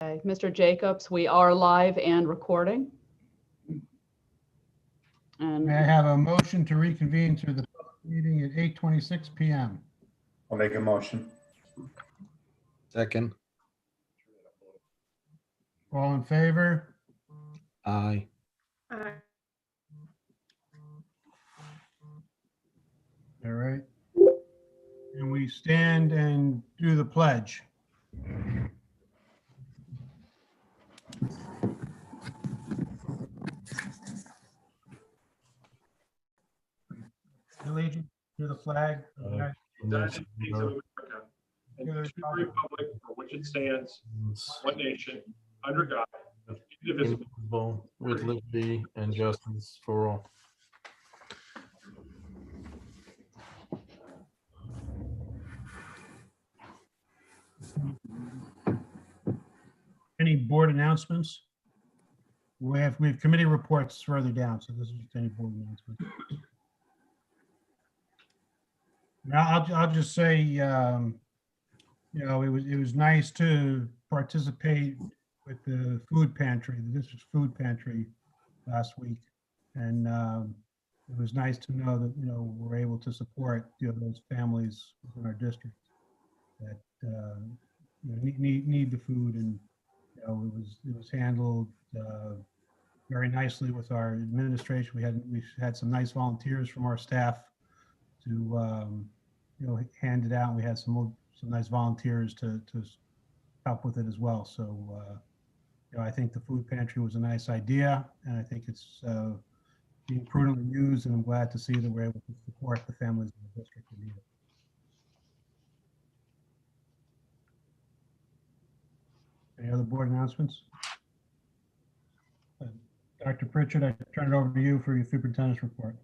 Okay, Mr. Jacobs, we are live and recording. And May I have a motion to reconvene to the meeting at 8:26 p.m.? I'll make a motion. Second. All in favor? Aye. All right. And we stand and do the pledge. Allegiance to the flag of the United States United States of America, and to the republic for which it stands, one nation, under God, indivisible. Indivisible, with liberty and justice for all. Any board announcements? We have committee reports further down, so this is just any board announcements. Now, I'll just say, it was nice to participate with the food pantry, the district's food pantry last week. And it was nice to know that, we're able to support, those families within our district that need the food. And, it was handled very nicely with our administration. We had some nice volunteers from our staff to, hand it out. We had some nice volunteers to help with it as well. So, I think the food pantry was a nice idea, and I think it's being prudently used, and I'm glad to see that we're able to support the families in the district who need it. Any other board announcements? Dr. Pritchard, I turn it over to you for your superintendent's report.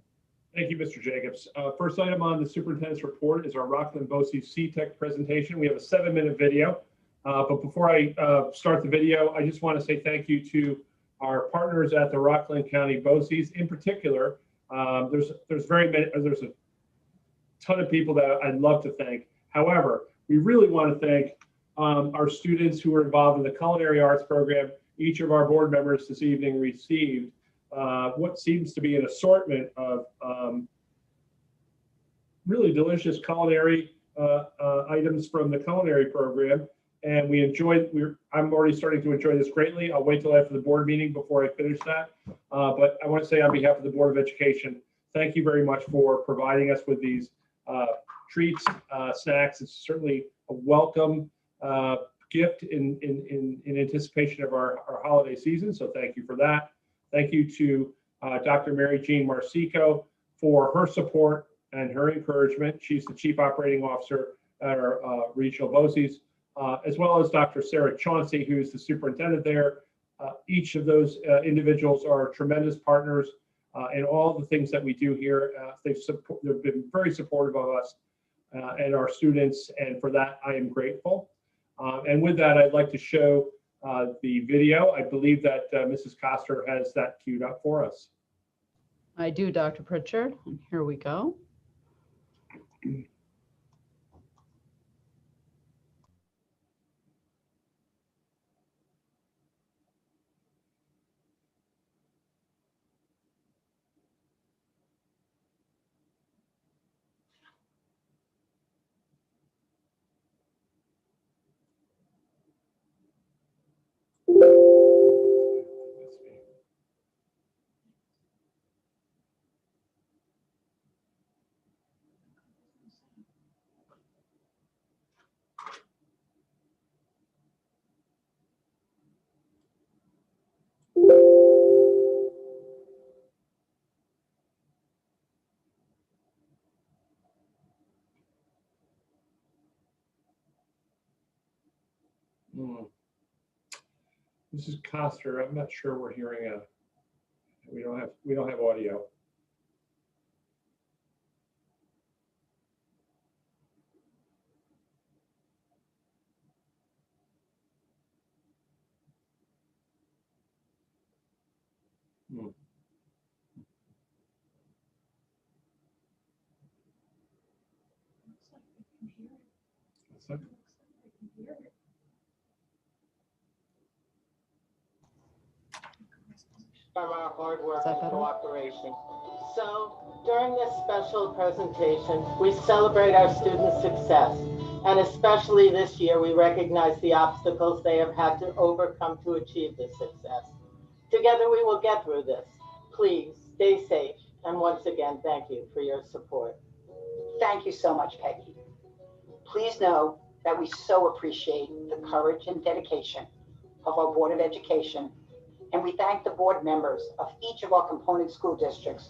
Thank you, Mr. Jacobs. First item on the superintendent's report is our Rockland BOCES CTEC presentation. We have a 7-minute video. But before I start the video, I just want to say thank you to our partners at the Rockland County BOCES. In particular, there's a ton of people that I'd love to thank. However, we really want to thank our students who are involved in the culinary arts program. Each of our board members this evening received what seems to be an assortment of really delicious culinary items from the culinary program. And I'm already starting to enjoy this greatly. I'll wait till after the board meeting before I finish that. But I want to say on behalf of the Board of Education, thank you very much for providing us with these treats, snacks. It's certainly a welcome gift in anticipation of our holiday season. So thank you for that. Thank you to Dr. Mary Jean Marsico for her support and her encouragement. She's the Chief Operating Officer at our regional BOCES, as well as Dr. Sarah Chauncey, who's the superintendent there. Each of those individuals are tremendous partners in all the things that we do here. They've been very supportive of us and our students, and for that I am grateful. And with that, I'd like to show the video. I believe that Mrs. Koster has that queued up for us. I do, Dr. Pritchard, and here we go. Mrs. Koster, I'm not sure we're hearing we don't have audio. from our hard work Is that and better? cooperation. So, during this special presentation, we celebrate our students' success. And especially this year, we recognize the obstacles they have had to overcome to achieve this success. Together, we will get through this. Please stay safe. And once again, thank you for your support. Thank you so much, Peggy. Please know that we so appreciate the courage and dedication of our Board of Education, and we thank the board members of each of our component school districts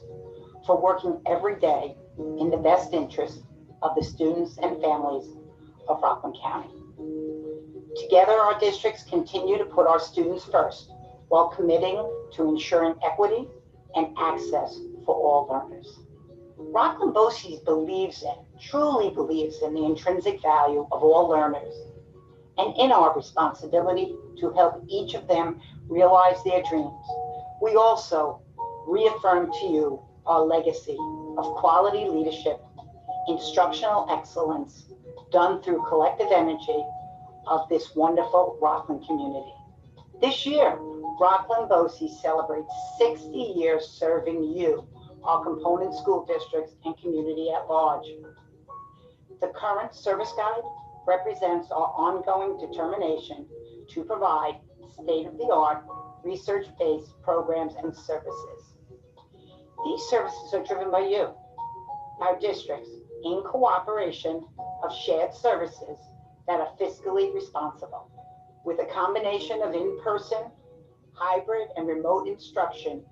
for working every day in the best interest of the students and families of Rockland County. Together, our districts continue to put our students first while committing to ensuring equity and access for all learners. Rockland BOCES truly believes in the intrinsic value of all learners and in our responsibility to help each of them realize their dreams. We also reaffirm to you our legacy of quality leadership, instructional excellence done through collective energy of this wonderful Rockland community. This year, Rockland BOCES celebrates 60 years serving you, our component school districts and community at large. The current service guide represents our ongoing determination to provide state-of-the-art, research-based programs and services. These services are driven by you, our districts, in cooperation of shared services that are fiscally responsible. With a combination of in-person, hybrid, and remote instruction,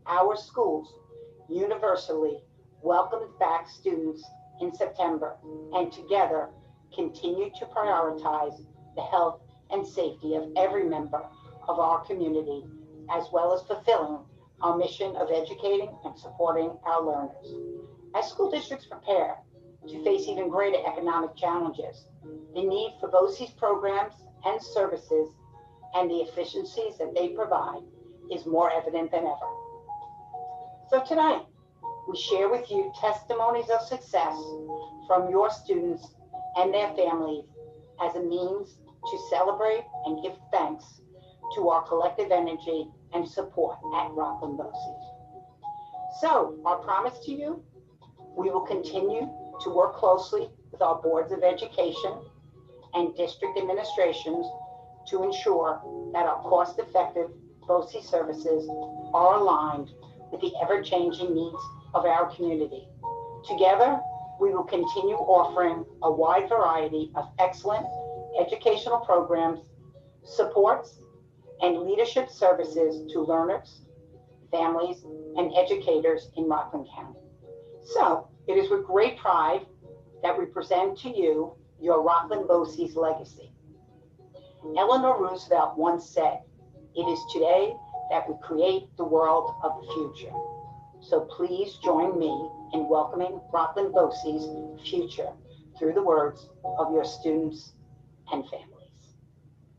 our schools universally welcomed back students in September and together continue to prioritize the health and safety of every member of our community, as well as fulfilling our mission of educating and supporting our learners. As school districts prepare to face even greater economic challenges, the need for BOCES programs and services and the efficiencies that they provide is more evident than ever. So tonight, we share with you testimonies of success from your students and their families as a means to celebrate and give thanks to our collective energy and support at Rockland BOCES. So, our promise to you, we will continue to work closely with our boards of education and district administrations to ensure that our cost-effective BOCES services are aligned with the ever-changing needs of our community. Together, we will continue offering a wide variety of excellent educational programs, supports, and leadership services to learners, families, and educators in Rockland County. So, it is with great pride that we present to you your Rockland BOCES legacy. Eleanor Roosevelt once said, "It is today that we create the world of the future." So please join me in welcoming Rockland BOCES' future through the words of your students and families.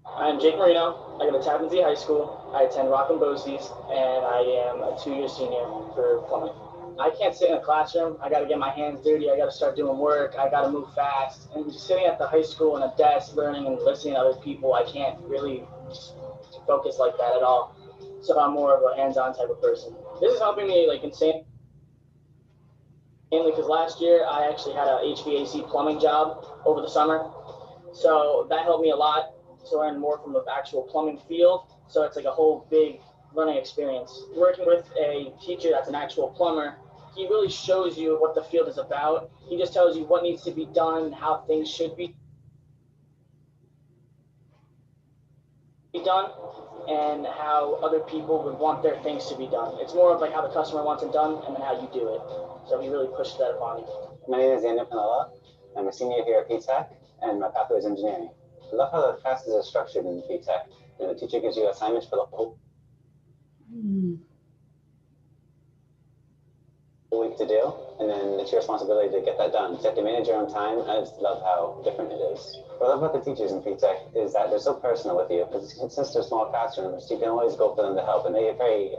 I'm Jake Marino. I go to Tappan Zee High School. I attend Rockland BOCES, and I am a 2-year senior for plumbing. I can't sit in a classroom. I got to get my hands dirty. I got to start doing work. I got to move fast. And just sitting at the high school in a desk, learning and listening to other people, I can't really focus like that at all. So I'm more of a hands-on type of person. This is helping me like insanely because last year I actually had a HVAC plumbing job over the summer. So that helped me a lot to learn more from the actual plumbing field. So it's like a whole big learning experience. Working with a teacher that's an actual plumber, he really shows you what the field is about. He just tells you what needs to be done, how things should be done, and how other people would want their things to be done. It's more of like how the customer wants it done and then how you do it. So he really pushed that upon me. My name is Daniel Panella. I'm a senior here at PTech, and my pathway is engineering. I love how the classes are structured in PTech. And the teacher gives you assignments for the whole week to do, and then it's your responsibility to get that done. So you have to manage your own time. I just love how different it is. What I love about the teachers in PTech is that they're so personal with you, because since they're small classrooms, you can always go for them to help. And they're a very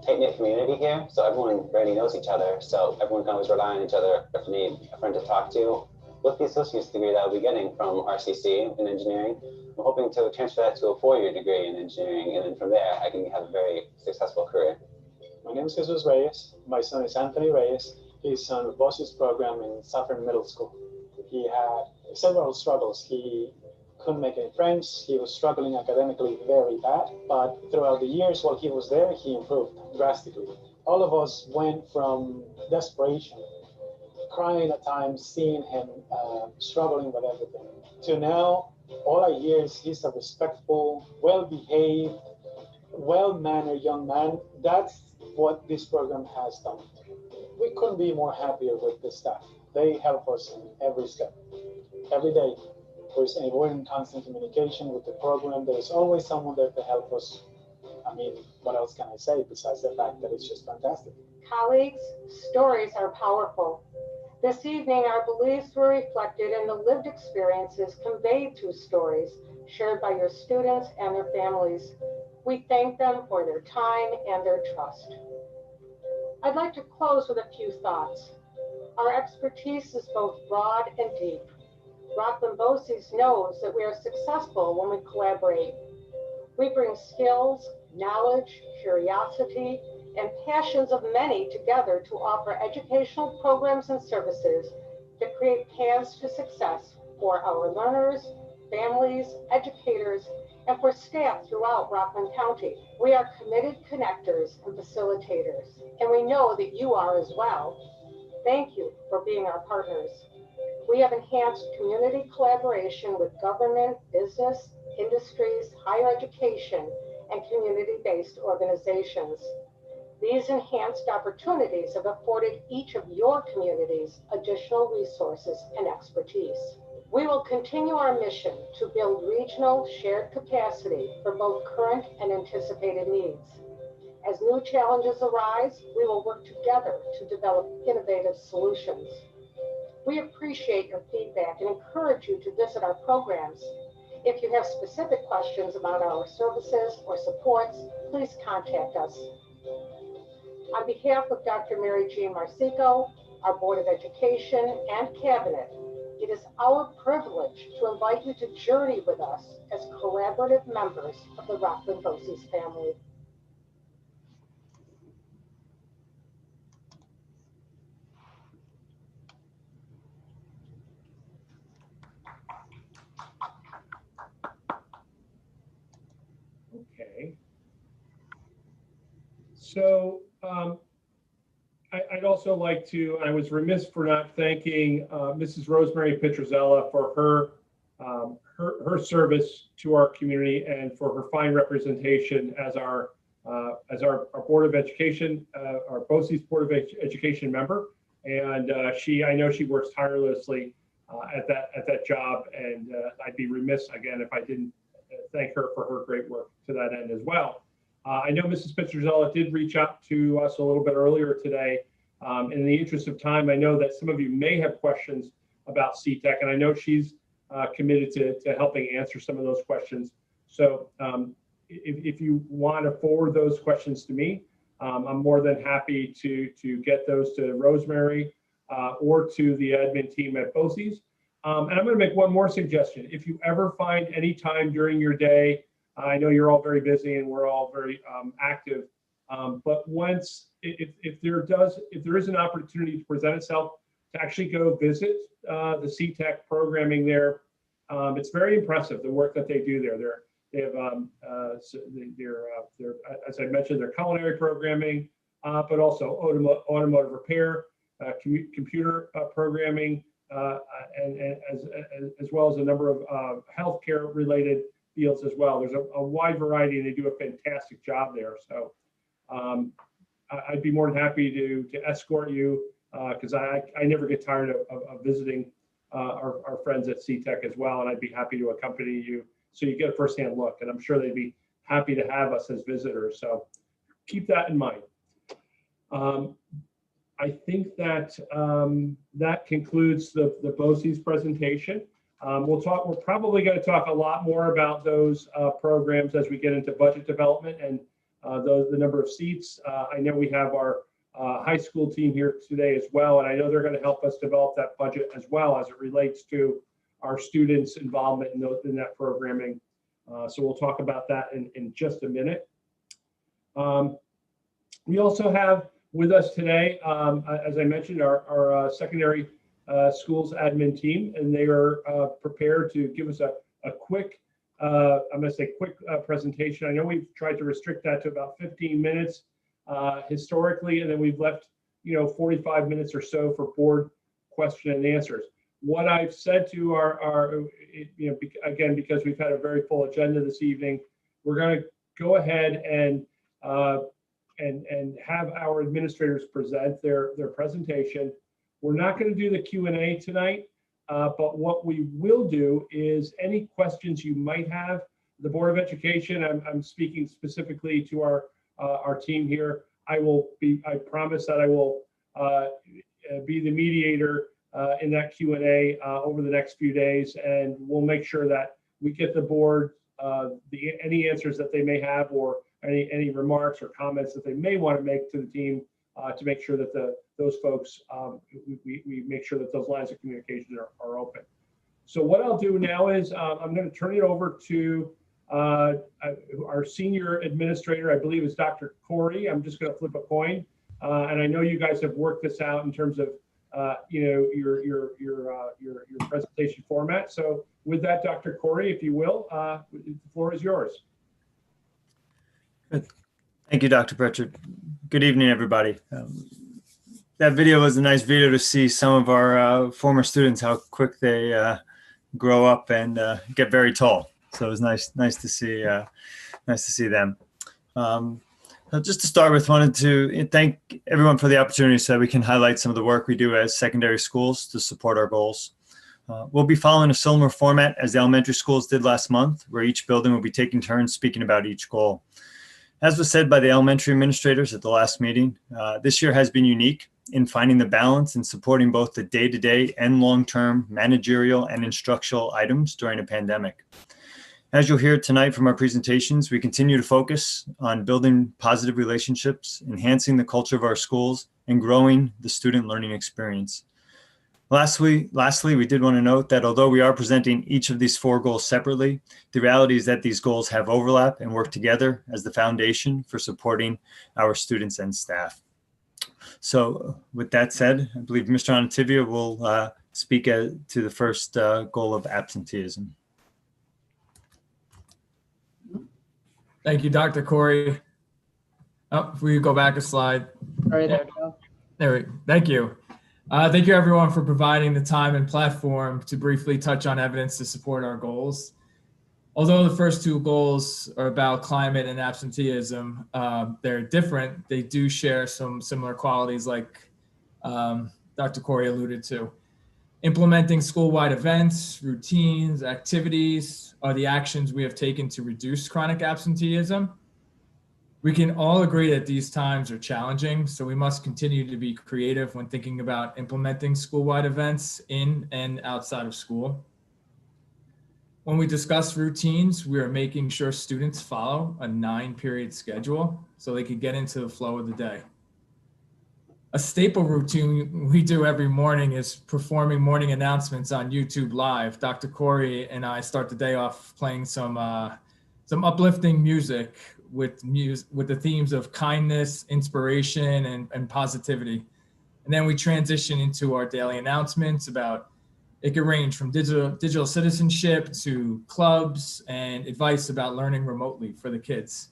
tight-knit community here, so everyone already knows each other, so everyone can always rely on each other if you need a friend to talk to. With the associate's degree that I'll be getting from RCC in engineering, I'm hoping to transfer that to a 4-year degree in engineering, and then from there I can have a very successful career. My name is Jesus Reyes. My son is Anthony Reyes. He's on the BOSI's program in Suffern Middle School. He had several struggles. He couldn't make any friends. He was struggling academically very bad, but throughout the years while he was there, he improved drastically. All of us went from desperation, crying at times, seeing him struggling with everything, to now, all I hear is he's a respectful, well-behaved, well-mannered young man. That's what this program has done. We couldn't be more happier with the staff. They help us in every step, every day. We're in constant communication with the program. There's always someone there to help us. I mean, what else can I say besides the fact that it's just fantastic? Colleagues, stories are powerful. This evening, our beliefs were reflected in the lived experiences conveyed through stories shared by your students and their families. We thank them for their time and their trust. I'd like to close with a few thoughts. Our expertise is both broad and deep. Rockland BOCES knows that we are successful when we collaborate. We bring skills, knowledge, curiosity, and passions of many together to offer educational programs and services that create paths to success for our learners, families, educators, and for staff throughout Rockland County. We are committed connectors and facilitators, and we know that you are as well. Thank you for being our partners. We have enhanced community collaboration with government, business, industries, higher education, and community-based organizations. These enhanced opportunities have afforded each of your communities additional resources and expertise. We will continue our mission to build regional shared capacity for both current and anticipated needs. As new challenges arise, we will work together to develop innovative solutions. We appreciate your feedback and encourage you to visit our programs. If you have specific questions about our services or supports, please contact us. On behalf of Dr. Mary Jean Marsico, our Board of Education, and Cabinet, it is our privilege to invite you to journey with us as collaborative members of the Rockland BOCES family. Okay. So I'd also like to, I was remiss for not thanking Mrs. Rosemary Petrozella for her service to our community and for her fine representation as our Board of Education, our BOCES Board of Education member. And I know she works tirelessly at that job, and I'd be remiss again if I didn't thank her for her great work to that end as well. I know Mrs. Petrozella did reach out to us a little bit earlier today. In the interest of time, I know that some of you may have questions about CTEC, and I know she's committed to helping answer some of those questions. So if you want to forward those questions to me, I'm more than happy to get those to Rosemary or to the admin team at BOCES. And I'm going to make one more suggestion. If you ever find any time during your day, I know you're all very busy and we're all very active, but if there is an opportunity to present itself, to actually go visit the CTEC programming there, it's very impressive, the work that they do there. They have, as I mentioned, their culinary programming, but also automotive repair, computer programming, and as well as a number of healthcare related fields as well. There's a wide variety, and they do a fantastic job there. So I'd be more than happy to escort you because I never get tired of visiting our friends at CTEC as well, and I'd be happy to accompany you so you get a firsthand look. And I'm sure they'd be happy to have us as visitors. So keep that in mind. I think that that concludes the BOCES presentation. We're probably going to talk a lot more about those programs as we get into budget development and the number of seats. I know we have our high school team here today as well, and I know they're going to help us develop that budget as well as it relates to our students' involvement in that programming. So we'll talk about that in just a minute. We also have with us today, as I mentioned, our secondary schools admin team, and they are prepared to give us a quick, I'm going to say quick presentation. I know we've tried to restrict that to about 15 minutes historically, and then we've left 45 minutes or so for board question and answers. What I've said to again, because we've had a very full agenda this evening, we're going to go ahead and have our administrators present their presentation. We're not going to do the Q&A tonight, but what we will do is any questions you might have, the Board of Education, I'm speaking specifically to our team here. I promise that I will be the mediator in that Q&A over the next few days, and we'll make sure that we get the board any answers that they may have, or any remarks or comments that they may want to make to the team, to make sure that those folks, we make sure that those lines of communication are open. So what I'll do now is I'm going to turn it over to our senior administrator, I believe is Dr. Corey. I'm just going to flip a coin, and I know you guys have worked this out in terms of your presentation format. So with that, Dr. Corey, if you will, the floor is yours. Good. Thank you, Dr. Pritchard. Good evening, everybody. That video was a nice video to see some of our former students, how quick they grow up and get very tall. So it was nice to see them. Just to start with, wanted to thank everyone for the opportunity so that we can highlight some of the work we do as secondary schools to support our goals. We'll be following a similar format as the elementary schools did last month, where each building will be taking turns speaking about each goal. As was said by the elementary administrators at the last meeting, this year has been unique in finding the balance and supporting both the day-to-day and long-term managerial and instructional items during a pandemic. As you'll hear tonight from our presentations, we continue to focus on building positive relationships, enhancing the culture of our schools, and growing the student learning experience. Lastly, we did want to note that although we are presenting each of these 4 goals separately, the reality is that these goals have overlap and work together as the foundation for supporting our students and staff. So with that said, I believe Mr. Antivia will speak to the first goal of absenteeism. Thank you, Dr. Corey. Oh, if we go back a slide. All right, there we go. There we go. Thank you. Thank you, everyone, for providing the time and platform to briefly touch on evidence to support our goals. Although the first 2 goals are about climate and absenteeism, they're different. They do share some similar qualities like Dr. Corey alluded to. Implementing school-wide events, routines, activities are the actions we have taken to reduce chronic absenteeism. We can all agree that these times are challenging, so we must continue to be creative when thinking about implementing school-wide events in and outside of school. When we discuss routines, we are making sure students follow a 9-period schedule so they can get into the flow of the day. A staple routine we do every morning is performing morning announcements on YouTube Live. Dr. Corey and I start the day off playing some uplifting music with the themes of kindness, inspiration, and positivity. And then we transition into our daily announcements about, it could range from digital citizenship to clubs and advice about learning remotely for the kids.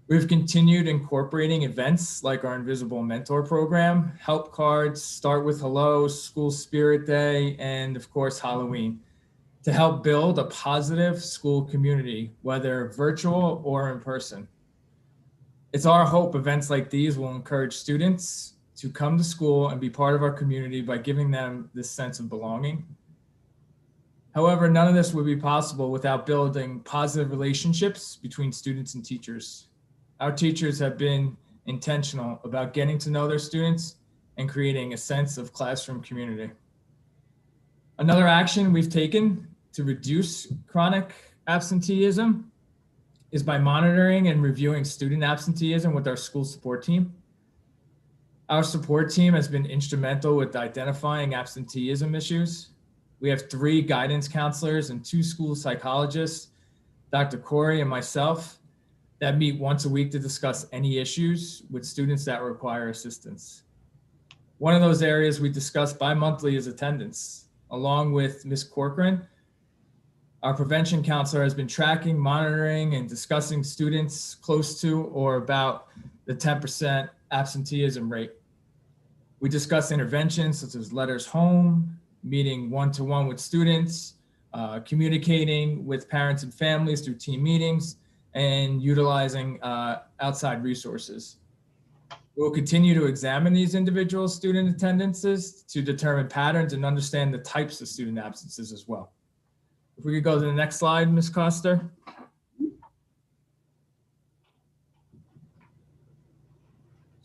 We've continued incorporating events like our Invisible Mentor program, help cards, Start with Hello, School Spirit Day, and of course, Halloween, to help build a positive school community, whether virtual or in person. It's our hope events like these will encourage students to come to school and be part of our community by giving them this sense of belonging. However, none of this would be possible without building positive relationships between students and teachers. Our teachers have been intentional about getting to know their students and creating a sense of classroom community. Another action we've taken to reduce chronic absenteeism is by monitoring and reviewing student absenteeism with our school support team. Our support team has been instrumental with identifying absenteeism issues. We have 3 guidance counselors and 2 school psychologists, Dr. Corey and myself, that meet once a week to discuss any issues with students that require assistance. One of those areas we discuss bi-monthly is attendance. Along with Ms. Corcoran, our prevention counselor has been tracking, monitoring, and discussing students close to or about the 10% absenteeism rate. We discuss interventions such as letters home, meeting one-to-one with students, communicating with parents and families through team meetings, and utilizing outside resources. We will continue to examine these individual student attendances to determine patterns and understand the types of student absences as well. If we could go to the next slide, Ms. Coster.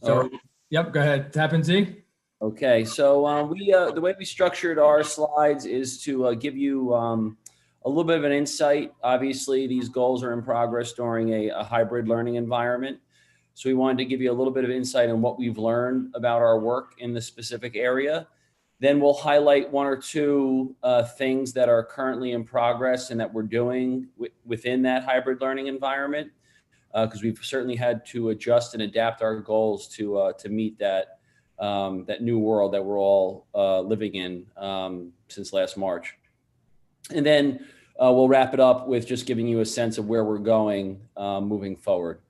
So, yep, go ahead, Tappan Z. Okay, so the way we structured our slides is to give you a little bit of an insight. Obviously, these goals are in progress during a hybrid learning environment. So we wanted to give you a little bit of insight on what we've learned about our work in this specific area. Then we'll highlight one or two things that are currently in progress and that we're doing within that hybrid learning environment, because we've certainly had to adjust and adapt our goals to meet that new world that we're all living in since last March. And then we'll wrap it up with just giving you a sense of where we're going moving forward.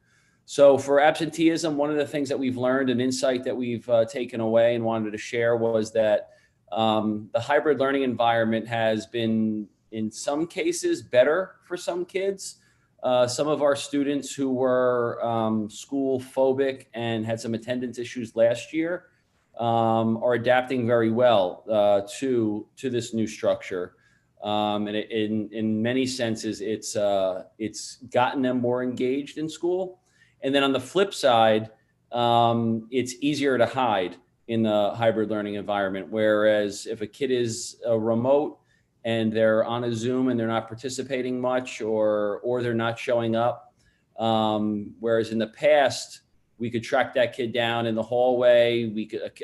So for absenteeism, one of the things that we've learned, an insight that we've taken away and wanted to share, was that the hybrid learning environment has been, in some cases, better for some kids. Some of our students who were school phobic and had some attendance issues last year are adapting very well to this new structure. And in many senses, it's gotten them more engaged in school. And then on the flip side, it's easier to hide in the hybrid learning environment. Whereas if a kid is remote and they're on a Zoom and they're not participating much, or they're not showing up, whereas in the past, we could track that kid down in the hallway.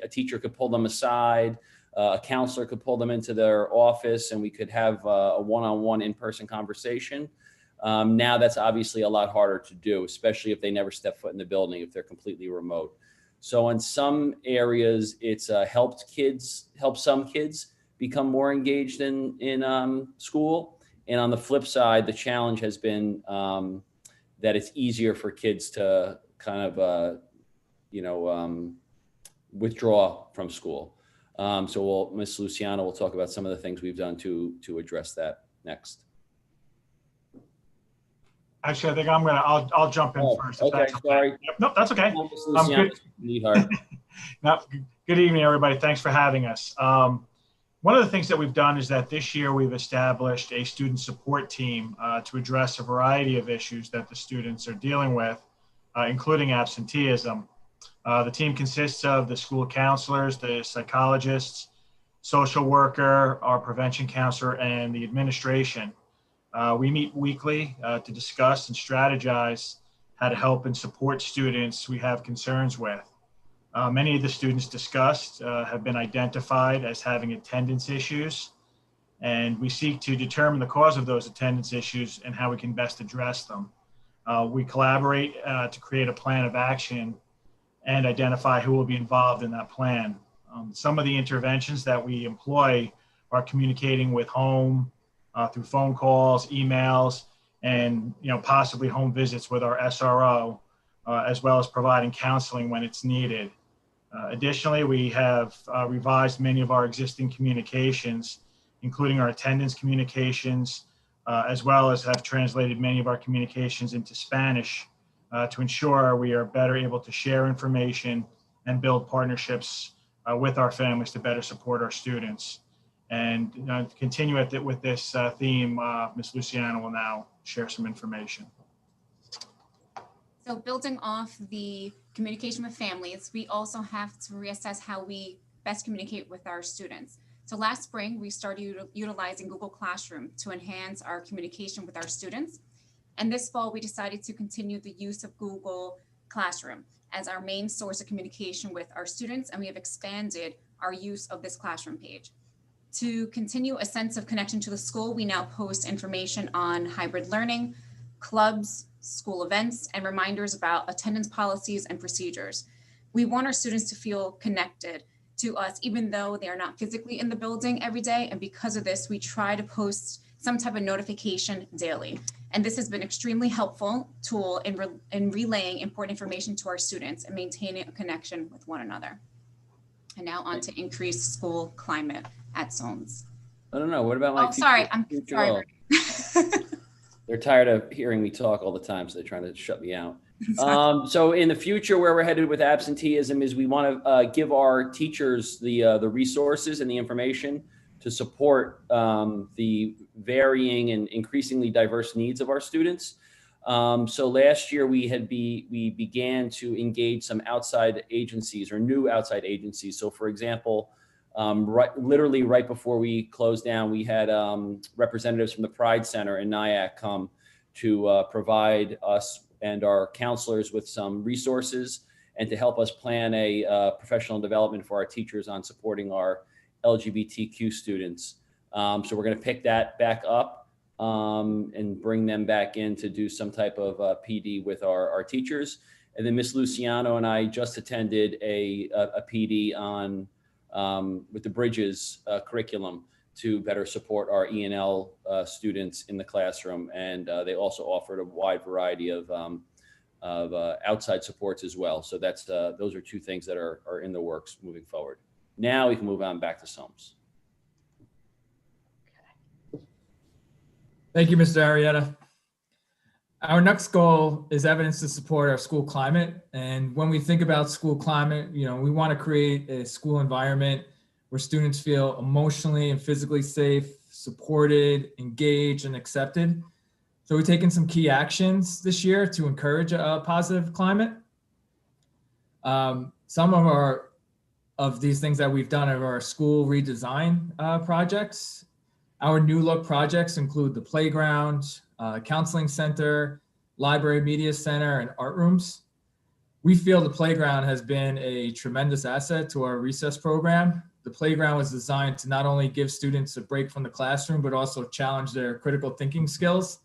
A teacher could pull them aside. A counselor could pull them into their office, and we could have a one-on-one in-person conversation. Now that's obviously a lot harder to do, especially if they never step foot in the building, if they're completely remote. So in some areas, it's helped some kids become more engaged in school. And on the flip side, the challenge has been that it's easier for kids to kind of, withdraw from school. So Ms. Luciano will talk about some of the things we've done to address that next. Actually, I think I'll jump in first. Okay, that's okay. sorry. Yep, no, that's okay. Good evening, everybody. Thanks for having us. One of the things that we've done is that this year we've established a student support team to address a variety of issues that the students are dealing with, including absenteeism. The team consists of the school counselors, the psychologists, social worker, our prevention counselor, and the administration. We meet weekly to discuss and strategize how to help and support students we have concerns with. Many of the students discussed have been identified as having attendance issues, and we seek to determine the cause of those attendance issues and how we can best address them. We collaborate to create a plan of action and identify who will be involved in that plan. Some of the interventions that we employ are communicating with home through phone calls, emails, and possibly home visits with our SRO, as well as providing counseling when it's needed. Additionally, we have revised many of our existing communications, including our attendance communications, as well as have translated many of our communications into Spanish to ensure we are better able to share information and build partnerships with our families to better support our students. And to continue with this theme, Ms. Luciano will now share some information. So building off the communication with families, we also have to reassess how we best communicate with our students. So last spring, we started utilizing Google Classroom to enhance our communication with our students. And this fall, we decided to continue the use of Google Classroom as our main source of communication with our students, and we have expanded our use of this classroom page. To continue a sense of connection to the school, we now post information on hybrid learning, clubs, school events, and reminders about attendance policies and procedures. We want our students to feel connected to us, even though they are not physically in the building every day. And because of this, we try to post some type of notification daily. And this has been an extremely helpful tool in relaying important information to our students and maintaining a connection with one another. And now on to increased school climate at SOMS. I don't know. What about my Oh, sorry. I'm future sorry. goal? They're tired of hearing me talk all the time, so they're trying to shut me out. So in the future, where we're headed with absenteeism is we want to give our teachers the resources and the information to support the varying and increasingly diverse needs of our students. So last year we began to engage some outside agencies or new outside agencies. So for example, literally right before we closed down, we had representatives from the Pride Center in Nyack come to provide us and our counselors with some resources and to help us plan a professional development for our teachers on supporting our LGBTQ students. So we're going to pick that back up and bring them back in to do some type of PD with our teachers. And then Miss Luciano and I just attended a PD on with the Bridges curriculum to better support our E&L students in the classroom. And they also offered a wide variety of outside supports as well. So that's those are two things that are in the works moving forward. Now we can move on back to SOMS. Thank you, Mr. Arrieta. Our next goal is evidence to support our school climate. And when we think about school climate, we want to create a school environment where students feel emotionally and physically safe, supported, engaged, and accepted. So we've taken some key actions this year to encourage a positive climate. Some of these things that we've done are our school redesign projects. Our new look projects include the playground, counseling center, library media center, and art rooms. We feel the playground has been a tremendous asset to our recess program. The playground was designed to not only give students a break from the classroom, but also challenge their critical thinking skills,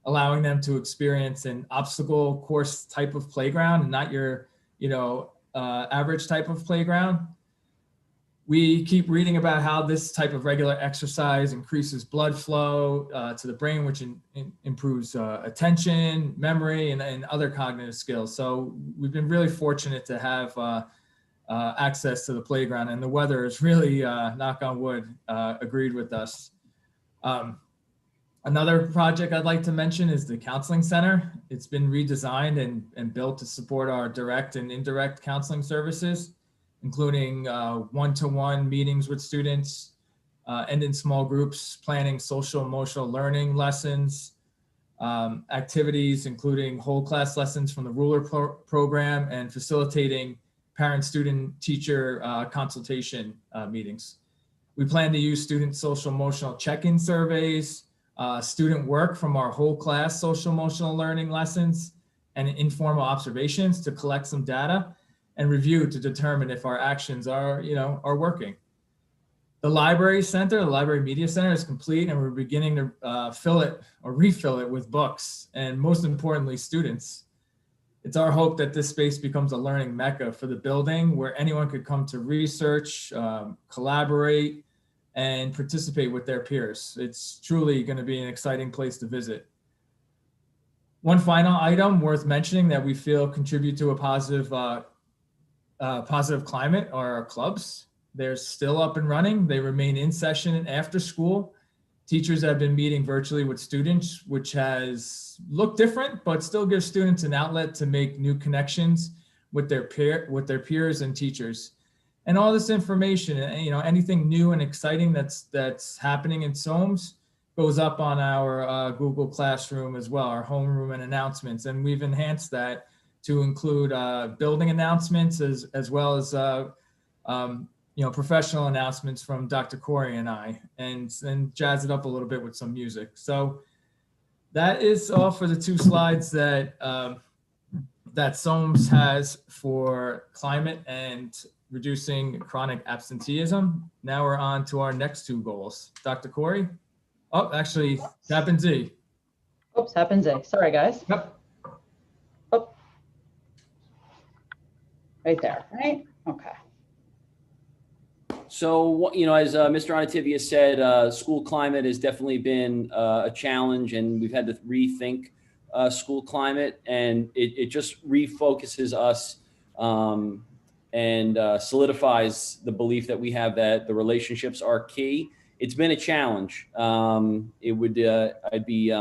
allowing them to experience an obstacle course type of playground and not your, average type of playground. We keep reading about how this type of regular exercise increases blood flow to the brain, which improves attention, memory, and other cognitive skills. So we've been really fortunate to have access to the playground, and the weather is really, knock on wood, agreed with us. Another project I'd like to mention is the counseling center. It's been redesigned and built to support our direct and indirect counseling services, including one-to-one meetings with students and in small groups, planning social emotional learning lessons, activities including whole class lessons from the ruler program, and facilitating parent, student, teacher consultation meetings. We plan to use student social emotional check-in surveys, student work from our whole class social emotional learning lessons, and informal observations to collect some data and review to determine if our actions are working. The library center, the library media center is complete, and we're beginning to fill it or refill it with books, and most importantly, students. It's our hope that this space becomes a learning mecca for the building where anyone could come to research, collaborate, and participate with their peers. It's truly going to be an exciting place to visit. One final item worth mentioning that we feel contribute to a positive climate are our clubs. They're still up and running. They remain in session and after school. Teachers have been meeting virtually with students, which has looked different, but still gives students an outlet to make new connections with their peers and teachers. And all this information, anything new and exciting that's happening in SOMS goes up on our Google Classroom as well, our homeroom and announcements. And we've enhanced that to include building announcements as well as professional announcements from Dr. Corey and I, and jazz it up a little bit with some music. So that is all for the two slides that SOMS has for climate and reducing chronic absenteeism. Now we're on to our next two goals. Dr. Corey? Oh, actually, Captain Z. Oops, happens A. Sorry, guys. Yep. Oh. Right there, right? Okay. So, as Mr. Onativia said, school climate has definitely been a challenge, and we've had to rethink school climate, and it just refocuses us and solidifies the belief that we have that the relationships are key. It's been a challenge. I'd be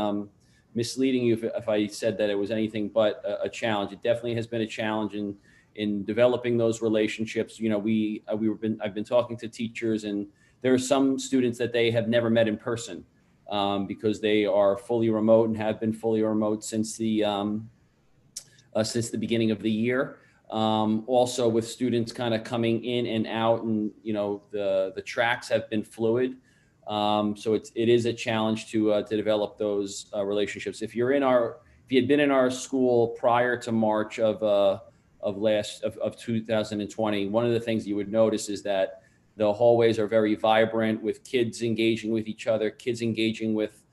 misleading you if I said that it was anything but a challenge. It definitely has been a challenge in developing those relationships. I've been talking to teachers, and there are some students that they have never met in person because they are fully remote and have been fully remote since the beginning of the year. Also with students kind of coming in and out, and the tracks have been fluid. So it is a challenge to develop those relationships. If you had been in our school prior to March of 2020, one of the things you would notice is that the hallways are very vibrant, with kids engaging with each other, kids engaging with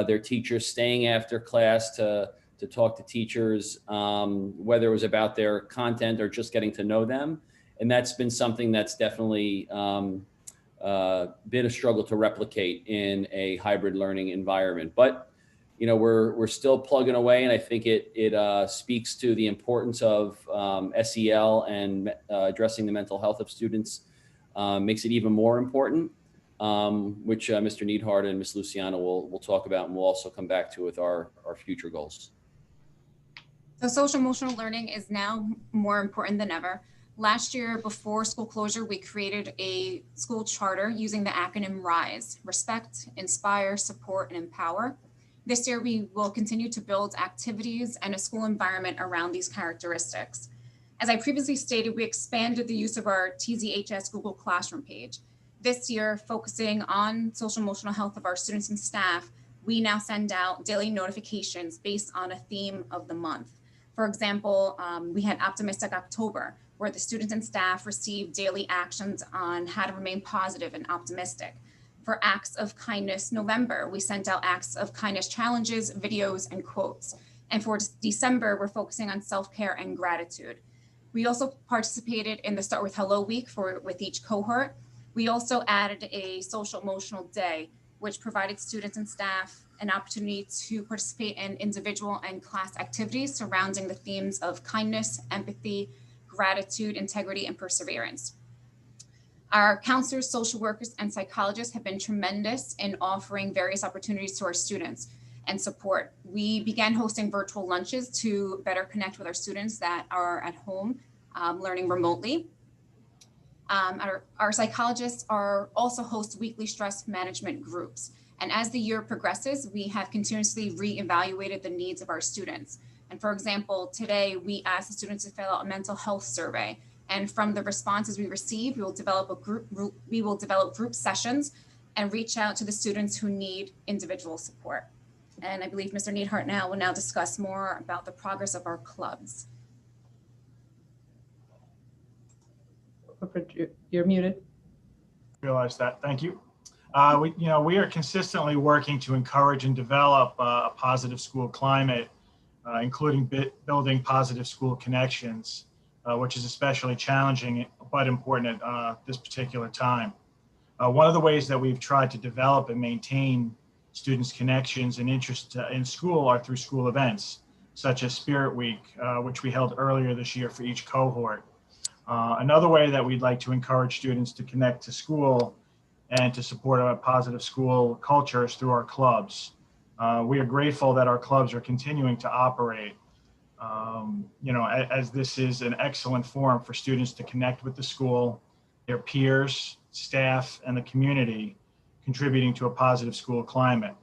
their teachers, staying after class to talk to teachers, whether it was about their content or just getting to know them. And that's been something that's definitely been a struggle to replicate in a hybrid learning environment. But we're still plugging away, and I think it speaks to the importance of SEL and addressing the mental health of students. Makes it even more important, which Mr. Neidhart and Ms. Luciano will talk about, and we'll also come back to with our future goals. So social emotional learning is now more important than ever. Last year, before school closure, we created a school charter using the acronym RISE: Respect, Inspire, Support, and Empower. This year, we will continue to build activities and a school environment around these characteristics. As I previously stated, we expanded the use of our TZHS Google Classroom page. This year, focusing on social emotional health of our students and staff, we now send out daily notifications based on a theme of the month. For example, we had Optimistic October, where the students and staff received daily actions on how to remain positive and optimistic. For Acts of Kindness November, we sent out Acts of Kindness challenges, videos, and quotes. And for December, we're focusing on self-care and gratitude. We also participated in the Start with Hello week with each cohort. We also added a social emotional day, which provided students and staff an opportunity to participate in individual and class activities surrounding the themes of kindness, empathy, gratitude, integrity, and perseverance. Our counselors, social workers, and psychologists have been tremendous in offering various opportunities to our students and support. We began hosting virtual lunches to better connect with our students that are at home learning remotely. Our psychologists also host weekly stress management groups. And as the year progresses, we have continuously reevaluated the needs of our students. And for example, today we asked the students to fill out a mental health survey. And from the responses we receive, we will develop group sessions and reach out to the students who need individual support. And I believe Mr. Neidhart will now discuss more about the progress of our clubs. You're muted. Realize that. Thank you. We are consistently working to encourage and develop a positive school climate, including building positive school connections, which is especially challenging but important at this particular time. One of the ways that we've tried to develop and maintain students' connections and interest in school are through school events, such as Spirit Week, which we held earlier this year for each cohort. Another way that we'd like to encourage students to connect to school and to support a positive school culture is through our clubs. We are grateful that our clubs are continuing to operate, as this is an excellent forum for students to connect with the school, their peers, staff, and the community, contributing to a positive school climate.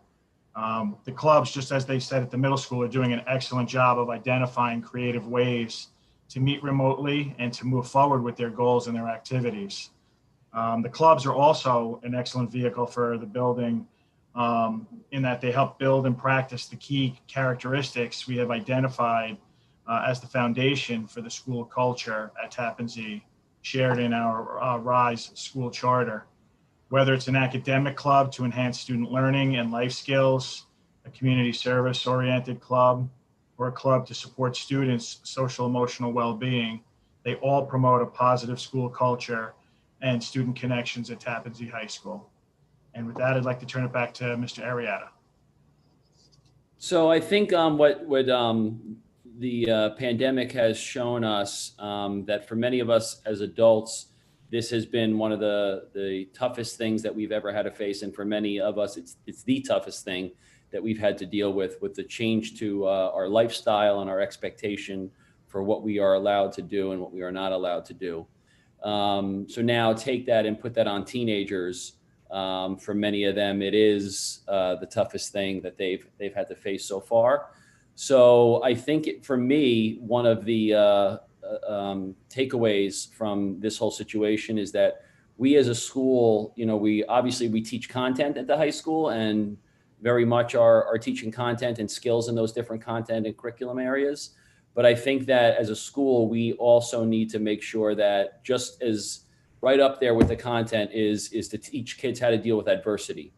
The clubs, just as they said at the middle school, are doing an excellent job of identifying creative ways to meet remotely and to move forward with their goals and their activities. The clubs are also an excellent vehicle for the building in that they help build and practice the key characteristics we have identified as the foundation for the school culture at Tappan Zee, shared in our RISE school charter. Whether it's an academic club to enhance student learning and life skills, a community service-oriented club, or a club to support students' social emotional well-being, they all promote a positive school culture and student connections at Tappan Zee High School. And with that, I'd like to turn it back to Mr. Arrieta. So I think what the pandemic has shown us, that for many of us as adults, this has been one of the toughest things that we've ever had to face. And for many of us, it's the toughest thing that we've had to deal with the change to our lifestyle and our expectation for what we are allowed to do and what we are not allowed to do. So now take that and put that on teenagers. For many of them, it is the toughest thing that they've had to face so far. So I think for me, one of the takeaways from this whole situation is that we as a school, we teach content at the high school, and very much are teaching content and skills in those different content and curriculum areas. But I think that as a school, we also need to make sure that just as right up there with the content is to teach kids how to deal with adversity,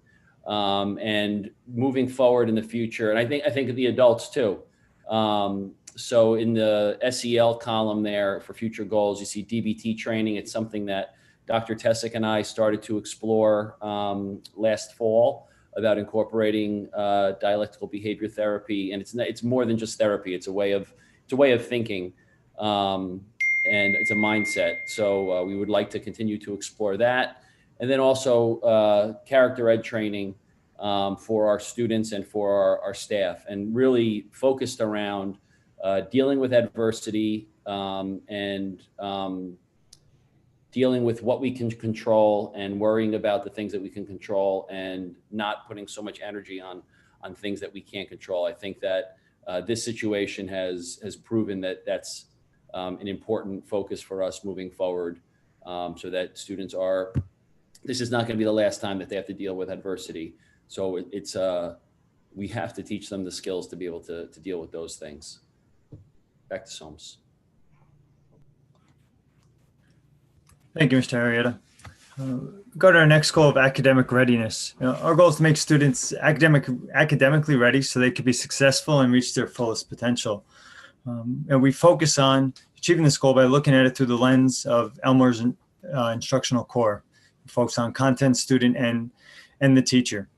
and moving forward in the future. And I think the adults too. So in the SEL column there for future goals, you see DBT training. It's something that Dr. Tessick and I started to explore last fall about incorporating dialectical behavior therapy. And it's more than just therapy. It's a way of thinking. And it's a mindset. So we would like to continue to explore that. And then also character ed training for our students and for our staff, and really focused around dealing with adversity and dealing with what we can control and worrying about the things that we can control and not putting so much energy on things that we can't control. I think that this situation has proven that that's an important focus for us moving forward, so that students this is not going to be the last time that they have to deal with adversity. So we have to teach them the skills to be able to deal with those things. Back to Soames. Thank you, Mr. Arrieta. Go to our next goal of academic readiness. Our goal is to make students academically ready so they can be successful and reach their fullest potential. And we focus on achieving this goal by looking at it through the lens of Elmore's instructional core. We focus on content, student, and the teacher.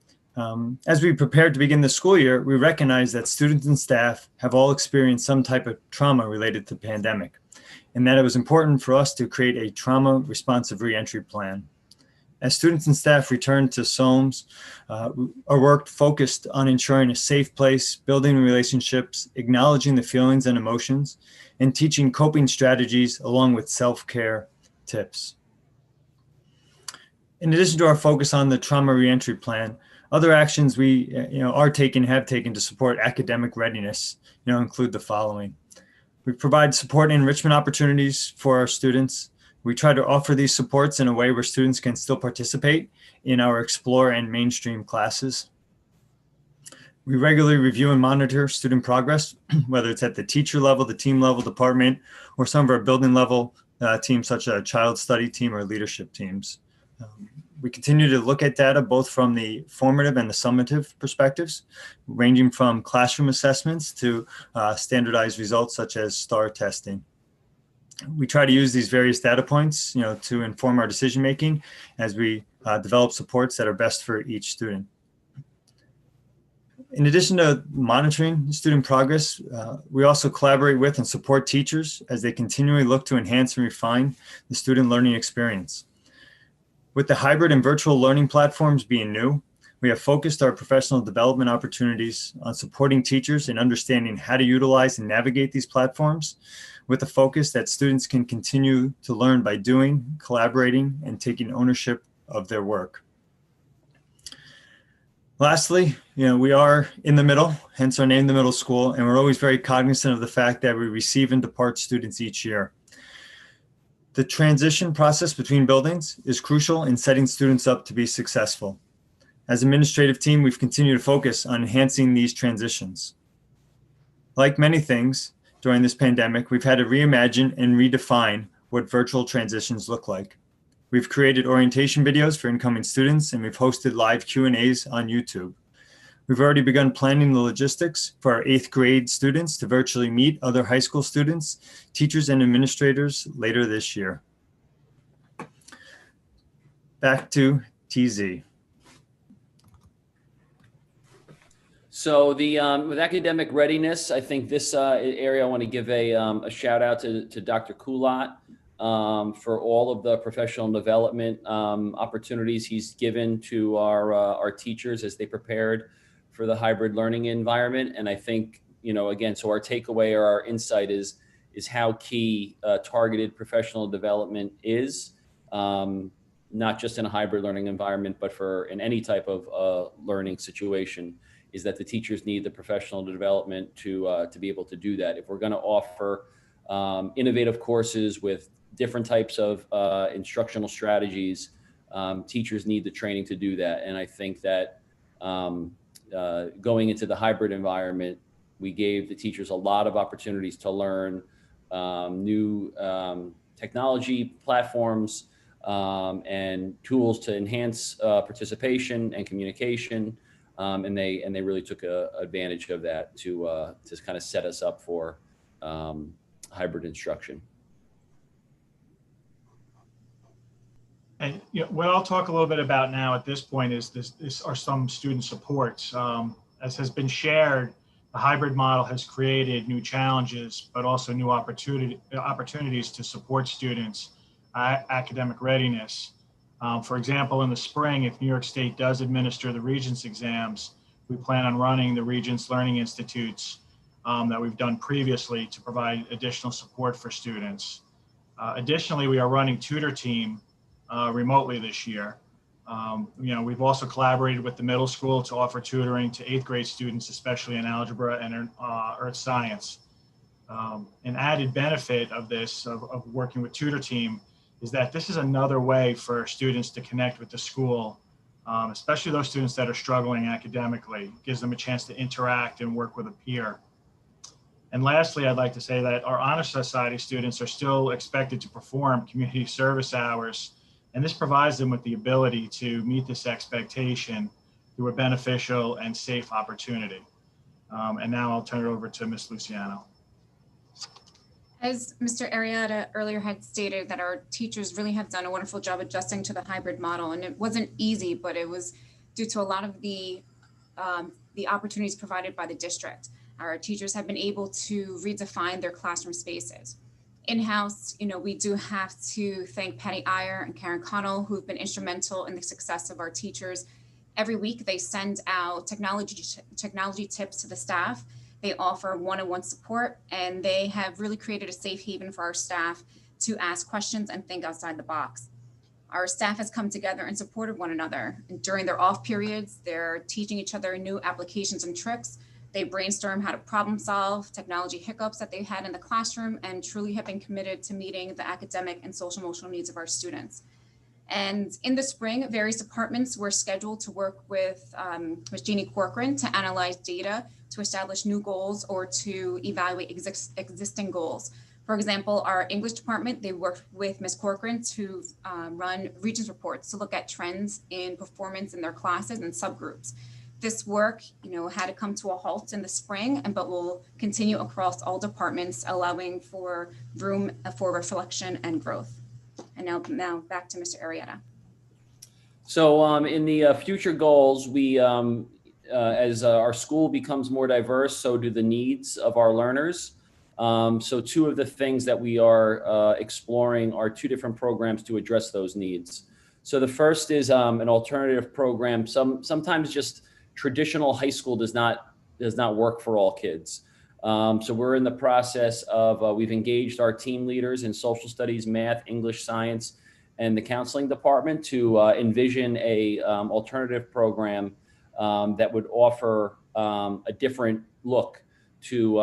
As we prepare to begin the school year, we recognize that students and staff have all experienced some type of trauma related to the pandemic, and that it was important for us to create a trauma-responsive reentry plan. As students and staff return to Soames, our work focused on ensuring a safe place, building relationships, acknowledging the feelings and emotions, and teaching coping strategies along with self-care tips. In addition to our focus on the trauma reentry plan, other actions we have taken to support academic readiness include the following. We provide support and enrichment opportunities for our students. We try to offer these supports in a way where students can still participate in our Explore and Mainstream classes. We regularly review and monitor student progress, whether it's at the teacher level, the team level, department, or some of our building level teams, such as a child study team or leadership teams. We continue to look at data both from the formative and the summative perspectives, ranging from classroom assessments to standardized results such as STAR testing. We try to use these various data points, to inform our decision-making as we develop supports that are best for each student. In addition to monitoring student progress, we also collaborate with and support teachers as they continually look to enhance and refine the student learning experience. With the hybrid and virtual learning platforms being new, we have focused our professional development opportunities on supporting teachers in understanding how to utilize and navigate these platforms, with a focus that students can continue to learn by doing, collaborating, and taking ownership of their work. Lastly, we are in the middle, hence our name, the middle school, and we're always very cognizant of the fact that we receive and depart students each year. The transition process between buildings is crucial in setting students up to be successful. As an administrative team, we've continued to focus on enhancing these transitions. Like many things during this pandemic, we've had to reimagine and redefine what virtual transitions look like. We've created orientation videos for incoming students, and we've hosted live Q&As on YouTube. We've already begun planning the logistics for our 8th grade students to virtually meet other high school students, teachers, and administrators later this year. Back to TZ. So with academic readiness, I think this area I want to give a shout out to Dr. Kulat for all of the professional development opportunities he's given to our teachers as they prepared for the hybrid learning environment. And I think, again, so our takeaway or our insight is how key targeted professional development is, not just in a hybrid learning environment, but in any type of learning situation, is that the teachers need the professional development to be able to do that. If we're going to offer innovative courses with different types of instructional strategies, teachers need the training to do that. And I think that going into the hybrid environment, we gave the teachers a lot of opportunities to learn new technology platforms and tools to enhance participation and communication. And they really took advantage of that to kind of set us up for hybrid instruction. And what I'll talk a little bit about now at this point is this are some student supports. As has been shared, the hybrid model has created new challenges, but also new opportunities to support students' academic readiness. For example, in the spring, if New York State does administer the Regents exams, we plan on running the Regents Learning Institutes that we've done previously to provide additional support for students. Additionally, we are running Tutor Team remotely this year. We've also collaborated with the middle school to offer tutoring to 8th grade students, especially in algebra and earth science. An added benefit of this, of working with Tutor Team, is that this is another way for students to connect with the school, especially those students that are struggling academically. It gives them a chance to interact and work with a peer. And lastly, I'd like to say that our Honor Society students are still expected to perform community service hours, and this provides them with the ability to meet this expectation through a beneficial and safe opportunity. And now I'll turn it over to Ms. Luciano. As Mr. Arrieta earlier had stated, that our teachers really have done a wonderful job adjusting to the hybrid model, and it wasn't easy, but it was due to a lot of the opportunities provided by the district. Our teachers have been able to redefine their classroom spaces. In-house, we do have to thank Patty Iyer and Karen Connell, who've been instrumental in the success of our teachers. Every week, they send out technology tips to the staff. They offer one-on-one support, and they have really created a safe haven for our staff to ask questions and think outside the box. Our staff has come together and supported one another. And during their off periods, they're teaching each other new applications and tricks. They brainstorm how to problem solve technology hiccups that they had in the classroom, and truly have been committed to meeting the academic and social emotional needs of our students. And in the spring, various departments were scheduled to work with Ms. Jeannie Corcoran to analyze data, to establish new goals, or to evaluate existing goals. For example, our English department, they worked with Ms. Corcoran to run Regents reports to look at trends in performance in their classes and subgroups. This work, had to come to a halt in the spring, but will continue across all departments, allowing for room for reflection and growth. And now back to Mr. Arrieta. So in the future goals, we, as our school becomes more diverse, so do the needs of our learners. So two of the things that we are exploring are 2 different programs to address those needs. So the first is an alternative program. Sometimes just traditional high school does not work for all kids. So we're in the process of, we've engaged our team leaders in social studies, math, English, science, and the counseling department to envision a alternative program that would offer a different look to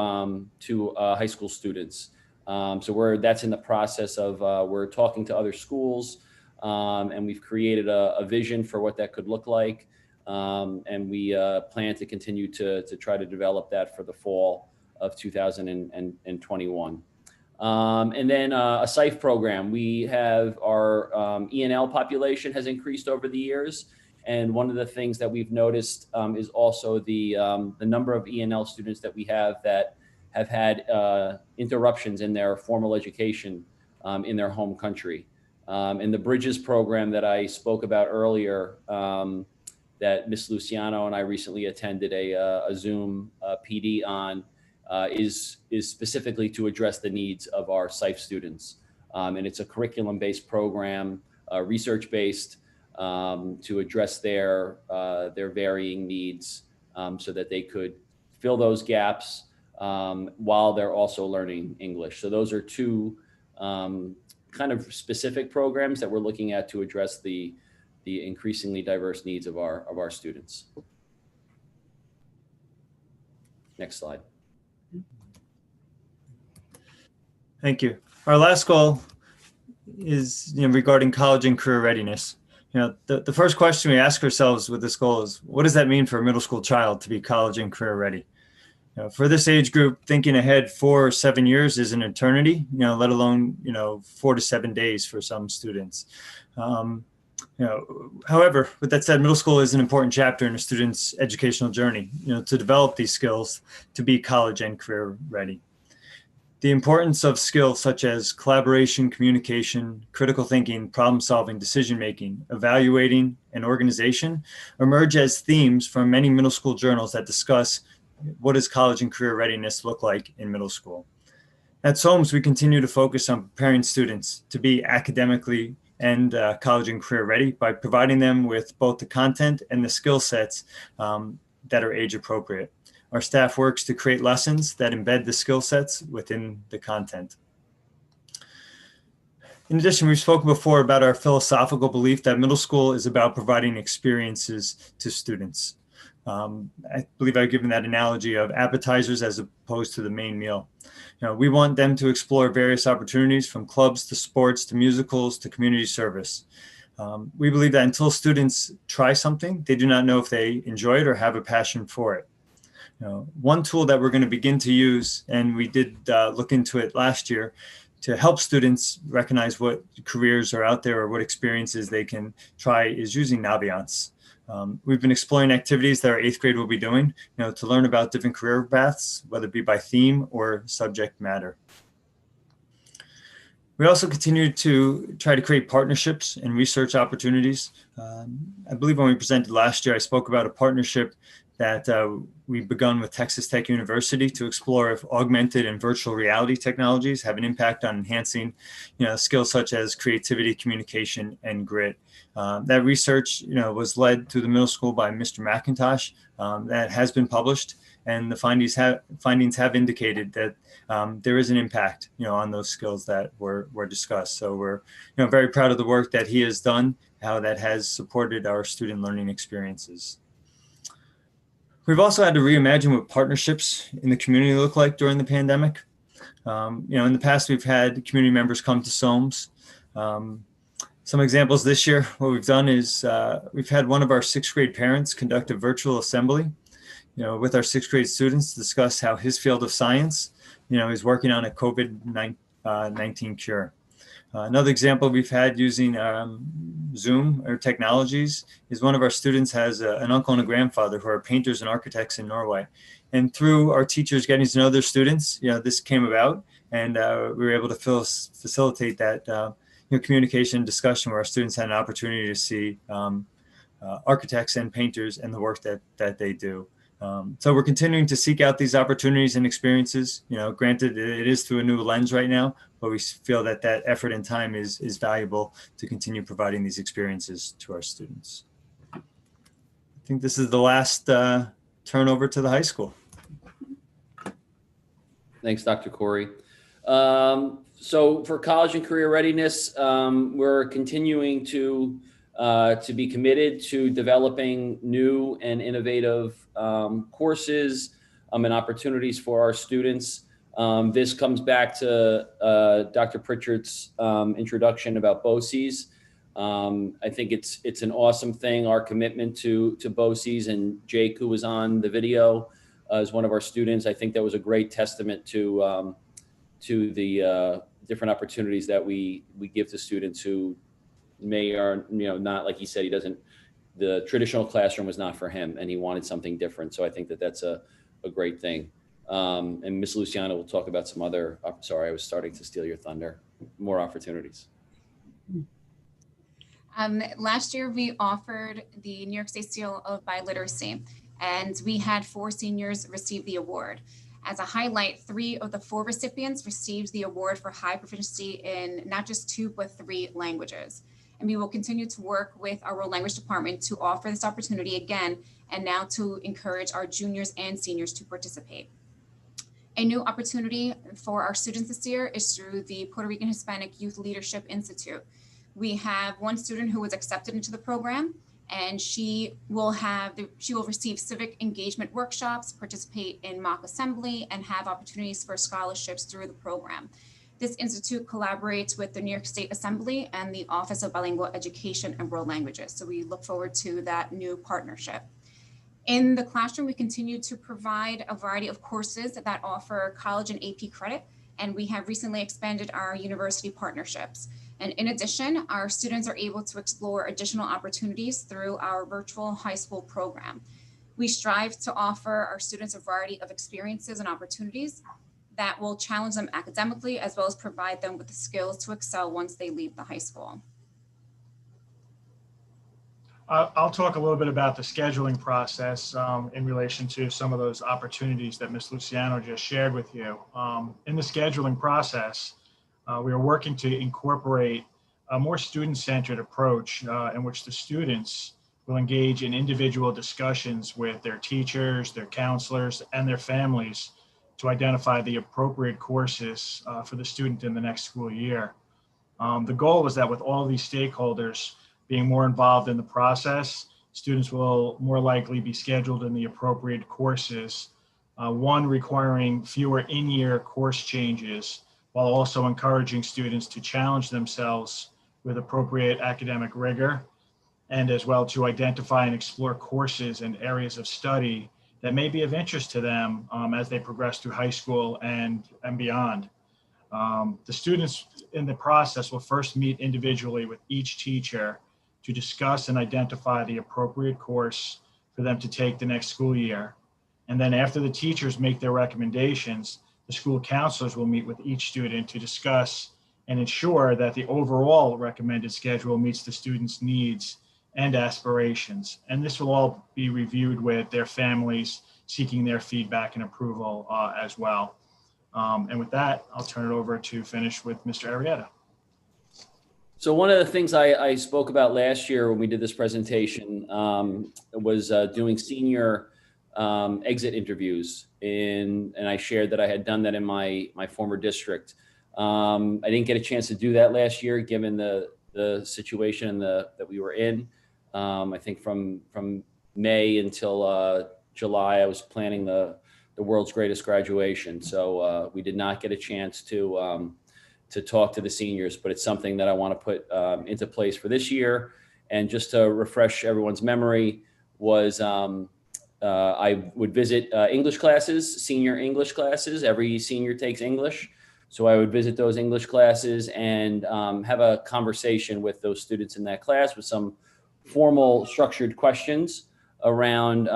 high school students. So that's in the process of, we're talking to other schools, and we've created a vision for what that could look like. And we plan to continue to try to develop that for the fall of 2021. And then a SIFE program. We have our E&L population has increased over the years, And one of the things that we've noticed is also the number of ENL students that we have that have had interruptions in their formal education in their home country. In the Bridges program that I spoke about earlier, that Miss Luciano and I recently attended a Zoom PD on, is specifically to address the needs of our SIFE students. And it's a curriculum-based program, research-based, to address their varying needs, so that they could fill those gaps while they're also learning English. So those are two kind of specific programs that we're looking at to address the increasingly diverse needs of our students. Next slide. Thank you. Our last goal is regarding college and career readiness. The first question we ask ourselves with this goal is, what does that mean for a middle school child to be college and career ready? For this age group, thinking ahead 4 or 7 years is an eternity, let alone 4 to 7 days for some students. However, with that said, middle school is an important chapter in a student's educational journey, to develop these skills to be college and career ready. The importance of skills such as collaboration, communication, critical thinking, problem solving, decision making, evaluating, and organization emerge as themes from many middle school journals that discuss what does college and career readiness look like in middle school. At SOMS, we continue to focus on preparing students to be academically and college and career ready by providing them with both the content and the skill sets that are age appropriate. Our staff works to create lessons that embed the skill sets within the content. In addition, we've spoken before about our philosophical belief that middle school is about providing experiences to students. I believe I've given that analogy of appetizers as opposed to the main meal. We want them to explore various opportunities from clubs to sports to musicals to community service. We believe that until students try something, they do not know if they enjoy it or have a passion for it. One tool that we're going to begin to use, and we did look into it last year, to help students recognize what careers are out there or what experiences they can try, is using Naviance. We've been exploring activities that our 8th grade will be doing, to learn about different career paths, whether it be by theme or subject matter. We also continue to try to create partnerships and research opportunities. I believe when we presented last year, I spoke about a partnership that we've begun with Texas Tech University to explore if augmented and virtual reality technologies have an impact on enhancing, skills such as creativity, communication, and grit. That research, was led through the middle school by Mr. McIntosh. That has been published, and the findings have indicated that there is an impact, on those skills that were discussed. So we're, very proud of the work that he has done, how that has supported our student learning experiences. We've also had to reimagine what partnerships in the community look like during the pandemic. In the past, we've had community members come to SOMS. Some examples this year, what we've done is we've had one of our 6th grade parents conduct a virtual assembly, with our 6th grade students to discuss how his field of science, is working on a COVID-19 cure. Another example we've had using Zoom or technologies is one of our students has an uncle and a grandfather who are painters and architects in Norway. And through our teachers getting to know their students, this came about, and we were able to facilitate that communication and discussion where our students had an opportunity to see architects and painters and the work that they do. So we're continuing to seek out these opportunities and experiences. Granted, it is through a new lens right now, but we feel that that effort and time is valuable to continue providing these experiences to our students. I think this is the last turnover to the high school. Thanks, Dr. Corey. So for college and career readiness, we're continuing to be committed to developing new and innovative courses and opportunities for our students. This comes back to Dr. Pritchard's introduction about BOCES. I think it's an awesome thing, our commitment to BOCES, and Jake, who was on the video, is one of our students. I think that was a great testament to the different opportunities that we give to students who may or not, like he said, he doesn't the traditional classroom was not for him, and he wanted something different. So I think that that's a great thing. And Ms. Luciano will talk about some other, sorry, I was starting to steal your thunder, more opportunities. Last year, we offered the New York State Seal of Biliteracy, and we had 4 seniors receive the award. As a highlight, 3 of the 4 recipients received the award for high proficiency in not just 2, but 3 languages. And we will continue to work with our world language department to offer this opportunity again, and now to encourage our juniors and seniors to participate. A new opportunity for our students this year is through the Puerto Rican Hispanic Youth Leadership Institute. We have 1 student who was accepted into the program, and she will receive civic engagement workshops, participate in mock assembly, and have opportunities for scholarships through the program. This institute collaborates with the New York State Assembly and the Office of Bilingual Education and World Languages. So we look forward to that new partnership. In the classroom, we continue to provide a variety of courses that offer college and AP credit, and we have recently expanded our university partnerships. And in addition, our students are able to explore additional opportunities through our virtual high school program. We strive to offer our students a variety of experiences and opportunities that will challenge them academically, as well as provide them with the skills to excel once they leave the high school. I'll talk a little bit about the scheduling process in relation to some of those opportunities that Ms. Luciano just shared with you. In the scheduling process, we are working to incorporate a more student-centered approach in which the students will engage in individual discussions with their teachers, their counselors, and their families to identify the appropriate courses for the student in the next school year. The goal is that with all these stakeholders being more involved in the process, students will more likely be scheduled in the appropriate courses, one requiring fewer in-year course changes, while also encouraging students to challenge themselves with appropriate academic rigor, and as well to identify and explore courses and areas of study that may be of interest to them as they progress through high school and beyond. The students in the process will first meet individually with each teacher to discuss and identify the appropriate course for them to take the next school year. And then after the teachers make their recommendations, the school counselors will meet with each student to discuss and ensure that the overall recommended schedule meets the students' needs and aspirations. And this will all be reviewed with their families, seeking their feedback and approval as well. And with that, I'll turn it over to finish with Mr. Arrieta. So one of the things I spoke about last year when we did this presentation was doing senior exit interviews, and I shared that I had done that in my former district. I didn't get a chance to do that last year, given the situation that we were in. I think from May until July, I was planning the world's greatest graduation. So we did not get a chance to talk to the seniors, but it's something that I want to put into place for this year. And just to refresh everyone's memory was I would visit English classes, senior English classes. Every senior takes English. So I would visit those English classes and have a conversation with those students in that class with some formal structured questions around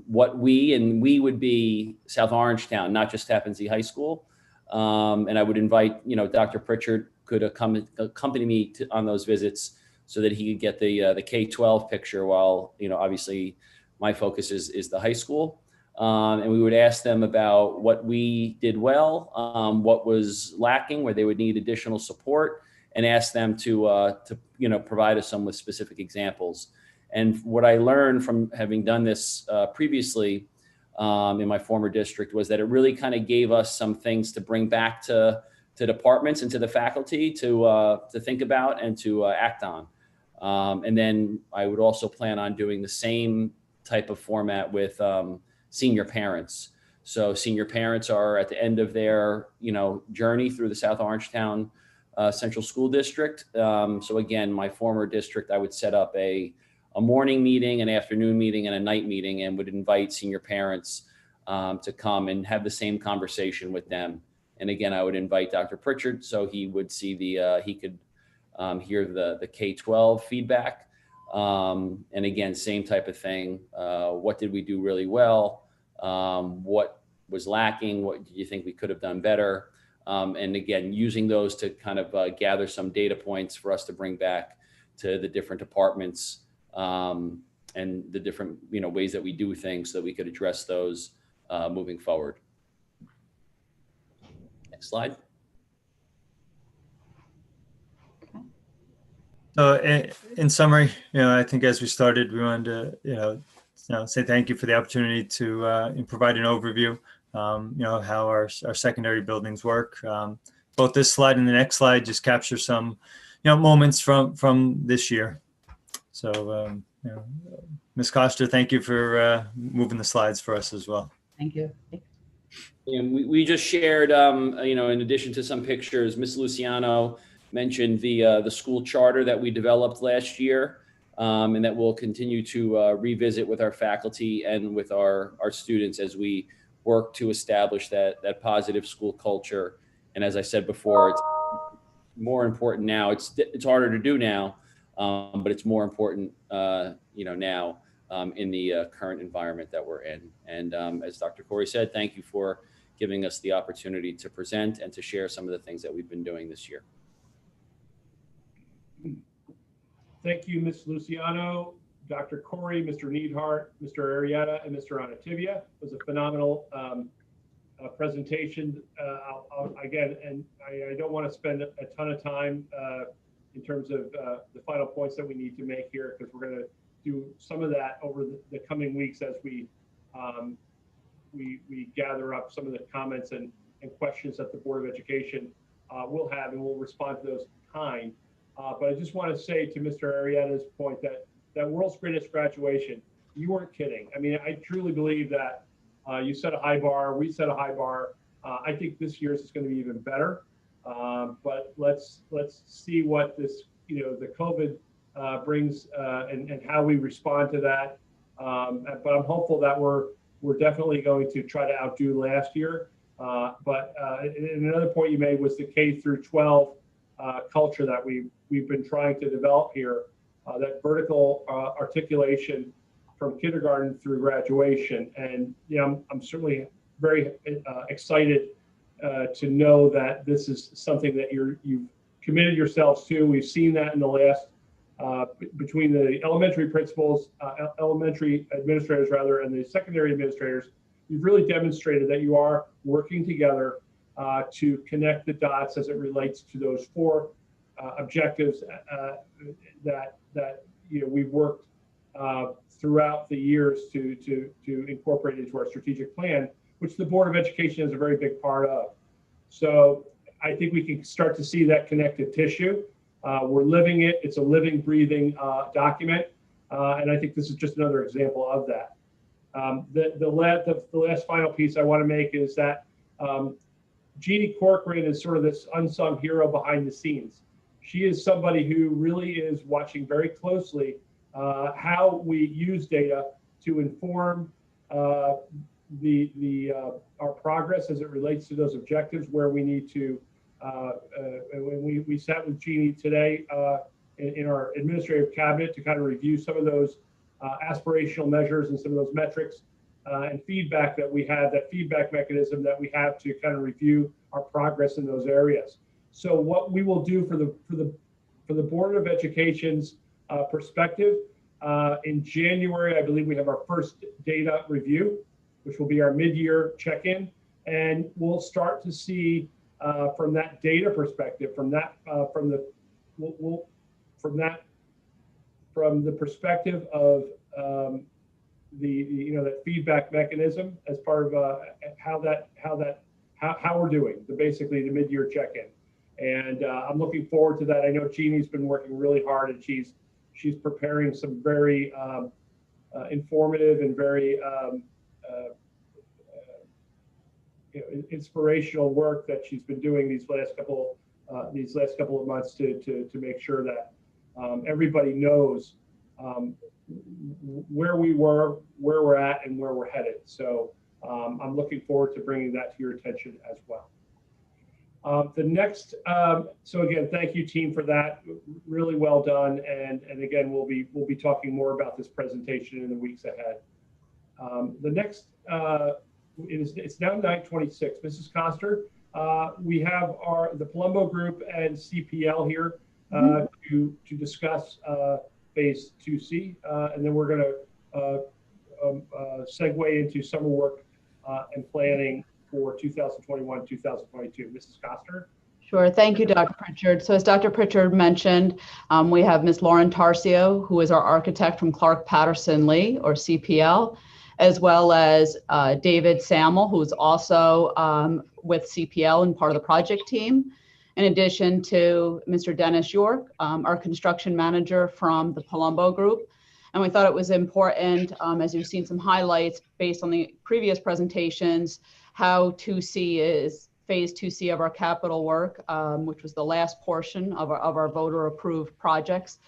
what we would be South Orangetown, not just Tappan Zee High School. And I would invite, Dr. Pritchard could accompany me on those visits so that he could get the K-12 picture while, obviously my focus is the high school. And we would ask them about what we did well, what was lacking, where they would need additional support, and ask them to provide us some with specific examples. And what I learned from having done this previously in my former district was that it really kind of gave us some things to bring back to departments and to the faculty to think about and to act on. And then I would also plan on doing the same type of format with senior parents. So senior parents are at the end of their journey through the South Orangetown Central School District. So again, my former district, I would set up a morning meeting, an afternoon meeting, and a night meeting, and would invite senior parents to come and have the same conversation with them. And again, I would invite Dr. Pritchard so he would see he could hear the K-12 feedback. And again, same type of thing. What did we do really well? What was lacking? What do you think we could have done better? And again, using those to kind of gather some data points for us to bring back to the different departments and the different ways that we do things so that we could address those moving forward. Next slide. So in summary, I think as we started, we wanted to, say thank you for the opportunity to provide an overview, how our secondary buildings work. Both this slide and the next slide just capture some, moments from this year. So, Ms. Costa, thank you for moving the slides for us as well. Thank you. And we just shared, in addition to some pictures, Ms. Luciano mentioned the school charter that we developed last year, and that we'll continue to revisit with our faculty and with our students as we work to establish that positive school culture. And as I said before, it's more important now. It's harder to do now, but it's more important, now in the current environment that we're in. And as Dr. Corey said, thank you for giving us the opportunity to present and to share some of the things that we've been doing this year. Thank you, Ms. Luciano, Dr. Corey, Mr. Neidhart, Mr. Arrieta, and Mr. Anativia. It was a phenomenal presentation. Again, and I don't want to spend a ton of time in terms of the final points that we need to make here, because we're going to do some of that over the coming weeks as we gather up some of the comments and questions that the Board of Education will have, and we'll respond to those in kind. But I just want to say to Mr. Arrieta's point that World's Greatest Graduation, you weren't kidding. I mean, I truly believe that you set a high bar, we set a high bar. I think this year's is going to be even better. But let's see what this, the COVID brings and how we respond to that. But I'm hopeful that we're definitely going to try to outdo last year. But another point you made was the K through 12 culture that we've been trying to develop here, that vertical articulation from kindergarten through graduation. And I'm certainly very excited to know that this is something that you've committed yourselves to. We've seen that in the last between the elementary principals, elementary administrators rather, and the secondary administrators. You've really demonstrated that you are working together to connect the dots as it relates to those four objectives that we've worked throughout the years to incorporate into our strategic plan, which the Board of Education is a very big part of. So I think we can start to see that connective tissue. We're living it. It's a living, breathing document, and I think this is just another example of that. The last final piece I want to make is that Jeannie Corcoran is sort of this unsung hero behind the scenes. She is somebody who really is watching very closely how we use data to inform our progress as it relates to those objectives, where we need to. When we sat with Jeannie today in our administrative cabinet to kind of review some of those aspirational measures and some of those metrics and feedback that we have, that feedback mechanism that we have to kind of review our progress in those areas. So what we will do for the Board of Education's perspective, in January, I believe we have our first data review, which will be our mid-year check-in, and we'll start to see from that data perspective, from the perspective of that feedback mechanism as part of how we're doing, basically the mid-year check-in. And I'm looking forward to that. I know Jeannie's been working really hard, and she's preparing some very informative and very inspirational work that she's been doing these last couple of months to make sure that everybody knows where we were, where we're at, and where we're headed. So I'm looking forward to bringing that to your attention as well. The next, so again, thank you team for that. Really well done. And again, we'll be talking more about this presentation in the weeks ahead. The next, it's now 9:26. Mrs. Coster, we have the Palumbo Group and CPL here to discuss phase 2C, and then we're going to segue into summer work and planning for 2021-2022. Mrs. Coster? Sure. Thank you, Dr. Pritchard. So as Dr. Pritchard mentioned, we have Ms. Lauren Tarcio, who is our architect from Clark Patterson Lee, or CPL, as well as David Samuel, who's also with CPL and part of the project team, in addition to Mr. Dennis York, our construction manager from the Palumbo Group. And we thought it was important, as you've seen some highlights based on the previous presentations, how 2C is phase 2C of our capital work, which was the last portion of our voter approved projects,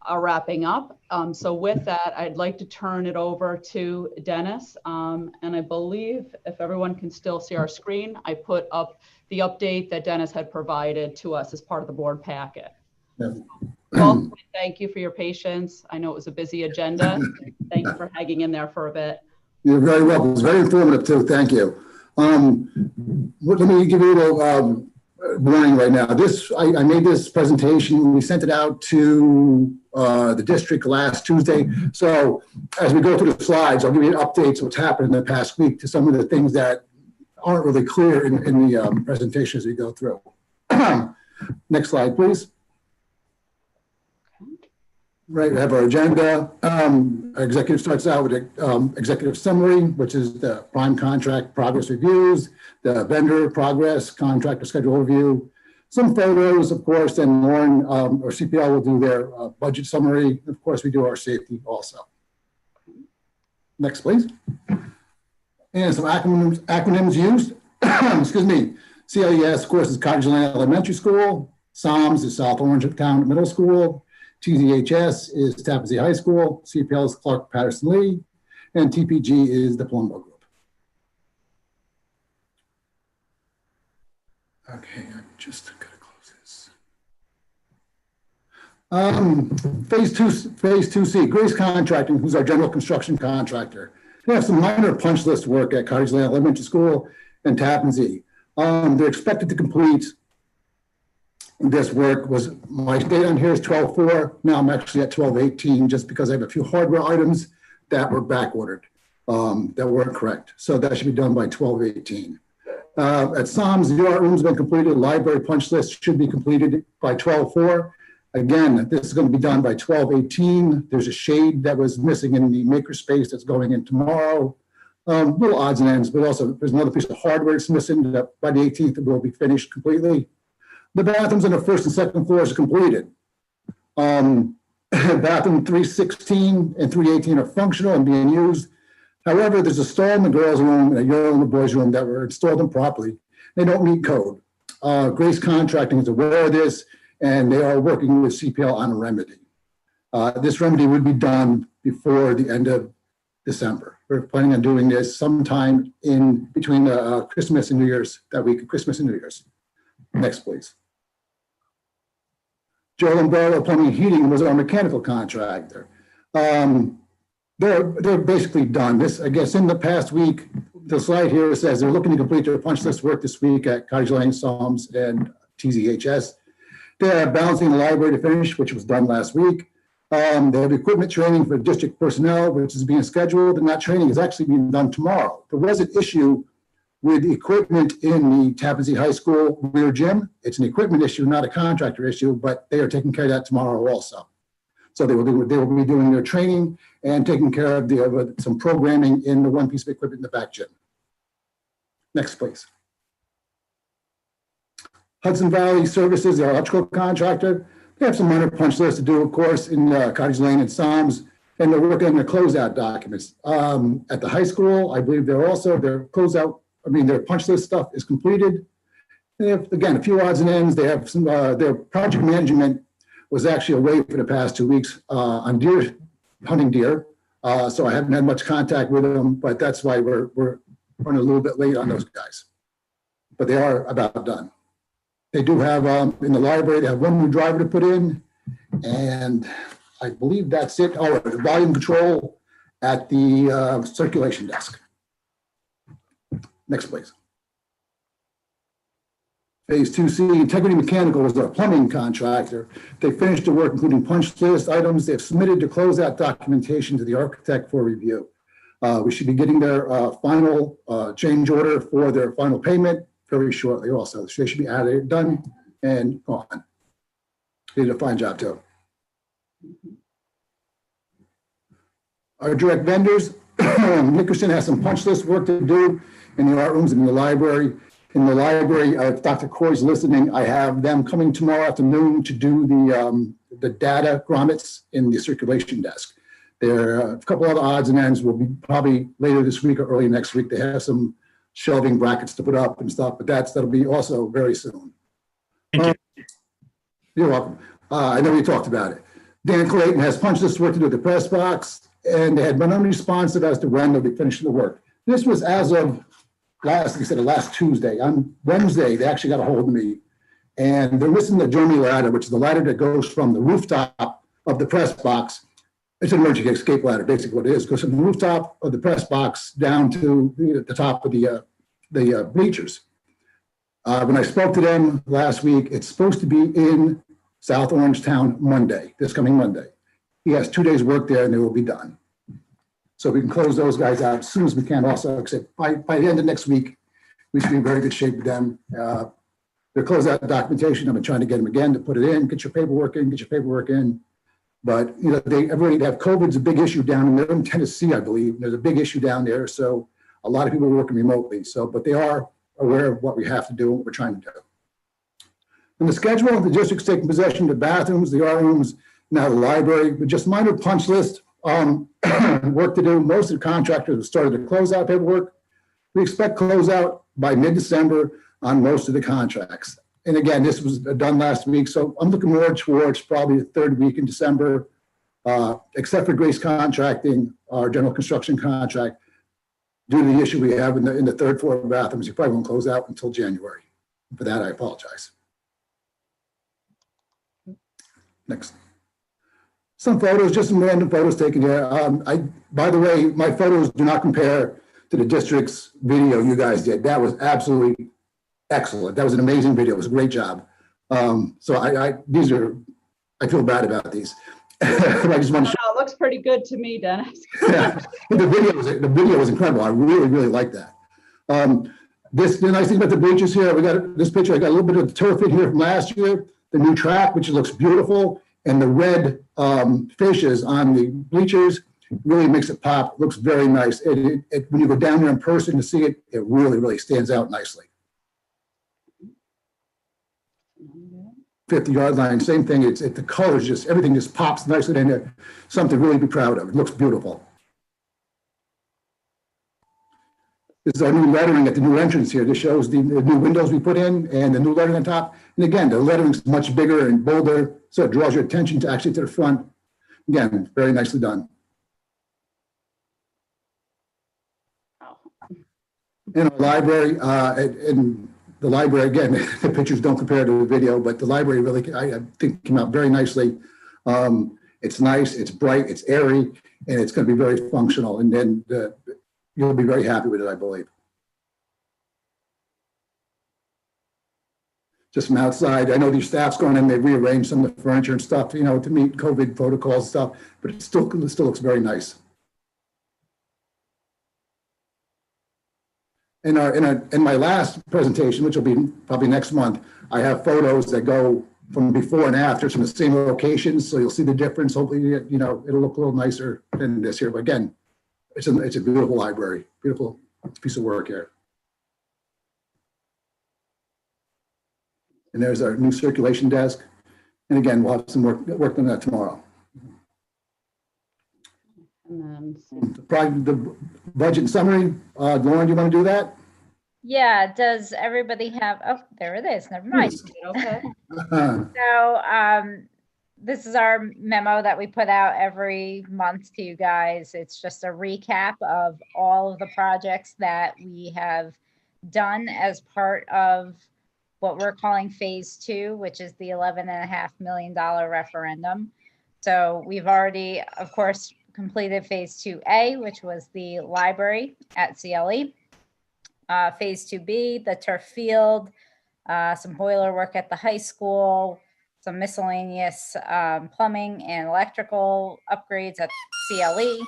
are wrapping up. So with that, I'd like to turn it over to Dennis. And I believe if everyone can still see our screen, I put up the update that Dennis had provided to us as part of the board packet. Yeah. Well, thank you for your patience. I know it was a busy agenda. Thank you for hanging in there for a bit. You're very welcome. It was very informative too. Thank you. Let me give you a little warning right now. I made this presentation. We sent it out to the district last Tuesday. So as we go through the slides, I'll give you updates what's happened in the past week to some of the things that aren't really clear in the presentation as we go through. Next slide, please. Right, we have our agenda. Our executive starts out with an executive summary, which is the prime contract progress reviews, the vendor progress, contractor schedule review, some photos, of course, and Lauren or CPL will do their budget summary. Of course, we do our safety also. Next, please. And some acronyms used. Excuse me. CLES, of course, is Cottage Lane Elementary School. SOMS is South Orange Town Middle School. TZHS is Tappan Zee High School, CPL is Clark Patterson Lee, and TPG is the Palumbo Group. Okay, I just gotta close this. Phase 2C, Grace Contracting, who's our general construction contractor. They have some minor punch list work at Cottage Lane Elementary School and Tappan Zee. They're expected to complete this work. Was my date on here is 12/4. Now I'm actually at 12/18 just because I have a few hardware items that were back ordered that weren't correct. So that should be done by 12/18. At SOMS, the art room's been completed. Library punch list should be completed by 12/4. Again, this is going to be done by 12/18. There's a shade that was missing in the makerspace that's going in tomorrow. Little odds and ends, but also there's another piece of hardware that's missing that by the 18th it will be finished completely. The bathrooms on the first and second floors are completed. Bathroom 316 and 318 are functional and being used. However, there's a stall in the girls' room and a urinal in the boys' room that were installed improperly. They don't meet code. Grace Contracting is aware of this, and they are working with CPL on a remedy. This remedy would be done before the end of December. We're planning on doing this sometime in between Christmas and New Year's, that week of Christmas and New Year's. Next, please. Joe Umbrella Plumbing and Heating was our mechanical contractor. They're basically done. This, I guess, in the past week, the slide here says they're looking to complete their punch list work this week at Cottage Lane, SOMS, and TZHS. They're balancing the library to finish, which was done last week. They have equipment training for district personnel, which is being scheduled, and that training is actually being done tomorrow. There was an issue with equipment in the Tappan Zee High School rear gym. It's an equipment issue, not a contractor issue, but they are taking care of that tomorrow also. So they will be doing their training and taking care of some programming in the one piece of equipment in the back gym. Next, please. Hudson Valley Services, our electrical contractor. They have some minor punch lists to do, of course, in Cottage Lane and SOMS, and they're working on the closeout documents. At the high school, I believe their closeout, their punch list stuff is completed. They have, again, a few odds and ends. They have some, their project management was actually away for the past 2 weeks on hunting deer. So I haven't had much contact with them, but that's why we're running a little bit late on those guys. But they are about done. They do have, in the library, they have one new driver to put in, and I believe that's it. Oh, the volume control at the circulation desk. Next, please. Phase 2C, Integrity Mechanical was our plumbing contractor. They finished the work, including punch list items. They've submitted to closeout documentation to the architect for review. We should be getting their final change order for their final payment very shortly also. So they should be added, done, and gone. They did a fine job too. Our direct vendors, Nickerson has some punch list work to do in the art rooms and in the library. In the library, if Dr. Corey's listening, I have them coming tomorrow afternoon to do the data grommets in the circulation desk. There are a couple other odds and ends will be probably later this week or early next week. They have some shelving brackets to put up and stuff, but that'll be also very soon. Thank you. You're welcome. I know we talked about it. Dan Clayton has punch list work to do at the press box, and they had been unresponsive as to when they'll be finishing the work. This was as of last Tuesday. On Wednesday, they actually got a hold of me, and they're missing the journey ladder, which is the ladder that goes from the rooftop of the press box. It's an emergency escape ladder, basically what it is. Goes from the rooftop of the press box down to the top of the bleachers. When I spoke to them last week, it's supposed to be in South Orangetown Monday, this coming Monday. He has 2 days work there and they will be done. So we can close those guys out as soon as we can also, except by the end of next week, we should be in very good shape with them. Their closeout documentation, I've been trying to get them again to put it in, get your paperwork in. But you know, everybody have COVID's a big issue down there in Tennessee, I believe. There's a big issue down there. So a lot of people are working remotely. So, but they are aware of what we have to do and what we're trying to do. In the schedule, the district's taking possession of the bathrooms, the art rooms, now the library, but just minor punch list work to do. Most of the contractors have started the closeout paperwork. We expect closeout by mid-December on most of the contracts. And again, this was done last week, so I'm looking more towards probably the third week in December, except for Grace Contracting, our general construction contract. Due to the issue we have in the third floor bathrooms, you probably won't close out until January. For that, I apologize. Next. Some photos, just some random photos taken here. By the way, my photos do not compare to the district's video you guys did. That was absolutely excellent. That was an amazing video. It was a great job. So I feel bad about these. I just want to it looks pretty good to me, Dennis. yeah, the video was incredible. I really, really like that. The nice thing about the bleachers here, we got this picture. I got a little bit of the turf in here from last year. The new track, which looks beautiful, and the red fascias on the bleachers really makes it pop. Looks very nice. When you go down there in person to see it, it really, really stands out nicely. 50-yard line, same thing. It's the colors, just everything just pops nicely in there. Something to really be proud of. It looks beautiful. This is our new lettering at the new entrance here. This shows the new windows we put in and the new lettering on top. And again, the lettering's much bigger and bolder, so it draws your attention to actually to the front. Again, very nicely done. In our library, in the library, again, the pictures don't compare to the video, but the library really, I think, came out very nicely. It's nice, it's bright, it's airy, and it's going to be very functional. And then you'll be very happy with it, I believe. Just from outside, I know these staff's going in, they rearranged some of the furniture and stuff, you know, to meet COVID protocols and stuff, but it still looks very nice. In my last presentation, which will be probably next month, I have photos that go from before and after from the same locations, so you'll see the difference. Hopefully, you know, it'll look a little nicer than this here. But again, it's a beautiful library, beautiful piece of work here. And there's our new circulation desk. And again, we'll have some work on that tomorrow. And then the budget summary. Lauren, do you want to do that? Yeah. Does everybody have? Oh, there it is. Never mind. Okay. So this is our memo that we put out every month to you guys. It's just a recap of all of the projects that we have done as part of what we're calling phase 2, which is the $11.5 million referendum. So we've already, of course, completed phase 2A, which was the library at CLE. Phase 2B, the turf field, some boiler work at the high school, some miscellaneous plumbing and electrical upgrades at CLE.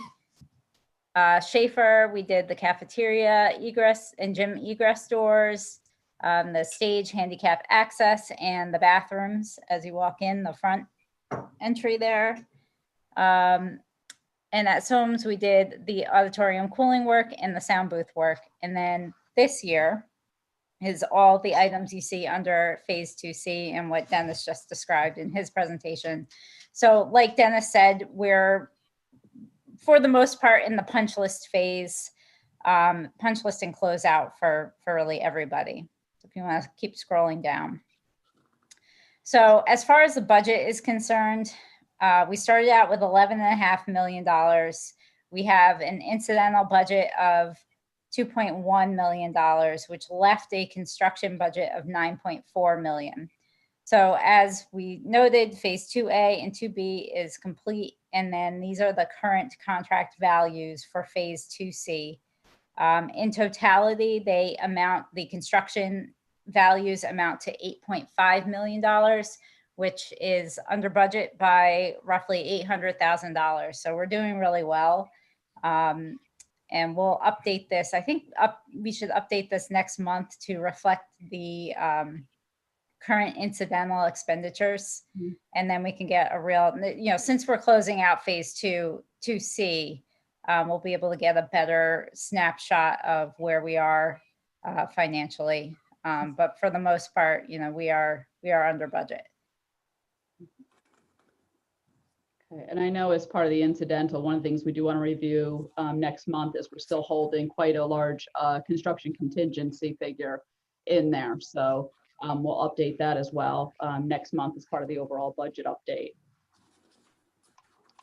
Schaefer, we did the cafeteria egress and gym egress doors, the stage handicap access, and the bathrooms as you walk in the front entry there. And at Soames, we did the auditorium cooling work and the sound booth work. And then this year is all the items you see under phase 2C and what Dennis just described in his presentation. So like Dennis said, we're for the most part in the punch list phase, punch list and closeout for really everybody. So if you want to keep scrolling down. So as far as the budget is concerned, we started out with $11.5 million. We have an incidental budget of $2.1 million, which left a construction budget of $9.4 million. So as we noted, phase 2A and 2B is complete. And then these are the current contract values for phase 2C. In totality, the construction values amount to $8.5 million, which is under budget by roughly $800,000. So we're doing really well. And we'll update this. I think we should update this next month to reflect the current incidental expenditures. Mm-hmm. And then we can get a real, since we're closing out phase 2C, we'll be able to get a better snapshot of where we are financially. But for the most part, we are under budget. Okay. And I know as part of the incidental, one of the things we do want to review next month is we're still holding quite a large construction contingency figure in there. So we'll update that as well next month as part of the overall budget update.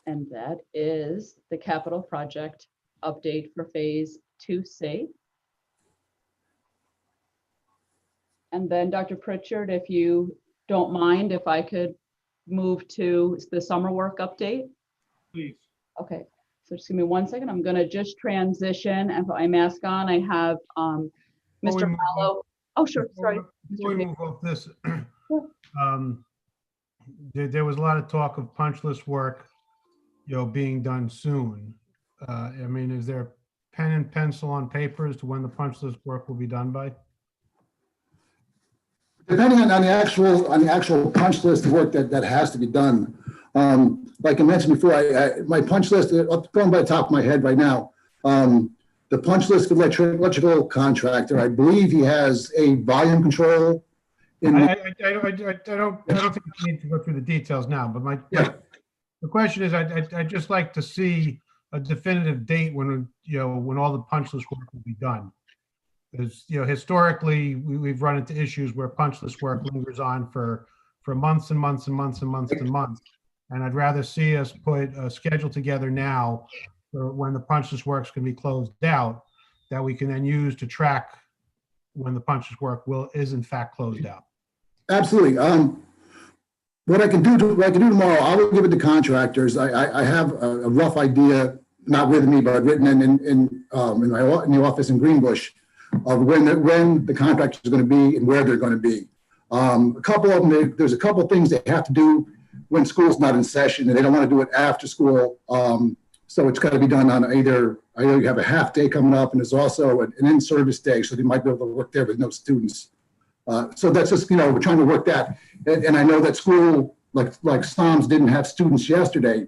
And that is the capital project update for phase 2C. And then Dr. Pritchard, if you don't mind, if I could move to the summer work update. Please. Okay, so just give me 1 second. I'm going to just transition and put my mask on. I have Mr. Mallow. Oh, sure. Sorry. Before we move off this, there was a lot of talk of punch list work, being done soon. I mean, is there pen and pencil on paper as to when the punch list work will be done by? Depending on the actual punch list work that has to be done. Like I mentioned before, my punch list, going by the top of my head right now, the punch list for electrical contractor, I believe he has a volume control. I don't think we need to go through the details now, but the question is, I'd just like to see a definitive date when all the punch list work will be done. Because historically we've run into issues where punch list work lingers on for months and months and months and months and months. And I'd rather see us put a schedule together now for when the punch list work's can be closed out, that we can then use to track when the punch list work is in fact closed out. Absolutely. What I can do tomorrow, I will give it to contractors. I have a rough idea, not with me, but written in the office in Greenbush, of when the contractors are going to be and where they're going to be. A couple of them, there's a couple of things they have to do when school's not in session, and they don't want to do it after school. So it's got to be done on either you have a half day coming up, and there's also an in-service day, so they might be able to work there with no students. So that's just, we're trying to work that. And I know that school, like SOMS, didn't have students yesterday.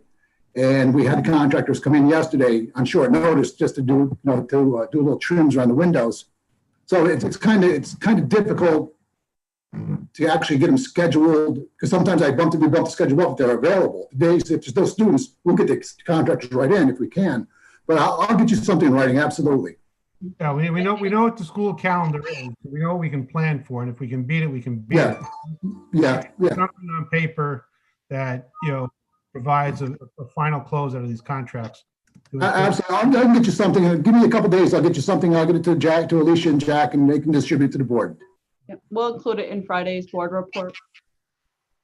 And we had the contractors come in yesterday on short notice just to do, do a little trims around the windows. So it's kind of difficult to actually get them scheduled, because sometimes we bump the schedule up if they're available. Days, if there's no students, we'll get the contractors right in if we can. But I'll get you something in writing, absolutely. Yeah, we know what the school calendar is. We know what we can plan for, and if we can beat it, we can beat it. Yeah. Something on paper that provides a final close out of these contracts. Absolutely. I can get you something. Give me a couple days. I'll get you something. I'll get it to Alicia and Jack, and they can distribute it to the board. Yep, we'll include it in Friday's board report.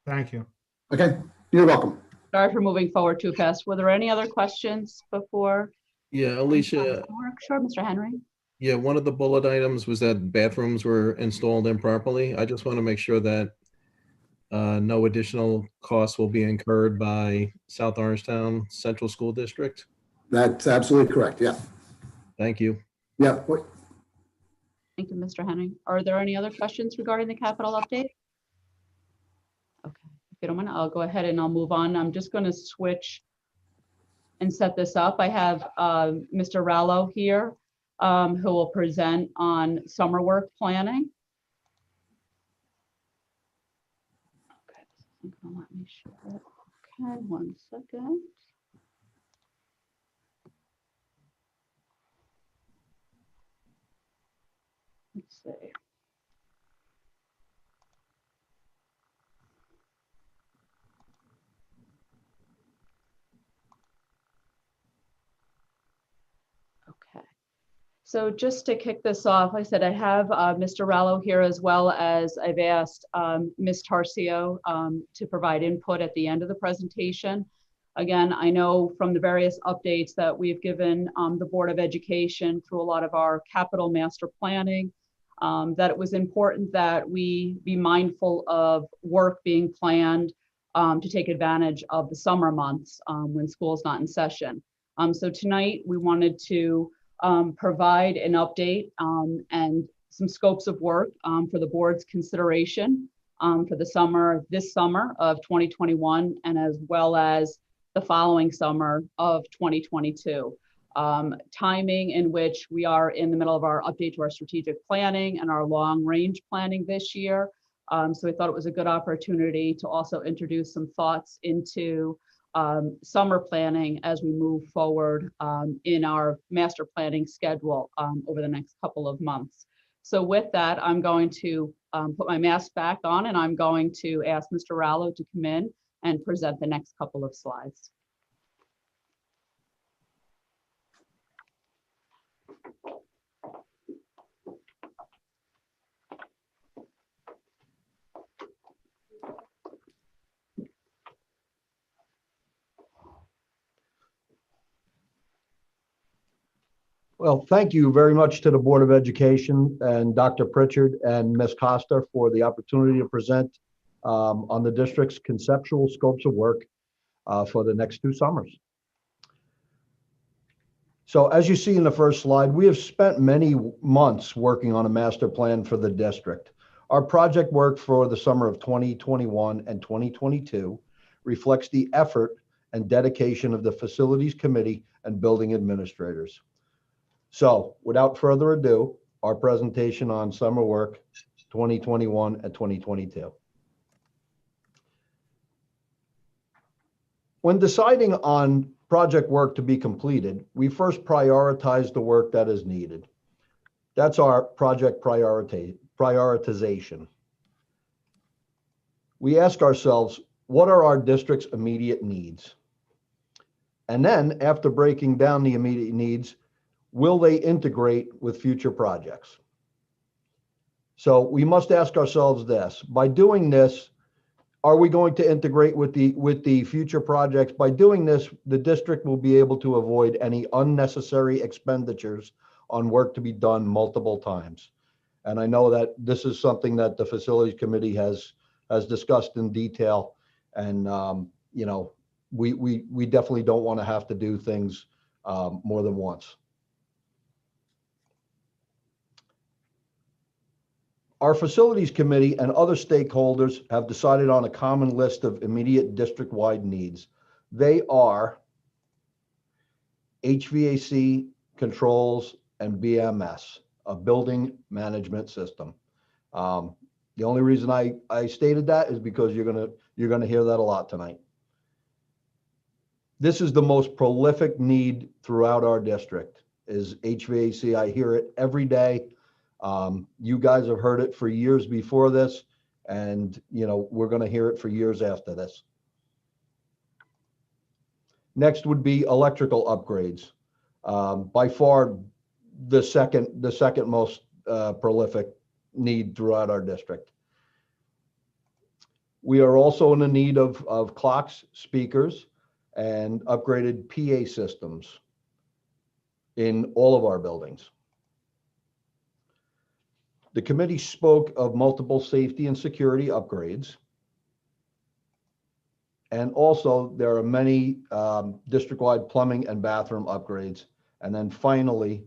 Thank you. Okay, you're welcome. Sorry for moving forward too fast. Were there any other questions before? Yeah, Alicia, Sure, Mr. Henry. yeah, one of the bullet items was that bathrooms were installed improperly. I just want to make sure that no additional costs will be incurred by South Orangetown Central School District. That's absolutely correct. Yeah. Thank you. Yeah. Thank you, Mr. Henry. Are there any other questions regarding the capital update? Okay, if you don't mind, I'll go ahead and I'll move on. I'm just going to switch and set this up. I have Mr. Rallo here who will present on summer work planning. Okay, this isn't going to let me share it. Okay, 1 second. Let's see. Okay. So just to kick this off, like I said, I have Mr. Rallo here, as well as I've asked Ms. Tarcio to provide input at the end of the presentation. Again, I know from the various updates that we've given the Board of Education through a lot of our capital master planning, that it was important that we be mindful of work being planned to take advantage of the summer months when school's not in session. So tonight we wanted to provide an update and some scopes of work for the board's consideration for the this summer of 2021, and as well as the following summer of 2022. Timing in which we are in the middle of our update to our strategic planning and our long range planning this year. So we thought it was a good opportunity to also introduce some thoughts into summer planning as we move forward in our master planning schedule over the next couple of months. So with that, I'm going to put my mask back on, and I'm going to ask Mr. Rallo to come in and present the next couple of slides. Well, thank you very much to the Board of Education and Dr. Pritchard and Ms. Costa for the opportunity to present on the district's conceptual scopes of work for the next 2 summers. So as you see in the first slide, we have spent many months working on a master plan for the district. Our project work for the summer of 2021 and 2022 reflects the effort and dedication of the Facilities Committee and building administrators. So without further ado, our presentation on summer work 2021 and 2022. When deciding on project work to be completed, we first prioritize the work that is needed. That's our project prioritization. We ask ourselves, what are our district's immediate needs? And then after breaking down the immediate needs, will they integrate with future projects? So we must ask ourselves this: by doing this, are we going to integrate with the future projects? By doing this, the district will be able to avoid any unnecessary expenditures on work to be done multiple times. And I know that this is something that the Facilities Committee has discussed in detail. And you know, we definitely don't want to have to do things more than once. Our Facilities Committee and other stakeholders have decided on a common list of immediate district-wide needs. They are HVAC, controls, and BMS, a building management system. The only reason I stated that is because you're gonna hear that a lot tonight. This is the most prolific need throughout our district, is HVAC. I hear it every day. You guys have heard it for years before this, and you know, we're going to hear it for years after this. Next would be electrical upgrades. By far the second most prolific need throughout our district. We are also in the need of clocks, speakers, and upgraded PA systems in all of our buildings. The committee spoke of multiple safety and security upgrades. And also there are many district-wide plumbing and bathroom upgrades. And then finally,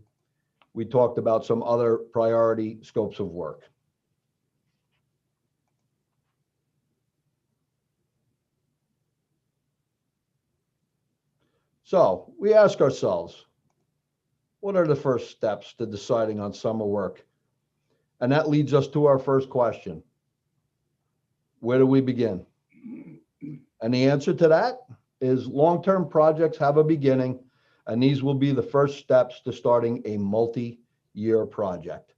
we talked about some other priority scopes of work. So we ask ourselves, what are the first steps to deciding on summer work? And that leads us to our first question. Where do we begin? And the answer to that is long-term projects have a beginning, and these will be the first steps to starting a multi-year project.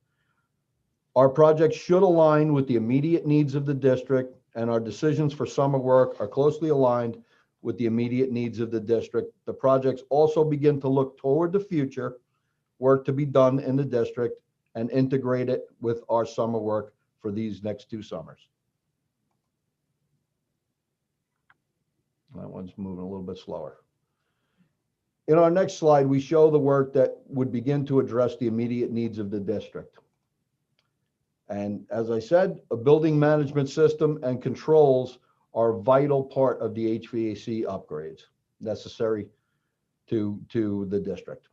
Our projects should align with the immediate needs of the district, and our decisions for summer work are closely aligned with the immediate needs of the district. The projects also begin to look toward the future, work to be done in the district, and integrate it with our summer work for these next 2 summers. That one's moving a little bit slower. In our next slide, we show the work that would begin to address the immediate needs of the district. And as I said, a building management system and controls are a vital part of the HVAC upgrades necessary to the district.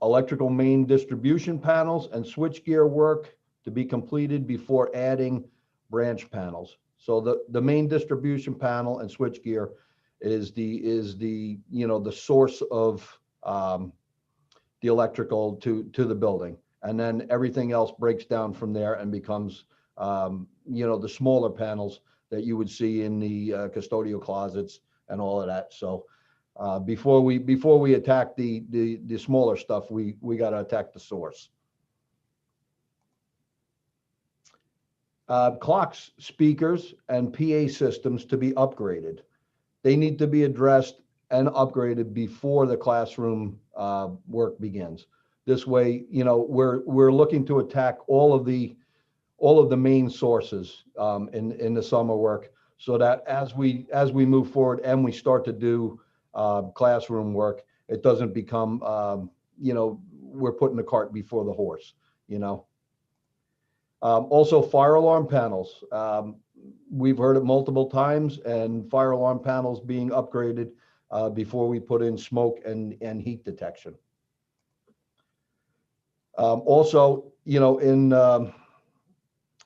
Electrical main distribution panels and switchgear work to be completed before adding branch panels. So the main distribution panel and switchgear is the source of the electrical to the building, and then everything else breaks down from there and becomes the smaller panels that you would see in the custodial closets and all of that. So before we attack the smaller stuff, we got to attack the source. Clocks, speakers, and PA systems to be upgraded. They need to be addressed and upgraded before the classroom work begins. This way, we're looking to attack all of the main sources in the summer work, so that as we move forward and we start to do classroom work, it doesn't become we're putting the cart before the horse. Also, fire alarm panels. We've heard it multiple times, and fire alarm panels being upgraded before we put in smoke and heat detection. Also,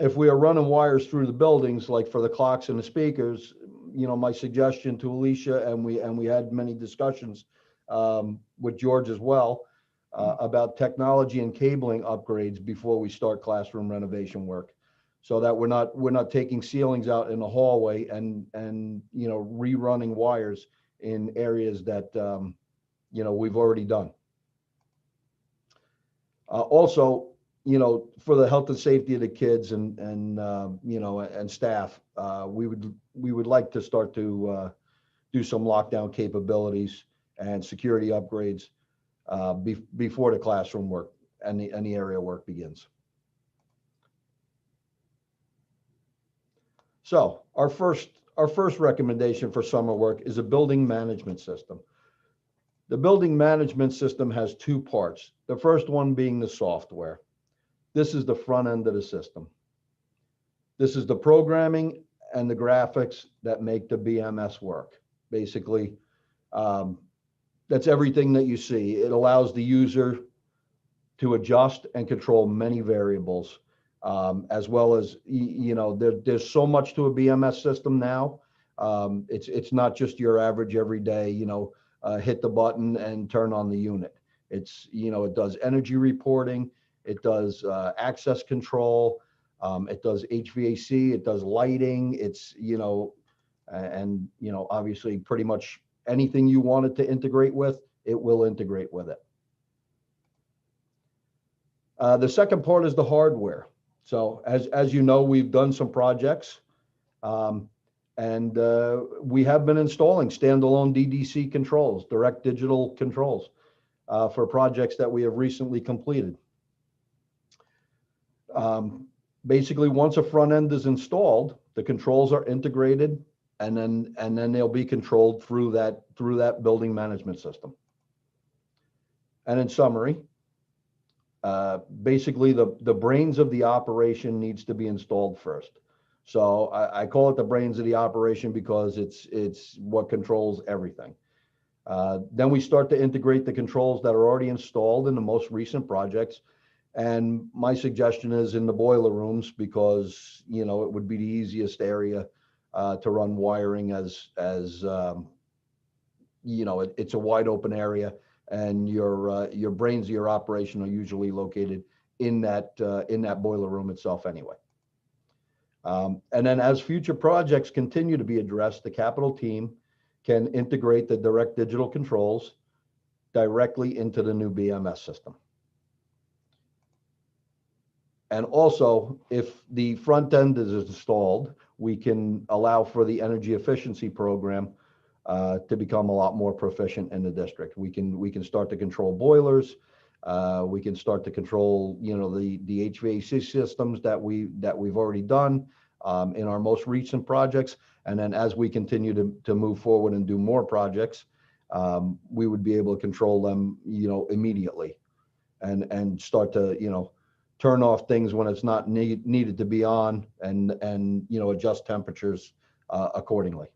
if we are running wires through the buildings, like for the clocks and the speakers, my suggestion to Alicia, and we had many discussions with George as well, about technology and cabling upgrades before we start classroom renovation work, so that we're not taking ceilings out in the hallway and rerunning wires in areas that we've already done. Also, for the health and safety of the kids and staff, we would like to start to do some lockdown capabilities and security upgrades before the classroom work and the area work begins. So our first recommendation for summer work is a building management system. The building management system has 2 parts. The first one being the software. This is the front end of the system. This is the programming and the graphics that make the BMS work. Basically, that's everything that you see. It allows the user to adjust and control many variables, as well as, there's so much to a BMS system now. It's not just your average everyday, hit the button and turn on the unit. It does energy reporting. It does access control. It does HVAC. It does lighting. It's, obviously pretty much anything you want it to integrate with, it will integrate with it. The second part is the hardware. So as you know, we've done some projects, and we have been installing standalone DDC controls, direct digital controls, for projects that we have recently completed. Basically, once a front end is installed, the controls are integrated, and then they'll be controlled through that building management system. And in summary, basically the brains of the operation needs to be installed first. So I call it the brains of the operation because it's what controls everything. Then we start to integrate the controls that are already installed in the most recent projects. And my suggestion is in the boiler rooms, because, you know, it would be the easiest area to run wiring as you know, it's a wide open area, and your brains of your operation are usually located in that boiler room itself anyway. And then as future projects continue to be addressed, the capital team can integrate the direct digital controls directly into the new BMS system. And also, if the front end is installed, we can allow for the energy efficiency program to become a lot more proficient in the district. We can start to control boilers. We can start to control, you know, the HVAC systems that we've already done in our most recent projects. And then as we continue to move forward and do more projects, we would be able to control them, you know, immediately, and start to, you know, turn off things when it's not needed to be on, and you know, adjust temperatures accordingly.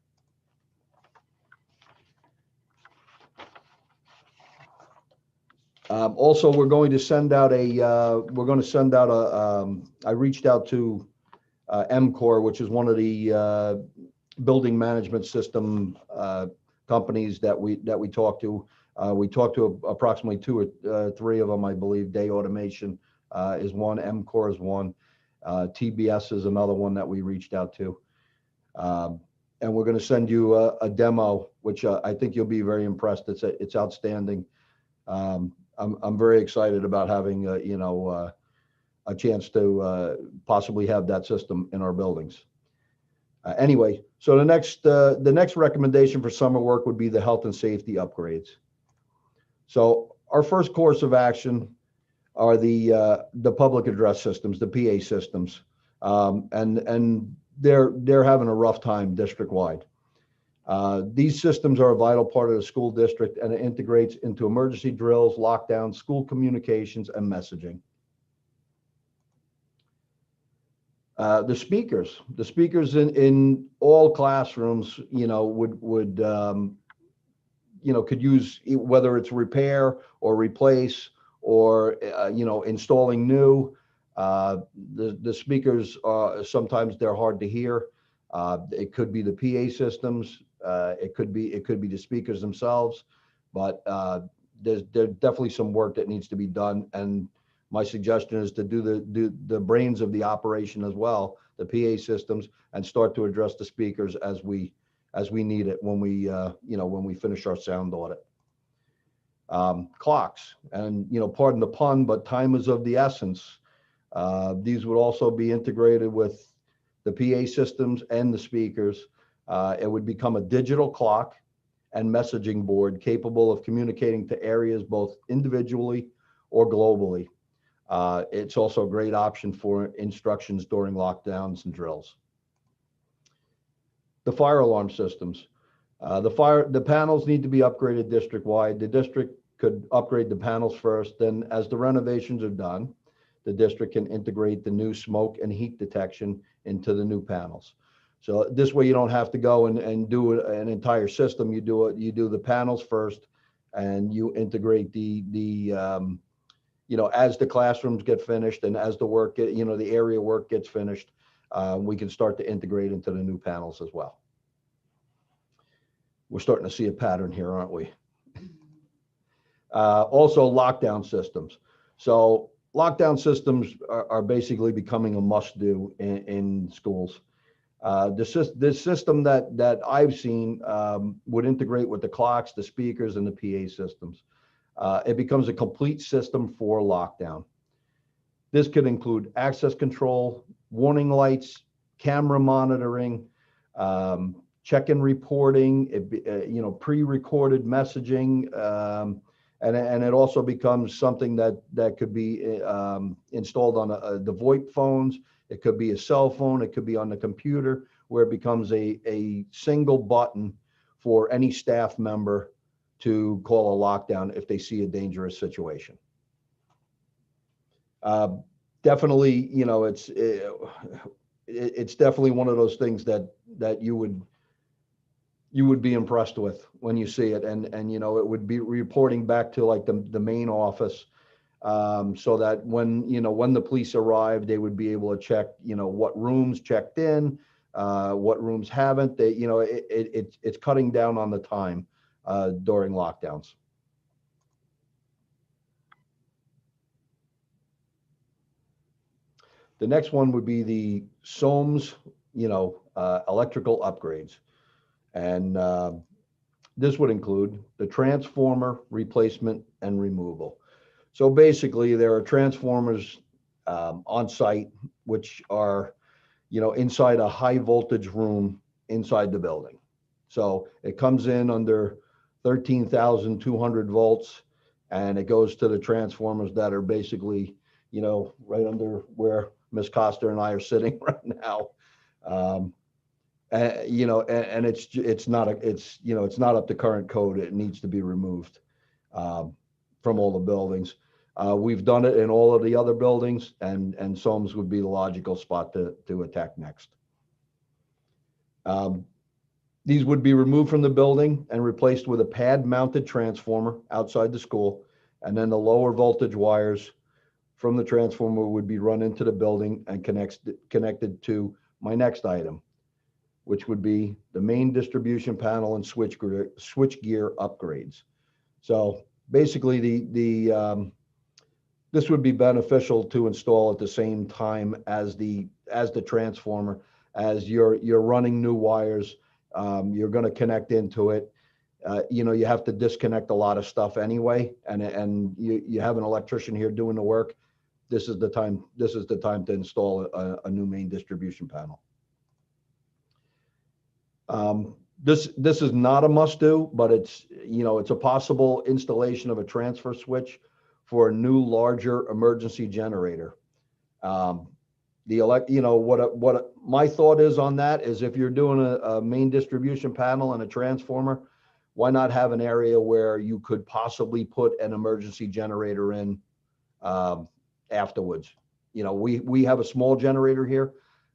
Also, we're going to send out I reached out to MCOR, which is one of the building management system companies that we talk to. We talked to approximately 2 or 3 of them, I believe. Day Automation is one, MCOR is one, TBS is another one that we reached out to. And we're going to send you a demo, which I think you'll be very impressed. It's outstanding. I'm very excited about having you know, a chance to possibly have that system in our buildings. Anyway, so the next recommendation for summer work would be the health and safety upgrades. So our first course of action are the public address systems, the PA systems, and they're having a rough time district-wide. These systems are a vital part of the school district, and it integrates into emergency drills, lockdowns, school communications, and messaging. The speakers in all classrooms, you know, would you know, could use, whether it's repair or replace or you know, installing new. The speakers are sometimes they're hard to hear. It could be the PA systems. It could be the speakers themselves, but there's definitely some work that needs to be done. And my suggestion is to do the brains of the operation as well, the PA systems, and start to address the speakers as we need it when we you know, when we finish our sound audit. Clocks, and you know, pardon the pun, but time is of the essence. These would also be integrated with the PA systems and the speakers. It would become a digital clock and messaging board capable of communicating to areas both individually or globally. It's also a great option for instructions during lockdowns and drills. The fire alarm systems. The panels need to be upgraded district-wide. The district could upgrade the panels first. Then as the renovations are done, the district can integrate the new smoke and heat detection into the new panels. So this way you don't have to go and do an entire system. You do the panels first, and you integrate the you know, as the classrooms get finished and as the work you know, the area work gets finished, we can start to integrate into the new panels as well. We're starting to see a pattern here, aren't we? Also lockdown systems. So lockdown systems are basically becoming a must-do in schools. The system that I've seen would integrate with the clocks, the speakers, and the PA systems. It becomes a complete system for lockdown. This could include access control, warning lights, camera monitoring, check-in reporting, you know, pre-recorded messaging, And it also becomes something that could be installed on the VoIP phones. It could be a cell phone. It could be on the computer, where it becomes a single button for any staff member to call a lockdown if they see a dangerous situation. Definitely, you know, it's definitely one of those things that you would be impressed with when you see it, and you know, it would be reporting back to like the main office, so that when the police arrive, they would be able to check, you know, what rooms checked in, what rooms haven't. They, you know, it's cutting down on the time during lockdowns. The next one would be the SOMES, you know, electrical upgrades. And this would include the transformer replacement and removal. So basically, there are transformers on site, which are, you know, inside a high voltage room inside the building. So it comes in under 13,200 volts, and it goes to the transformers that are basically, you know, right under where Ms. Costa and I are sitting right now. You know, and it's not up to current code. It needs to be removed from all the buildings. We've done it in all of the other buildings, and SOMES would be the logical spot to attack next. These would be removed from the building and replaced with a pad-mounted transformer outside the school, and then the lower voltage wires from the transformer would be run into the building and connected to my next item, which would be the main distribution panel and switchgear upgrades. So basically, this would be beneficial to install at the same time as the transformer. As you're running new wires, you're going to connect into it. You know, you have to disconnect a lot of stuff anyway, and you have an electrician here doing the work. This is the time to install a new main distribution panel. This is not a must do, but it's, you know, it's a possible installation of a transfer switch for a new larger emergency generator. You know, what my thought is on that is, if you're doing a main distribution panel and a transformer, why not have an area where you could possibly put an emergency generator in afterwards? You know, we have a small generator here,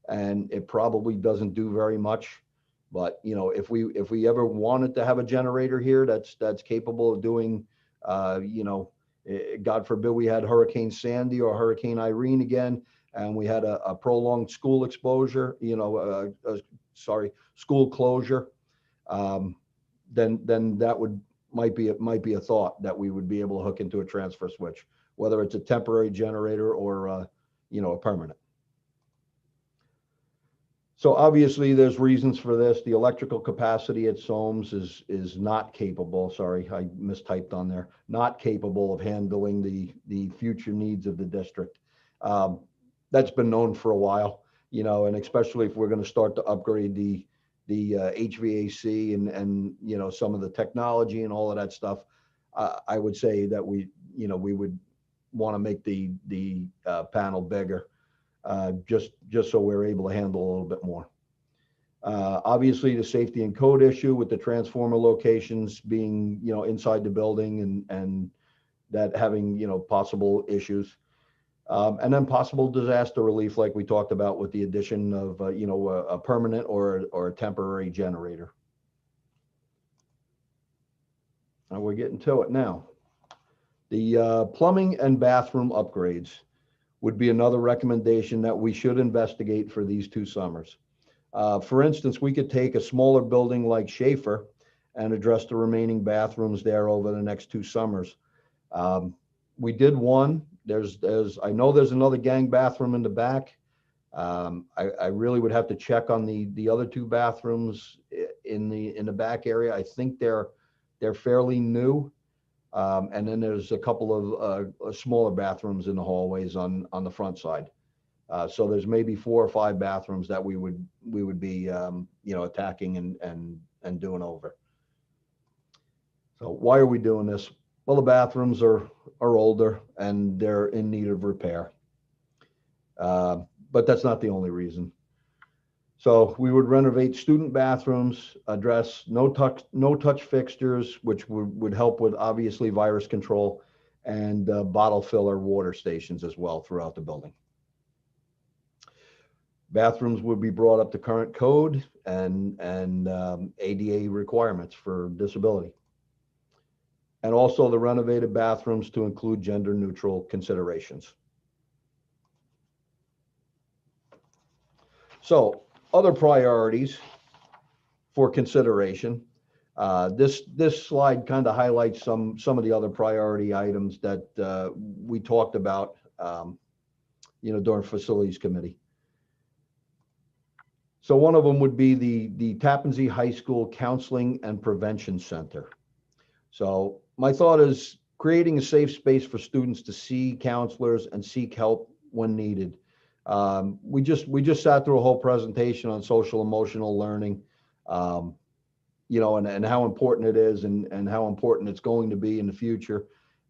and it probably doesn't do very much. But, you know, if we ever wanted to have a generator here that's capable of doing, you know, God forbid we had Hurricane Sandy or Hurricane Irene again, and we had a prolonged school exposure, you know, school closure, then that might be a thought that we would be able to hook into a transfer switch, whether it's a temporary generator or you know, a permanent. So obviously there's reasons for this. The electrical capacity at SOMES is not capable, sorry, I mistyped on there, not capable of handling the future needs of the district. That's been known for a while, you know, and especially if we're going to start to upgrade the HVAC and you know, some of the technology and all of that stuff, I would say that we would want to make the panel bigger. Just so we're able to handle a little bit more. Obviously, the safety and code issue with the transformer locations being, you know, inside the building and that having, you know, possible issues. And then possible disaster relief, like we talked about with the addition of, you know, a permanent or a temporary generator. And we're getting to it now. The plumbing and bathroom upgrades would be another recommendation that we should investigate for these 2 summers. For instance, we could take a smaller building like Schaefer and address the remaining bathrooms there over the next 2 summers. We did one. I know there's another gang bathroom in the back. I really would have to check on the other 2 bathrooms in the back area. I think they're fairly new. And then there's a couple of smaller bathrooms in the hallways on the front side. So there's maybe 4 or 5 bathrooms that we would be you know, attacking and doing over. So why are we doing this? Well, the bathrooms are older and they're in need of repair. But that's not the only reason. So we would renovate student bathrooms, address no touch fixtures, which would help with obviously virus control, and bottle filler water stations as well throughout the building. Bathrooms would be brought up to current code and ADA requirements for disability. And also the renovated bathrooms to include gender neutral considerations. So other priorities for consideration. This slide kind of highlights some of the other priority items that we talked about, during facilities committee. So one of them would be the Tappan Zee High School Counseling and Prevention Center. So my thought is creating a safe space for students to see counselors and seek help when needed. We just sat through a whole presentation on social emotional learning, and how important it is and how important it's going to be in the future.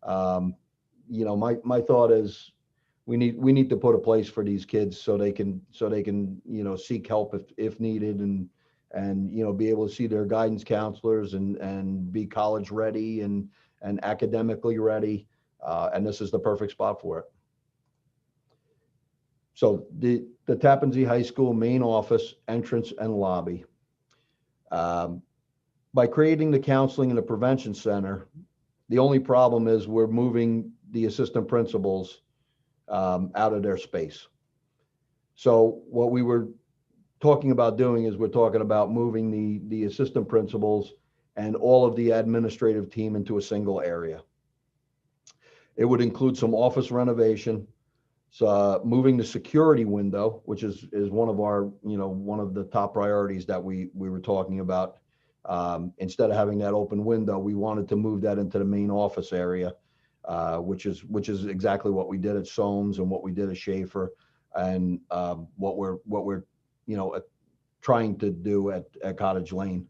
My thought is we need to put a place for these kids so they can seek help if needed and be able to see their guidance counselors and be college ready and academically ready. And this is the perfect spot for it. So the Tappan Zee High School main office, entrance, and lobby. By creating the counseling and the prevention center, the only problem is we're moving the assistant principals out of their space. So what we were talking about doing is we're talking about moving the assistant principals and all of the administrative team into a single area. It would include some office renovation, so moving the security window, which is one of our, one of the top priorities that we were talking about. Instead of having that open window, we wanted to move that into the main office area, which is exactly what we did at Soames and what we did at Schaefer, and what we're trying to do at Cottage Lane,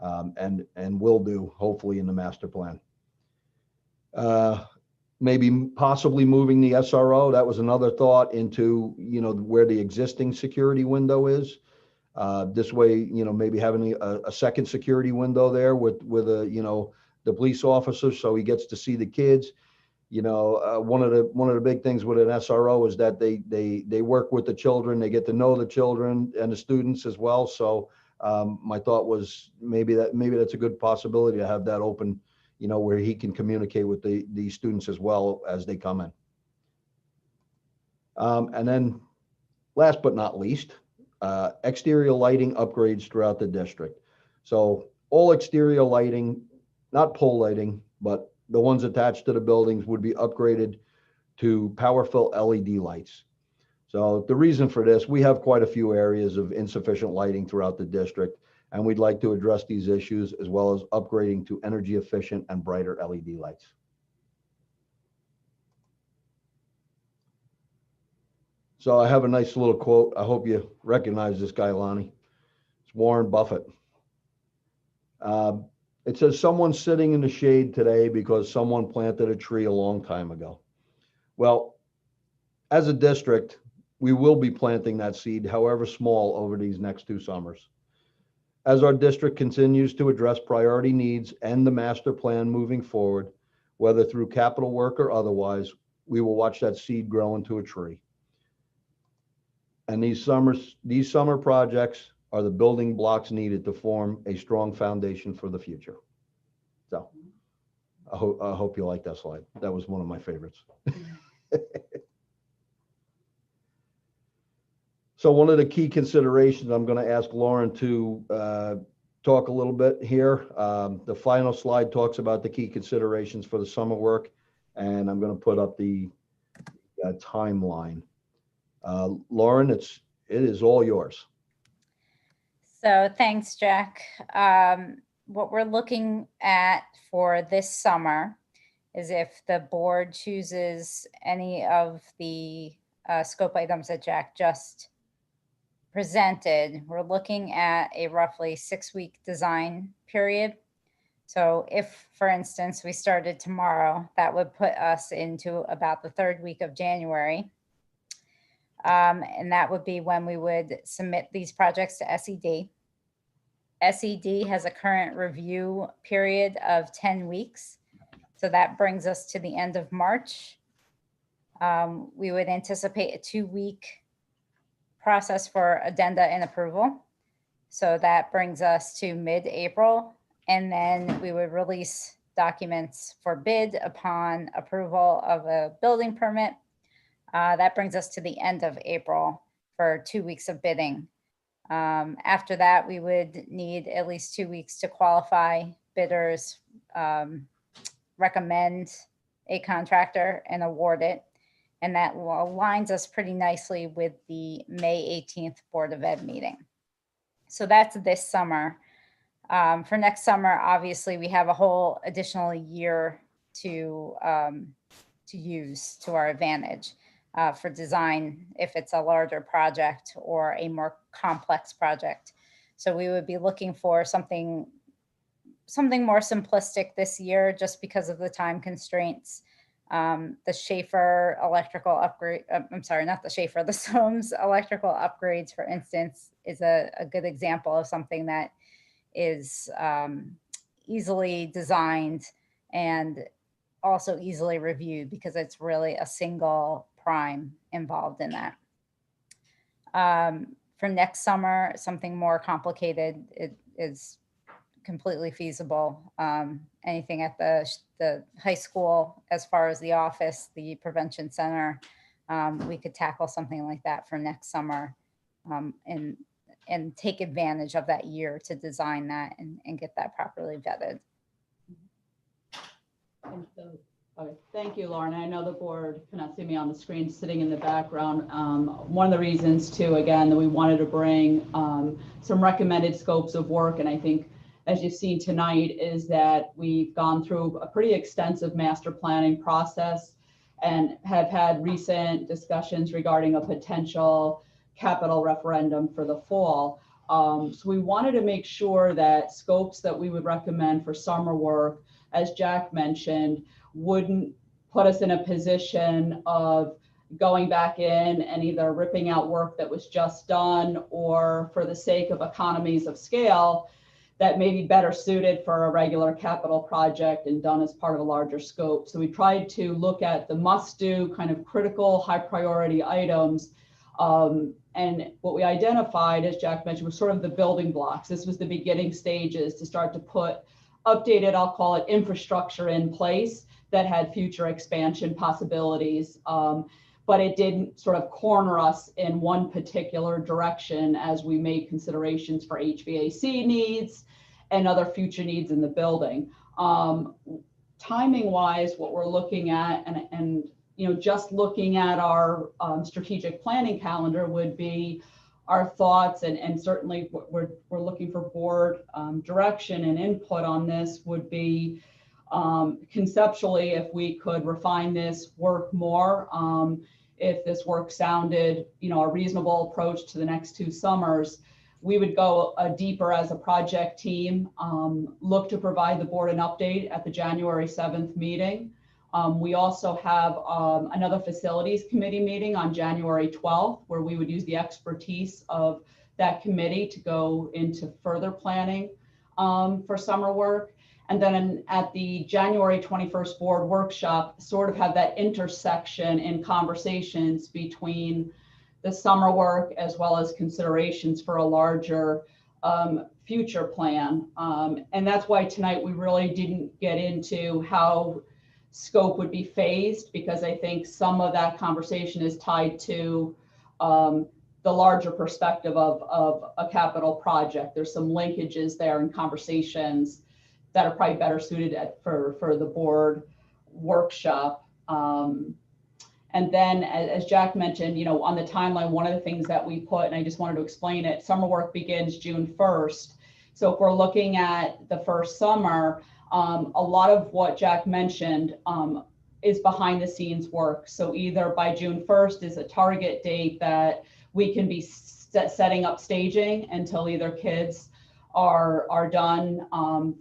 and will do hopefully in the master plan. Maybe possibly moving the SRO. That was another thought into, where the existing security window is. This way, maybe having a second security window there with the police officer, so he gets to see the kids. One of the big things with an SRO is that they work with the children, they get to know the children and the students as well. So my thought was maybe that's a good possibility to have that open, where he can communicate with the students as well as they come in. And then last but not least, exterior lighting upgrades throughout the district. So all exterior lighting, not pole lighting, but the ones attached to the buildings would be upgraded to powerful LED lights. So the reason for this, we have quite a few areas of insufficient lighting throughout the district, and we'd like to address these issues as well as upgrading to energy efficient and brighter LED lights. So I have a nice little quote. I hope you recognize this guy, Lonnie. It's Warren Buffett. It says, "Someone's sitting in the shade today because someone planted a tree a long time ago." Well, as a district, we will be planting that seed, however small, over these next 2 summers. As our district continues to address priority needs and the master plan moving forward, whether through capital work or otherwise, we will watch that seed grow into a tree. And these summer projects are the building blocks needed to form a strong foundation for the future. So I hope you like that slide. That was one of my favorites. So one of the key considerations, I'm going to ask Lauren to talk a little bit here. The final slide talks about the key considerations for the summer work, and I'm going to put up the timeline. Lauren, it is all yours. So thanks, Jack. What we're looking at for this summer is if the board chooses any of the scope items that Jack just presented, we're looking at a roughly 6-week design period. So if, for instance, we started tomorrow, that would put us into about the third week of January. And that would be when we would submit these projects to SED. SED has a current review period of 10 weeks. So that brings us to the end of March. We would anticipate a 2-week process for addenda and approval. So that brings us to mid-April. And then we would release documents for bid upon approval of a building permit. That brings us to the end of April for 2 weeks of bidding. After that, we would need at least 2 weeks to qualify bidders, recommend a contractor and award it. And that aligns us pretty nicely with the May 18th Board of Ed meeting. So that's this summer. For next summer, obviously, we have a whole additional year to use to our advantage for design if it's a larger project or a more complex project. So we would be looking for something more simplistic this year just because of the time constraints. The Schaefer electrical upgrade, I'm sorry, not the Schaefer, the Soames electrical upgrades, for instance, is a good example of something that is easily designed and also easily reviewed because it's really a single prime involved in that. For next summer, something more complicated is completely feasible. Anything at the high school, as far as the office, the prevention center, we could tackle something like that for next summer and take advantage of that year to design that and get that properly vetted. And so, okay, thank you, Lauren. I know the board cannot see me on the screen sitting in the background. One of the reasons too, again, that we wanted to bring some recommended scopes of work, and I think as you've seen tonight, is that we've gone through a pretty extensive master planning process and have had recent discussions regarding a potential capital referendum for the fall. So we wanted to make sure that scopes that we would recommend for summer work, as Jack mentioned, wouldn't put us in a position of going back in and either ripping out work that was just done or for the sake of economies of scale that may be better suited for a regular capital project and done as part of a larger scope. So we tried to look at the must-do kind of critical high priority items. And what we identified, as Jack mentioned, was sort of the building blocks. This was the beginning stages to start to put updated, I'll call it, infrastructure in place that had future expansion possibilities. But it didn't sort of corner us in one particular direction as we made considerations for HVAC needs and other future needs in the building. Timing wise, what we're looking at and just looking at our strategic planning calendar would be our thoughts, and certainly we're looking for board direction and input on this would be conceptually if we could refine this work more. If this work sounded, a reasonable approach to the next 2 summers, we would go deeper as a project team, look to provide the board an update at the January 7th meeting. We also have another facilities committee meeting on January 12th, where we would use the expertise of that committee to go into further planning for summer work. And then at the January 21st board workshop, sort of have that intersection in conversations between the summer work as well as considerations for a larger future plan. And that's why tonight we really didn't get into how scope would be phased, because I think some of that conversation is tied to the larger perspective of a capital project. There's some linkages there in conversations that are probably better suited for the board workshop. And then as Jack mentioned, on the timeline, one of the things that we put, and I just wanted to explain it, summer work begins June 1st. So if we're looking at the first summer, a lot of what Jack mentioned is behind the scenes work. So either by June 1st is a target date that we can be setting up staging until either kids are done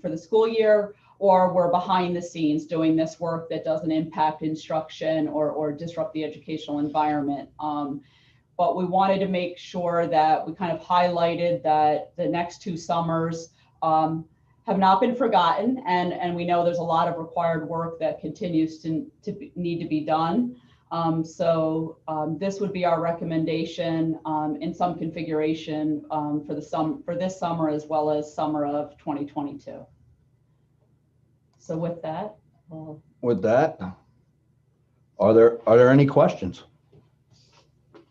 for the school year, or we're behind the scenes doing this work that doesn't impact instruction or disrupt the educational environment. But we wanted to make sure that we kind of highlighted that the next 2 summers have not been forgotten, and we know there's a lot of required work that continues to need to be done. This would be our recommendation in some configuration for this summer as well as summer of 2022. So with that, With that, are there any questions?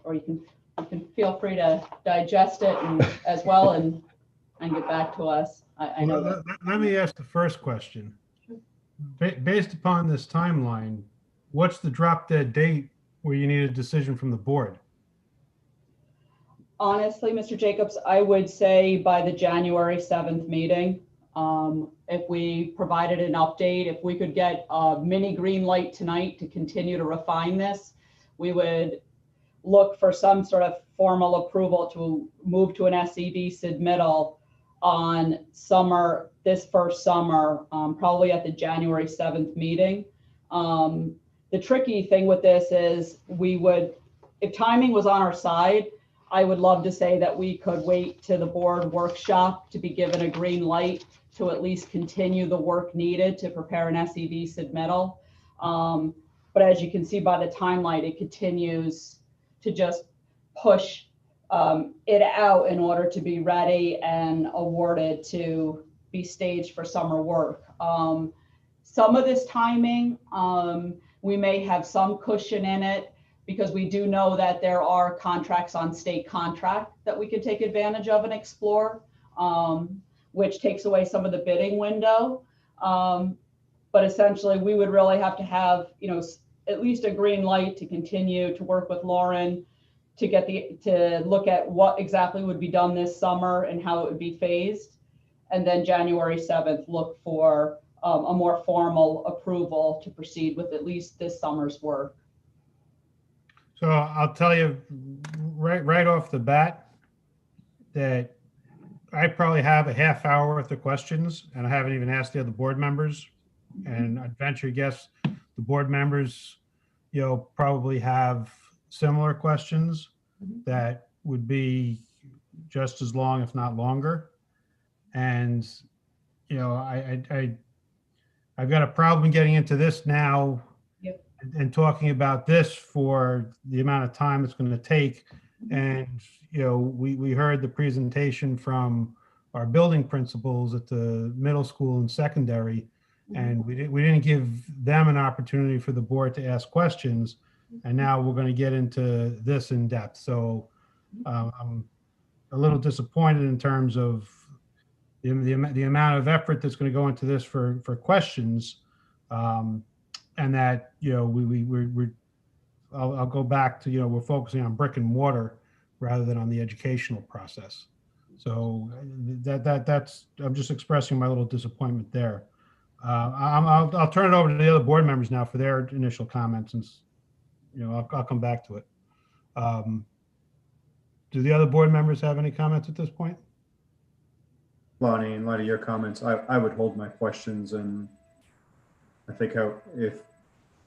or you can feel free to digest it as well and get back to us. I know that. Let me ask the first question. Based upon this timeline, what's the drop dead date where you need a decision from the board? Honestly, Mr. Jacobs, I would say by the January 7th meeting. If we provided an update, if we could get a mini green light tonight to continue to refine this, we would look for some sort of formal approval to move to an SED submittal on this first summer, probably at the January 7th meeting. The tricky thing with this is if timing was on our side, I would love to say that we could wait to the board workshop to be given a green light to at least continue the work needed to prepare an SED submittal. But as you can see by the timeline, it continues to just push it out in order to be ready and awarded to be staged for summer work. Some of this timing, we may have some cushion in it because we do know that there are contracts on state contract that we could take advantage of and explore, which takes away some of the bidding window. But essentially, we would really have to have, at least a green light to continue to work with Lauren to look at what exactly would be done this summer and how it would be phased. And then January 7th, look for a more formal approval to proceed with at least this summer's work. So I'll tell you right off the bat that I probably have a half hour worth of questions, and I haven't even asked the other board members. And I'd venture guess the board members, probably have similar questions that would be just as long, if not longer. And I've got a problem getting into this now. Yep. And talking about this for the amount of time it's going to take. And we heard the presentation from our building principals at the middle school and secondary, and we didn't give them an opportunity for the board to ask questions. And now we're going to get into this in depth. So I'm a little disappointed in terms of the amount of effort that's going to go into this for questions, and that I'll go back to we're focusing on brick and mortar rather than on the educational process. So that's I'm just expressing my little disappointment there. I'll turn it over to the other board members now for their initial comments, and I'll come back to it. Do the other board members have any comments at this point? Lonnie, in light of your comments, I would hold my questions, and I think if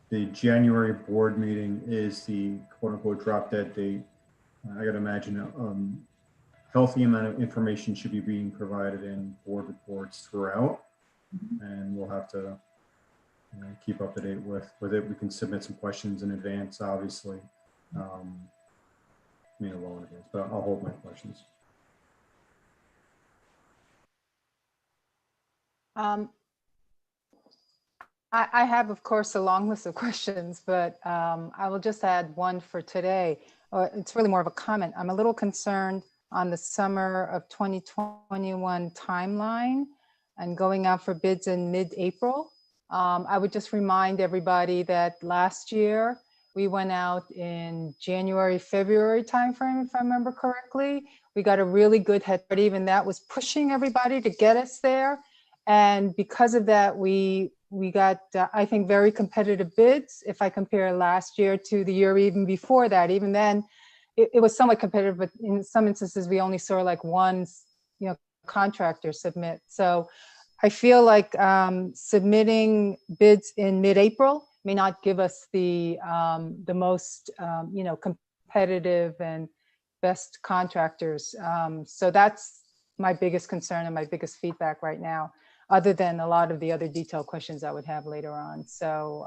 the January board meeting is the quote unquote drop dead date, I got to imagine a healthy amount of information should be being provided in board reports throughout, and we'll have to keep up to date with it. We can submit some questions in advance, obviously, well in advance, but I'll hold my questions. I have, of course, a long list of questions, but I will just add one for today. It's really more of a comment. I'm a little concerned on the summer of 2021 timeline and going out for bids in mid-April. I would just remind everybody that last year we went out in January, February timeframe, if I remember correctly. We got a really good head start. Even that was pushing everybody to get us there. And because of that, we got, I think, very competitive bids. If I compare last year to the year even before that, even then, it was somewhat competitive, but in some instances, we only saw like one, contractor submit. So I feel like submitting bids in mid-April may not give us the most competitive and best contractors. So that's my biggest concern and my biggest feedback right now, other than a lot of the other detailed questions I would have later on. So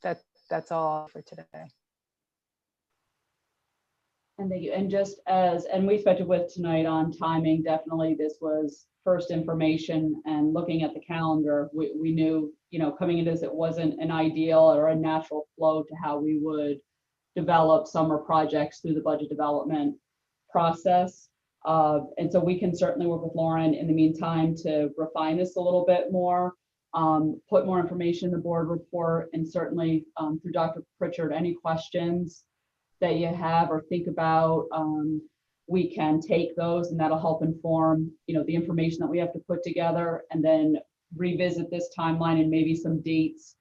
that's all for today. And thank you. And just and we expected with tonight on timing, definitely this was first information, and looking at the calendar, we knew, coming into this, it wasn't an ideal or a natural flow to how we would develop summer projects through the budget development process. And so we can certainly work with Lauren in the meantime to refine this a little bit more, put more information in the board report, and certainly through Dr. Pritchard, any questions that you have or think about, we can take those, and that'll help inform, the information that we have to put together, and then revisit this timeline and maybe some dates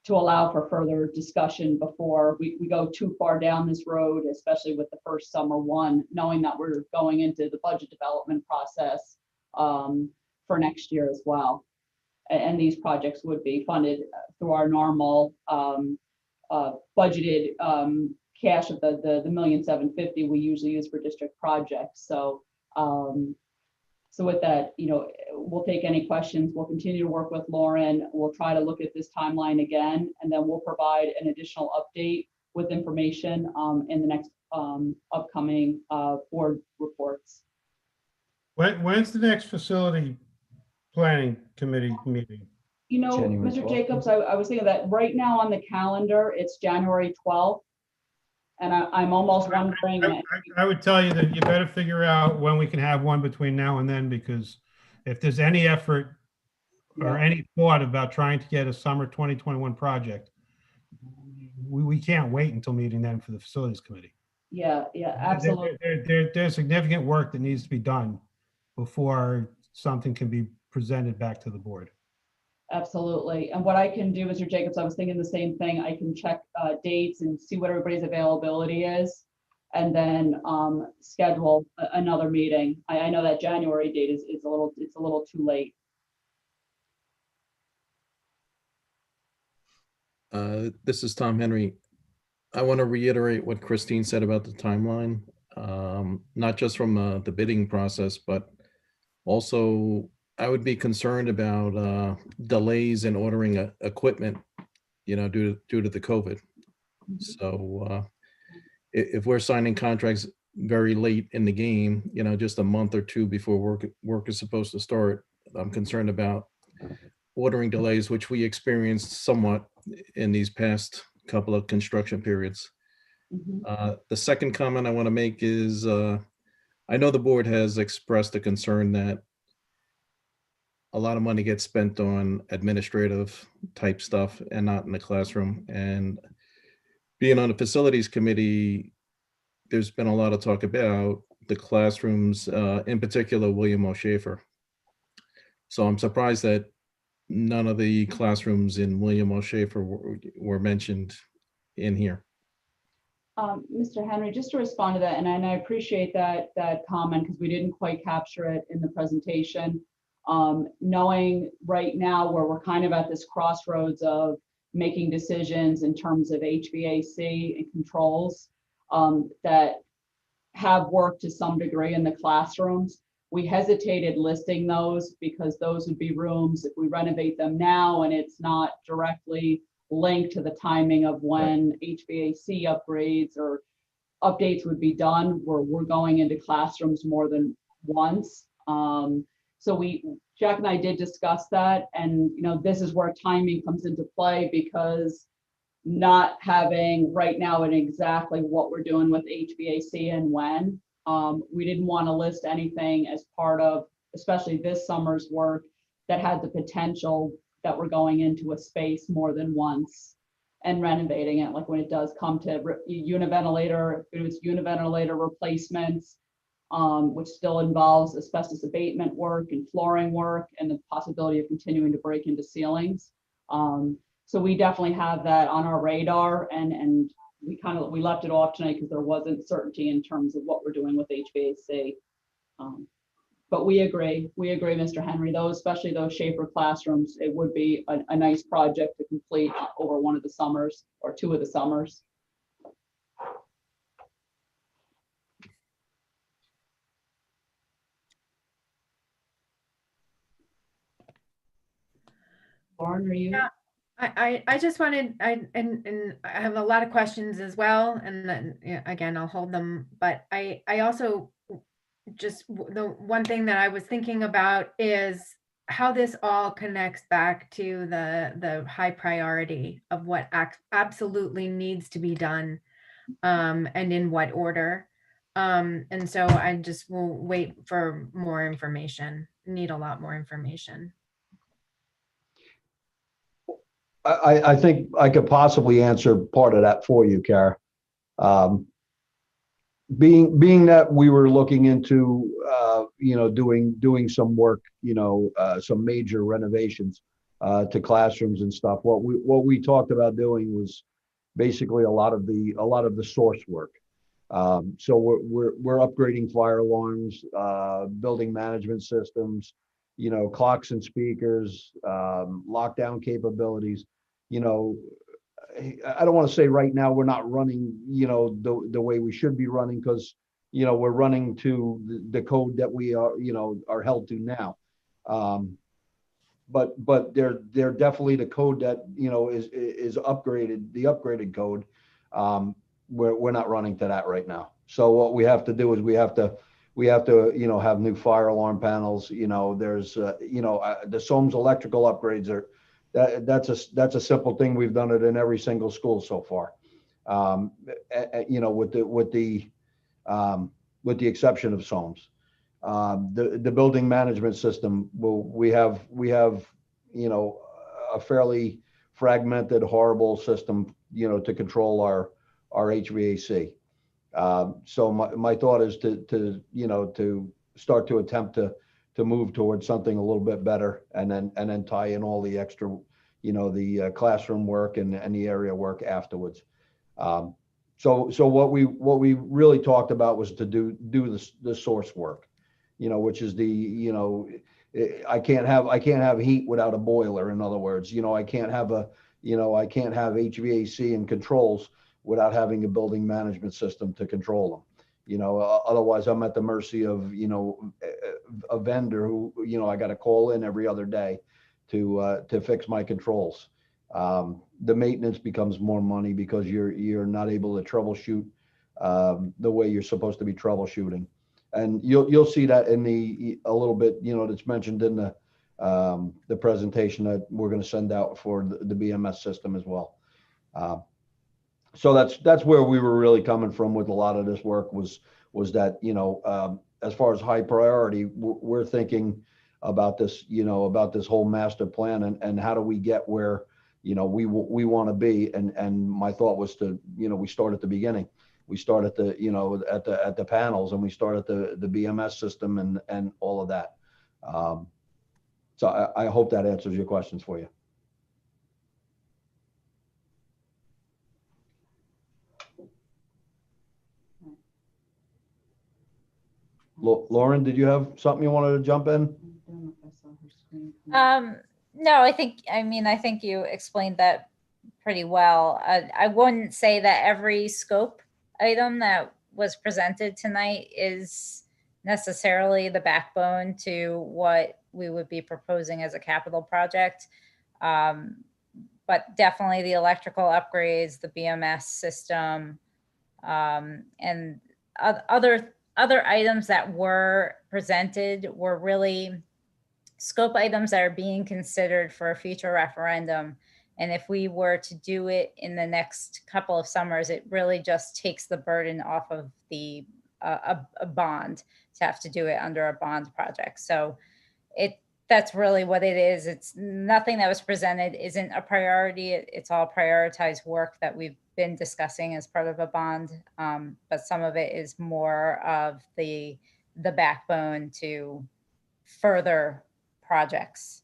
to allow for further discussion before we go too far down this road, especially with the first summer one, knowing that we're going into the budget development process for next year as well. And these projects would be funded through our normal budgeted cash of the $1,750,000 we usually use for district projects. So so with that, we'll take any questions. We'll continue to work with Lauren. We'll try to look at this timeline again, and then we'll provide an additional update with information in the next upcoming board reports. When's the next facility planning committee meeting? January Mr. 12th. Jacobs, I was thinking that right now on the calendar, it's January 12th. And I'm almost wondering. I would tell you that you better figure out when we can have one between now and then, because if there's any effort or any thought about trying to get a summer 2021 project, we can't wait until meeting then for the facilities committee. Yeah, absolutely. There's significant work that needs to be done before something can be presented back to the board. Absolutely. And what I can do, Mr. Jacobs, I was thinking the same thing. I can check dates and see what everybody's availability is, and then schedule another meeting. I know that January date is a little too late. This is Tom Henry. I want to reiterate what Christine said about the timeline, not just from the bidding process, but also I would be concerned about delays in ordering equipment, due to the COVID. So if we're signing contracts very late in the game, just a month or two before work is supposed to start, I'm concerned about ordering delays, which we experienced somewhat in these past couple of construction periods. The second comment I want to make is I know the board has expressed a concern that a lot of money gets spent on administrative type stuff and not in the classroom. And being on the facilities committee, there's been a lot of talk about the classrooms, in particular, William O. Schaefer. So I'm surprised that none of the classrooms in William O. Schaefer were mentioned in here. Mr. Henry, just to respond to that, and I appreciate that comment because we didn't quite capture it in the presentation. Knowing right now where we're kind of at this crossroads of making decisions in terms of HVAC and controls that have worked to some degree in the classrooms. We hesitated listing those because those would be rooms if we renovate them now and it's not directly linked to the timing of when HVAC upgrades or updates would be done, where we're going into classrooms more than once. So Jack and I did discuss that, and this is where timing comes into play, because not having right now in exactly what we're doing with HVAC and when, we didn't want to list anything as part of, especially this summer's work, that had the potential that we're going into a space more than once and renovating it. Like when it does come to univentilator, if it's univentilator replacements, which still involves asbestos abatement work and flooring work and the possibility of continuing to break into ceilings. So we definitely have that on our radar, and we left it off tonight because there wasn't certainty in terms of what we're doing with HVAC. But we agree, Mr. Henry, those, especially those Schaefer classrooms, it would be a nice project to complete over one of the summers or two of the summers. Lauren, are you? Yeah, I just wanted, and I have a lot of questions as well, and then again, I'll hold them, but I also just, the one thing that I was thinking about is how this all connects back to the high priority of what absolutely needs to be done, and in what order. And so I just will wait for more information, need a lot more information. I think I could possibly answer part of that for you, Kara. Being that we were looking into, doing some work, some major renovations to classrooms and stuff. What we talked about doing was basically a lot of the source work. So we're upgrading fire alarms, building management systems, clocks and speakers, lockdown capabilities. I don't want to say right now we're not running, the way we should be running, because, we're running to the code that we are held to now. But they're definitely the code that, is upgraded, the upgraded code. We're not running to that right now. So what we have to do is we have to, have new fire alarm panels. There's, the SOMES electrical upgrades are, that's a simple thing. We've done it in every single school so far. With the exception of SOMES. The building management system, we have, a fairly fragmented, horrible system, to control our HVAC. So my thought is to start to attempt to move towards something a little bit better, and then tie in all the extra, the classroom work and the area work afterwards. So what we really talked about was to do the source work, which is I can't have heat without a boiler. In other words, I can't have HVAC and controls without having a building management system to control them. Otherwise I'm at the mercy of, a vendor who, I got to call in every other day to fix my controls. The maintenance becomes more money because you're not able to troubleshoot the way you're supposed to be troubleshooting. And you'll see that in a little bit, that's mentioned in the presentation that we're going to send out for the BMS system as well. So that's where we were really coming from with a lot of this work was that, as far as high priority, we're thinking about this, about this whole master plan and how do we get where, we want to be. And my thought was to, we start at the beginning. We start at the, at the panels, and we start at the BMS system and all of that. So I hope that answers your questions for you. Lauren, did you have something you wanted to jump in? No, I think you explained that pretty well. I wouldn't say that every scope item that was presented tonight is necessarily the backbone to what we would be proposing as a capital project. But definitely the electrical upgrades, the BMS system, and other items that were presented were really scope items that are being considered for a future referendum. And if we were to do it in the next couple of summers, it really just takes the burden off of the a bond to have to do it under a bond project. So that's really what it is. It's nothing that was presented isn't a priority. It's all prioritized work that we've been discussing as part of a bond. But some of it is more of the backbone to further projects.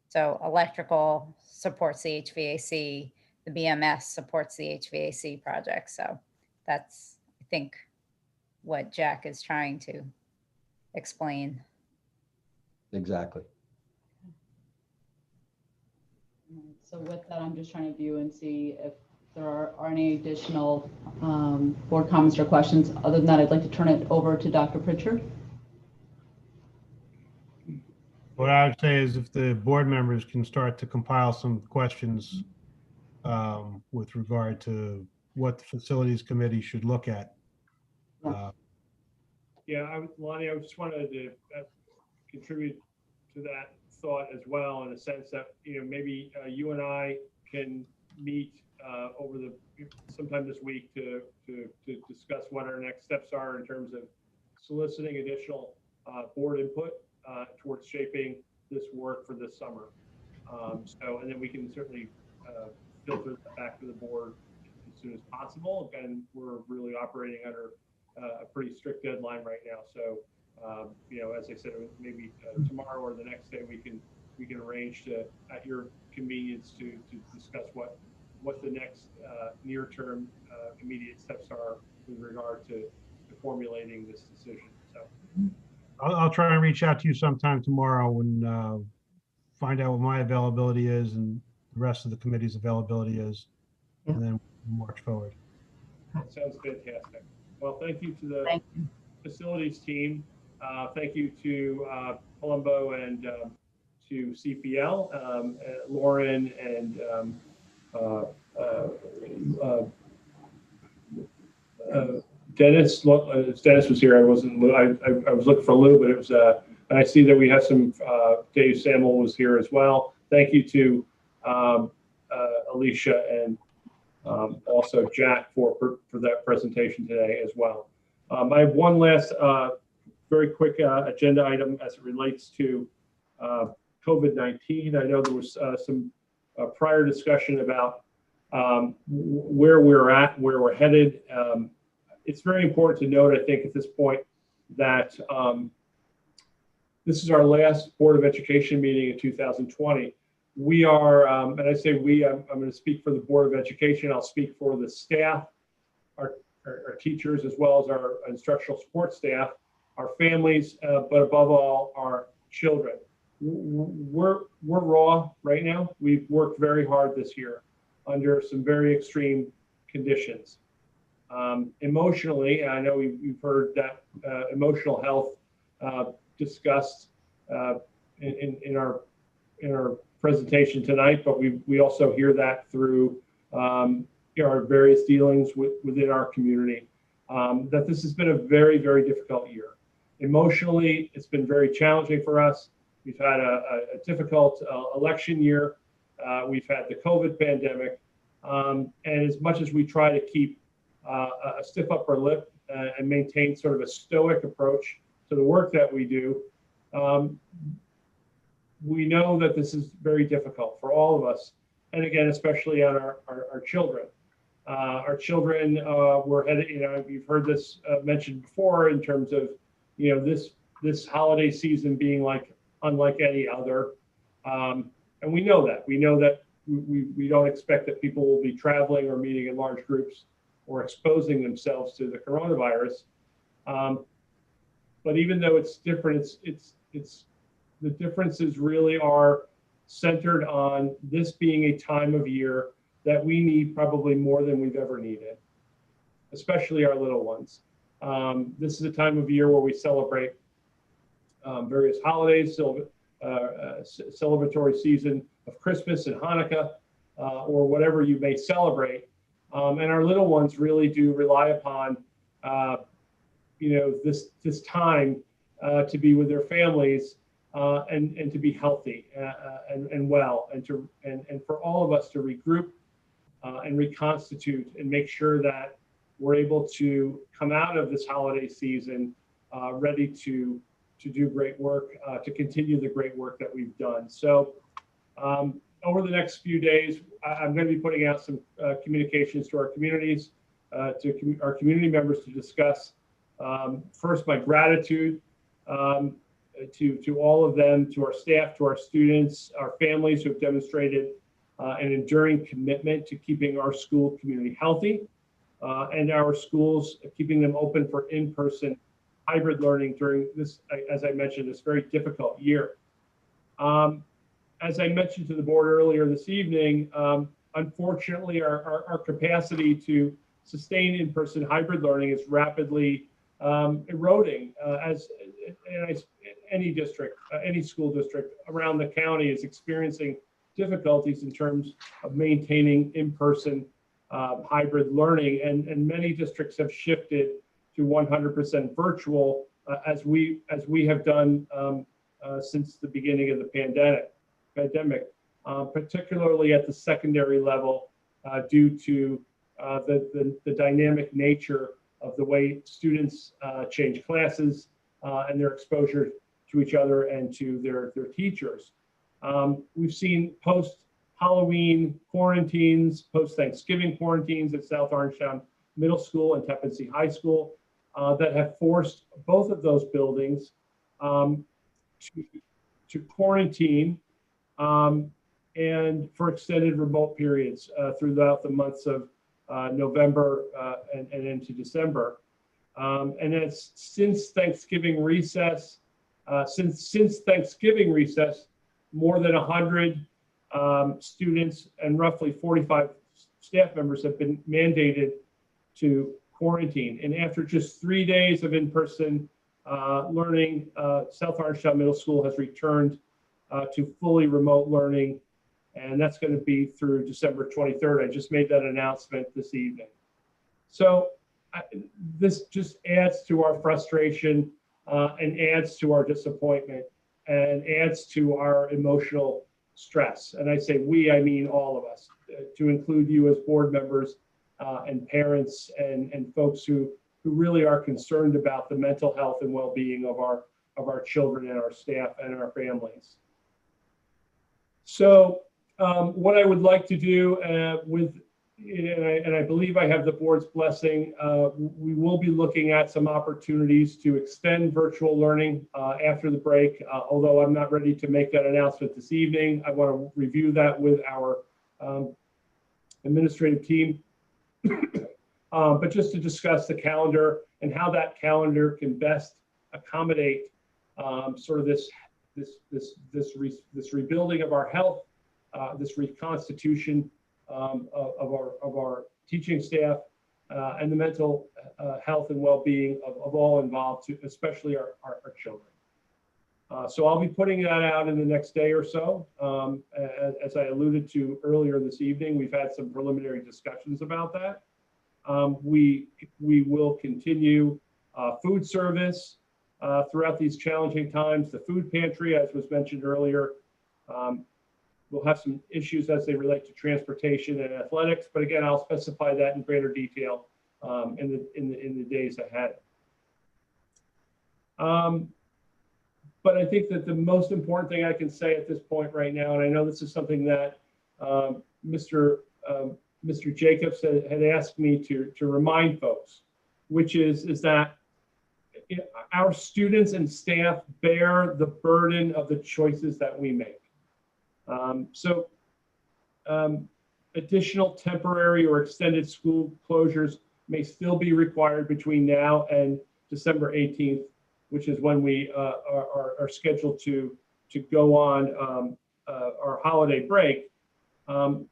So electrical supports the HVAC, the BMS supports the HVAC project. So that's, I think, what Jack is trying to explain. Exactly. So with that, I'm just trying to view and see if there are any additional board comments or questions. Other than that, I'd like to turn it over to Dr. Pritchard. What I would say is if the board members can start to compile some questions with regard to what the facilities committee should look at. Yeah, Lonnie, I just wanted to contribute to that thought as well, in a sense that, maybe you and I can meet over sometime this week to discuss what our next steps are in terms of soliciting additional board input towards shaping this work for this summer. And then we can certainly filter that back to the board as soon as possible. Again, we're really operating under a pretty strict deadline right now. So, as I said, maybe tomorrow or the next day we can arrange to, at your convenience, to discuss what the next near-term immediate steps are with regard to formulating this decision. So I'll try and reach out to you sometime tomorrow and find out what my availability is and the rest of the committee's availability is, and then march forward. that sounds fantastic. Well, thank you to the facilities team. Thank you to Colombo and to CPL, Lauren and Dennis. Dennis was here. I wasn't. I was looking for Lou, but it was. And I see that we have some. Dave Samuel was here as well. Thank you to Alicia and also Jack for that presentation today as well. I have one last very quick agenda item as it relates to COVID-19. I know there was some prior discussion about where we're at, where we're headed. It's very important to note, I think, at this point that this is our last Board of Education meeting in 2020. We are, and I say we, I'm going to speak for the Board of Education. I'll speak for the staff, our teachers, as well as our instructional support staff, our families, but above all, our children. We're raw right now. We've worked very hard this year under some very extreme conditions. Emotionally, I know we've heard that emotional health discussed in our presentation tonight, but we also hear that through our various dealings within our community, that this has been a very, very difficult year. Emotionally, it's been very challenging for us. We've had a difficult election year. We've had the COVID pandemic. And as much as we try to keep a stiff upper lip and maintain sort of a stoic approach to the work that we do, we know that this is very difficult for all of us. And again, especially on our children. Our children were headed, you've heard this mentioned before in terms of, this holiday season being unlike any other. And we know that. We know that we don't expect that people will be traveling or meeting in large groups or exposing themselves to the coronavirus. But even though it's different, the differences really are centered on this being a time of year that we need probably more than we've ever needed, especially our little ones. This is a time of year where we celebrate various holidays, celebratory season of Christmas and Hanukkah, or whatever you may celebrate. And our little ones really do rely upon, this time to be with their families and to be healthy and well, and for all of us to regroup and reconstitute and make sure that we're able to come out of this holiday season ready to do great work, to continue the great work that we've done. So over the next few days, I'm going to be putting out some communications to our communities, to our community members to discuss first my gratitude to all of them, to our staff, to our students, our families who have demonstrated an enduring commitment to keeping our school community healthy and our schools, keeping them open for in-person hybrid learning during this, as I mentioned, this very difficult year. As I mentioned to the board earlier this evening, unfortunately, our capacity to sustain in-person hybrid learning is rapidly eroding as any district, any school district around the county is experiencing difficulties in terms of maintaining in-person hybrid learning, and many districts have shifted to 100% virtual as we have done since the beginning of the pandemic, particularly at the secondary level due to the dynamic nature of the way students change classes and their exposure to each other and to their teachers. We've seen post-Halloween quarantines, post-Thanksgiving quarantines at South Orangetown Middle School and Tappan Zee High School that have forced both of those buildings to quarantine and for extended remote periods throughout the months of November and into December. And it's since Thanksgiving recess, more than 100 students and roughly 45 staff members have been mandated to quarantine. And after just 3 days of in-person learning, South Orangetown Middle School has returned to fully remote learning, and that's going to be through December 23rd. I just made that announcement this evening. So this just adds to our frustration and adds to our disappointment and adds to our emotional stress. And I say we, I mean all of us, to include you as board members and parents and folks who really are concerned about the mental health and well-being of our children and our staff and our families. So what I would like to do and I believe I have the board's blessing, we will be looking at some opportunities to extend virtual learning after the break. Although I'm not ready to make that announcement this evening, I want to review that with our administrative team. But just to discuss the calendar and how that calendar can best accommodate sort of this rebuilding of our health, this reconstitution of our teaching staff, and the mental health and well-being of all involved, especially our children. So I'll be putting that out in the next day or so. As I alluded to earlier this evening, we've had some preliminary discussions about that. We will continue food service throughout these challenging times. The food pantry, as was mentioned earlier, we'll have some issues as they relate to transportation and athletics, but again, I'll specify that in greater detail in the days ahead. But I think that the most important thing I can say at this point right now, and I know this is something that Mr. Jacobs had asked me to remind folks, which is that our students and staff bear the burden of the choices that we make. Additional temporary or extended school closures may still be required between now and December 18th, which is when we are scheduled to go on our holiday break. And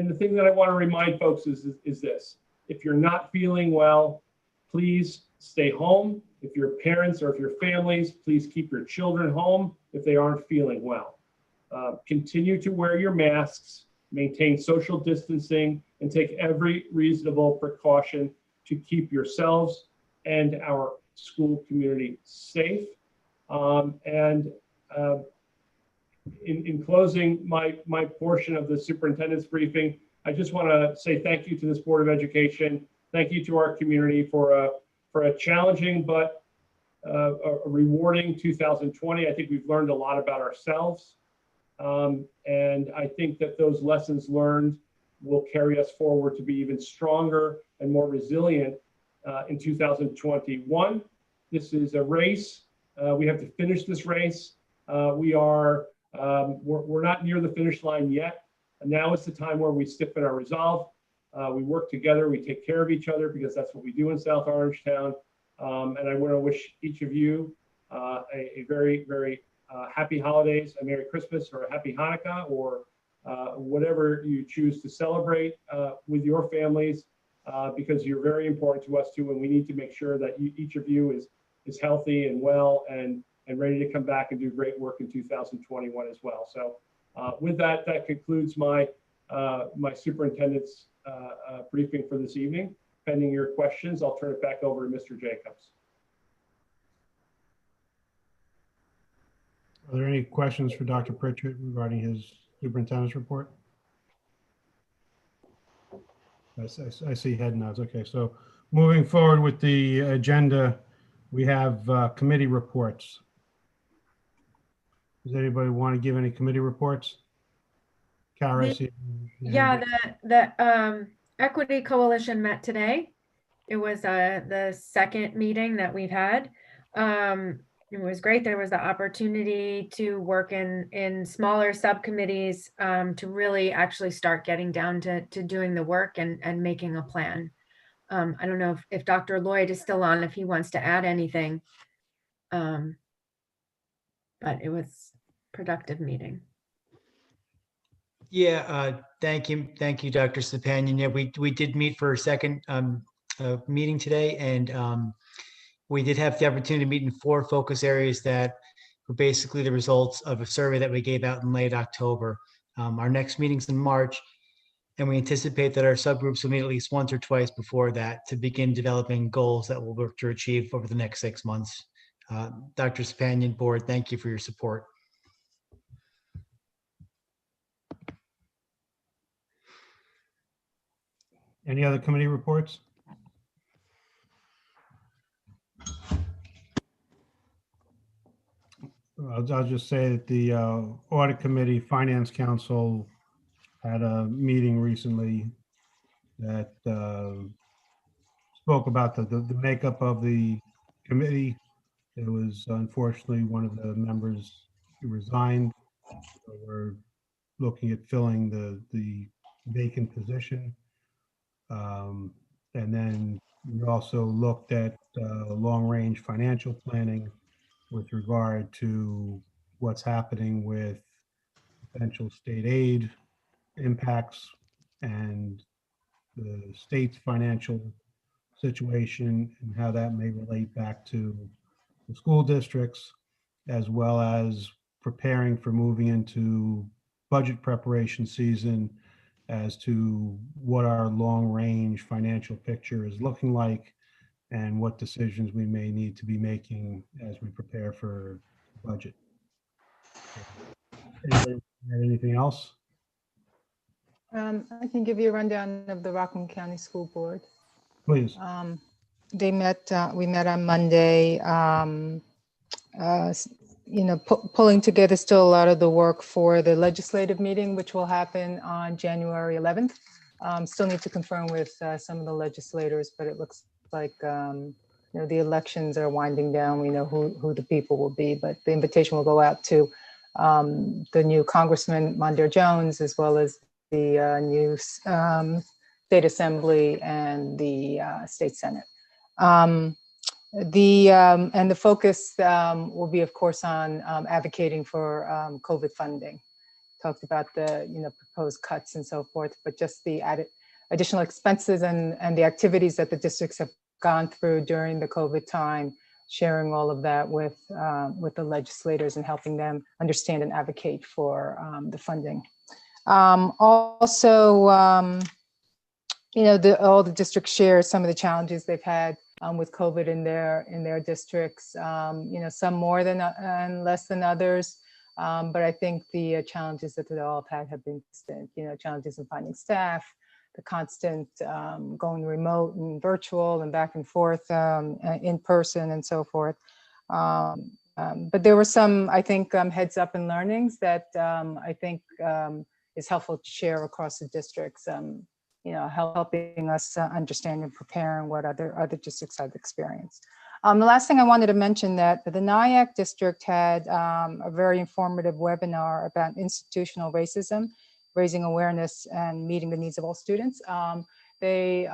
the thing that I want to remind folks is this: if you're not feeling well, please stay home. If your parents or if your families, please keep your children home if they aren't feeling well. Continue to wear your masks, maintain social distancing, and take every reasonable precaution to keep yourselves and our school community safe. In closing my portion of the superintendent's briefing, I just want to say thank you to this Board of Education. Thank you to our community for a challenging but a rewarding 2020. I think we've learned a lot about ourselves. And I think that those lessons learned will carry us forward to be even stronger and more resilient in 2021. This is a race. We have to finish this race. We're not near the finish line yet. And now is the time where we stiffen our resolve. We work together, we take care of each other, because that's what we do in South Orangetown. And I want to wish each of you a very, very happy holidays, a Merry Christmas or a Happy Hanukkah, or whatever you choose to celebrate with your families, because you're very important to us too, and we need to make sure that each of you is healthy and well and ready to come back and do great work in 2021 as well. So with that, that concludes my superintendent's briefing for this evening. Pending your questions, I'll turn it back over to Mr. Jacobs. Are there any questions for Dr. Pritchard regarding his superintendent's report? I see head nods. Okay, so moving forward with the agenda, we have committee reports. Does anybody want to give any committee reports? Kara, I see. Yeah, the Equity Coalition met today. It was the second meeting that we've had. It was great. There was the opportunity to work in smaller subcommittees to really actually start getting down to doing the work and making a plan. I don't know if Dr. Lloyd is still on, if he wants to add anything. But it was a productive meeting. Yeah, thank you, Dr. Stepanian. Yeah, we did meet for a second meeting today, and we did have the opportunity to meet in 4 focus areas that were basically the results of a survey that we gave out in late October. Our next meeting's in March, and we anticipate that our subgroups will meet at least once or twice before that to begin developing goals that we'll work to achieve over the next 6 months. Dr. Stepanian, board, thank you for your support. Any other committee reports? I'll just say that the Audit Committee Finance Council had a meeting recently that spoke about the makeup of the committee. It was unfortunately one of the members who resigned. So we're looking at filling the vacant position. And then we also looked at long-range financial planning with regard to what's happening with potential state aid impacts and the state's financial situation and how that may relate back to the school districts, as well as preparing for moving into budget preparation season as to what our long-range financial picture is looking like and what decisions we may need to be making as we prepare for budget. Anybody have anything else? I can give you a rundown of the Rockland County School Board. Please. They met, we met on Monday, pulling together still a lot of the work for the legislative meeting, which will happen on January 11th. Still need to confirm with some of the legislators, but it looks like the elections are winding down. We know who the people will be, but the invitation will go out to the new Congressman Mondaire Jones, as well as the new State Assembly and the State Senate. And the focus will be, of course, on advocating for COVID funding. Talked about the proposed cuts and so forth, but just the additional expenses and the activities that the districts have gone through during the COVID time, sharing all of that with the legislators and helping them understand and advocate for the funding. Also, all the districts share some of the challenges they've had with COVID in their districts. Some more than and less than others. But I think the challenges that they all have had have been constant. Challenges in finding staff, the constant going remote and virtual and back and forth in person and so forth. But there were some, I think, heads up and learnings that I think is helpful to share across the districts. Helping us understand and prepare and what other districts have experienced. The last thing I wanted to mention that the Nyack district had a very informative webinar about institutional racism, raising awareness and meeting the needs of all students. they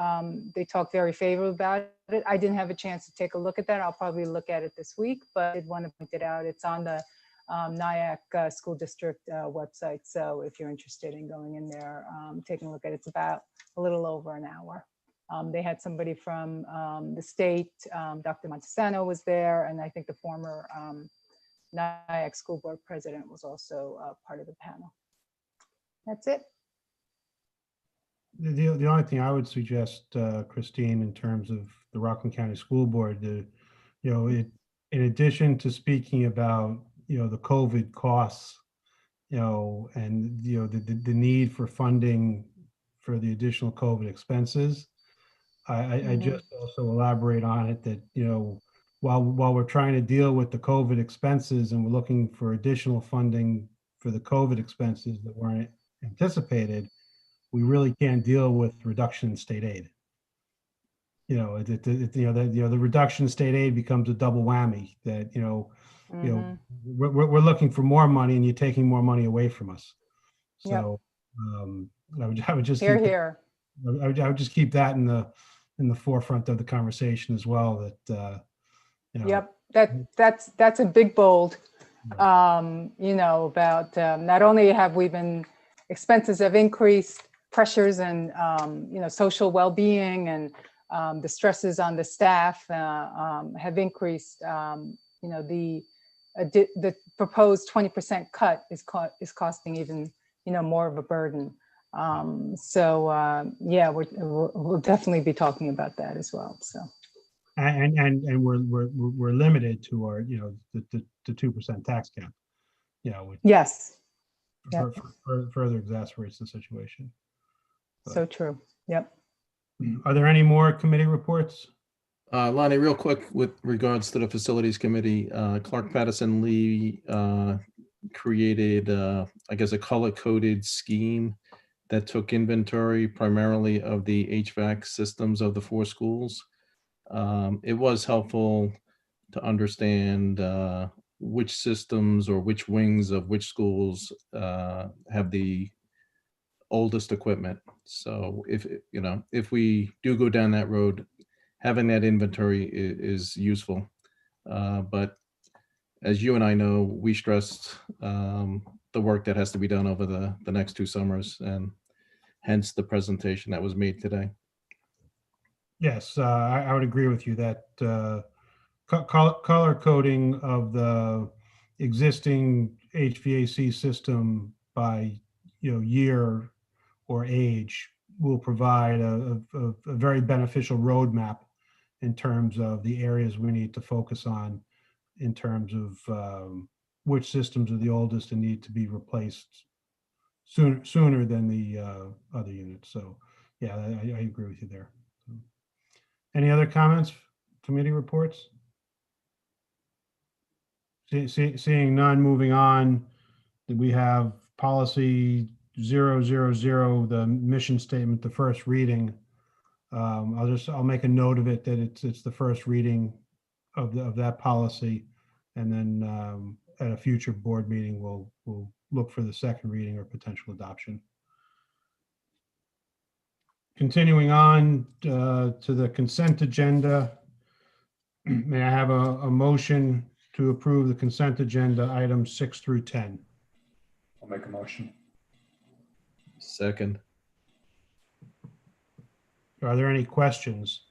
talked very favorably about it. I didn't have a chance to take a look at that. I'll probably look at it this week, but I did want to point it out. It's on the Nyack School District website. So if you're interested in going in there, taking a look at it, it's about a little over an hour. They had somebody from the state, Dr. Montesano was there, and I think the former Nyack School Board President was also part of the panel. That's it. The only thing I would suggest, Christine, in terms of the Rockland County School Board, in addition to speaking about, the COVID costs, and, the need for funding for the additional COVID expenses, I just also elaborate on it that, while we're trying to deal with the COVID expenses and we're looking for additional funding for the COVID expenses that weren't anticipated, we really can't deal with reduction in state aid. The reduction in state aid becomes a double whammy that, we're looking for more money and you're taking more money away from us. So I would just Here. I would just keep that in the forefront of the conversation as well. That Yep, that's a big bold. About not only have we been expenses have increased, pressures and social well-being and the stresses on the staff have increased. The proposed 20% cut is costing even more of a burden. We'll definitely be talking about that as well. So. And we're limited to our the 2% tax cap. Which yes. Further exacerbates the situation. So true. Yep. Are there any more committee reports? Lonnie, real quick, with regards to the facilities committee, Clark Patterson Lee created, I guess, a color-coded scheme that took inventory primarily of the HVAC systems of the 4 schools. It was helpful to understand which systems or which wings of which schools have the oldest equipment. So if we do go down that road, having that inventory is useful. But as you and I know, we stressed the work that has to be done over the next 2 summers, and hence the presentation that was made today. Yes, I would agree with you that color coding of the existing HVAC system by year or age will provide a very beneficial roadmap in terms of the areas we need to focus on in terms of which systems are the oldest and need to be replaced sooner than the other units. So yeah, I agree with you there. Any other comments, committee reports? Seeing none, moving on. We have policy 000, the mission statement, the first reading. I'll make a note of it that it's the first reading of that policy, and then at a future board meeting we'll look for the second reading or potential adoption. Continuing on to the consent agenda, may I have a motion to approve the consent agenda items 6 through 10? I'll make a motion. Second. Are there any questions?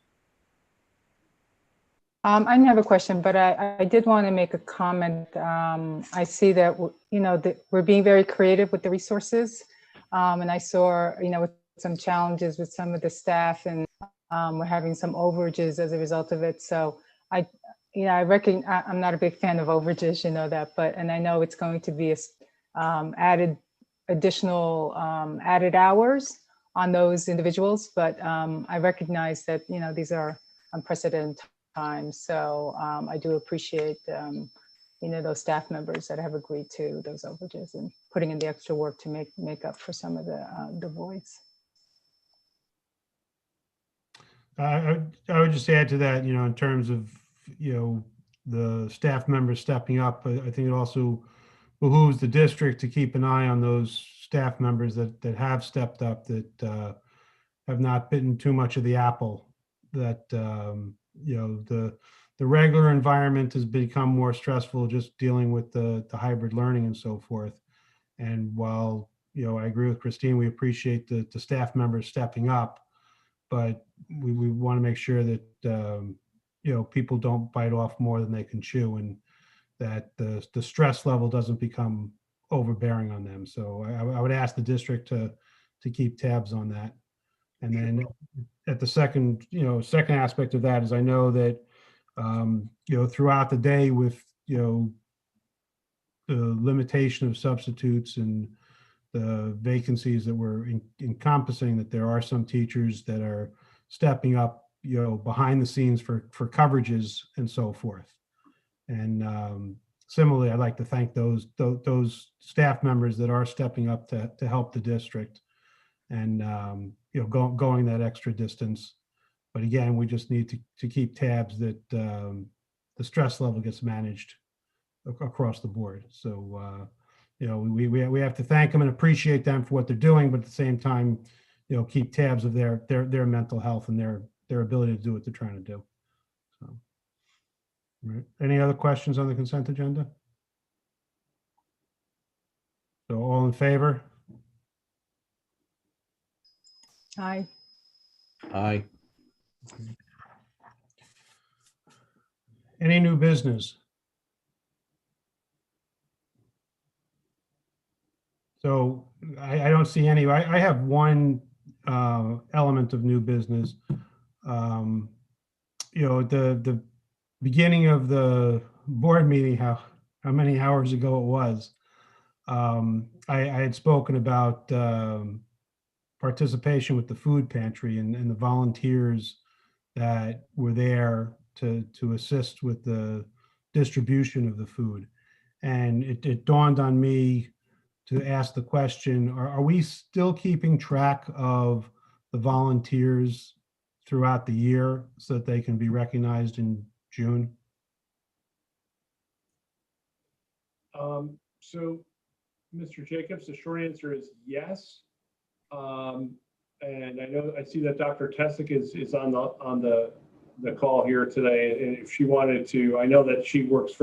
I didn't have a question, but I did want to make a comment. I see that, that we're being very creative with the resources. And I saw, with some challenges with some of the staff, and we're having some overages as a result of it. So I reckon I'm not a big fan of overages, that, and I know it's going to be additional added hours on those individuals, but I recognize that, these are unprecedented times. So I do appreciate, those staff members that have agreed to those overages and putting in the extra work to make up for some of the voids. I would just add to that, in terms of, the staff members stepping up, I think it also behooves the district to keep an eye on those staff members that have stepped up, that have not bitten too much of the apple. That the regular environment has become more stressful, just dealing with the hybrid learning and so forth. And while I agree with Christine, we appreciate the staff members stepping up, but we want to make sure that people don't bite off more than they can chew, and that the stress level doesn't become overbearing on them. So I would ask the district to keep tabs on that. And then at the second aspect of that is, I know that throughout the day, with the limitation of substitutes and the vacancies that we're encompassing, that there are some teachers that are stepping up behind the scenes for coverages and so forth. And similarly, I'd like to thank those staff members that are stepping up to help the district and going that extra distance. But again, we just need to keep tabs that the stress level gets managed across the board. So we have to thank them and appreciate them for what they're doing, but at the same time, keep tabs of their mental health and their ability to do what they're trying to do. So, all right. Any other questions on the consent agenda? So all in favor? Aye. Aye. Any new business? So I don't see any. I have one element of new business. The beginning of the board meeting, how many hours ago it was, I had spoken about participation with the food pantry and the volunteers that were there to assist with the distribution of the food. And it dawned on me to ask the question, are we still keeping track of the volunteers throughout the year so that they can be recognized in June? So, Mr. Jacobs, the short answer is yes. And I see that Dr. Tessick is on the call here today. And if she wanted to, I know that she works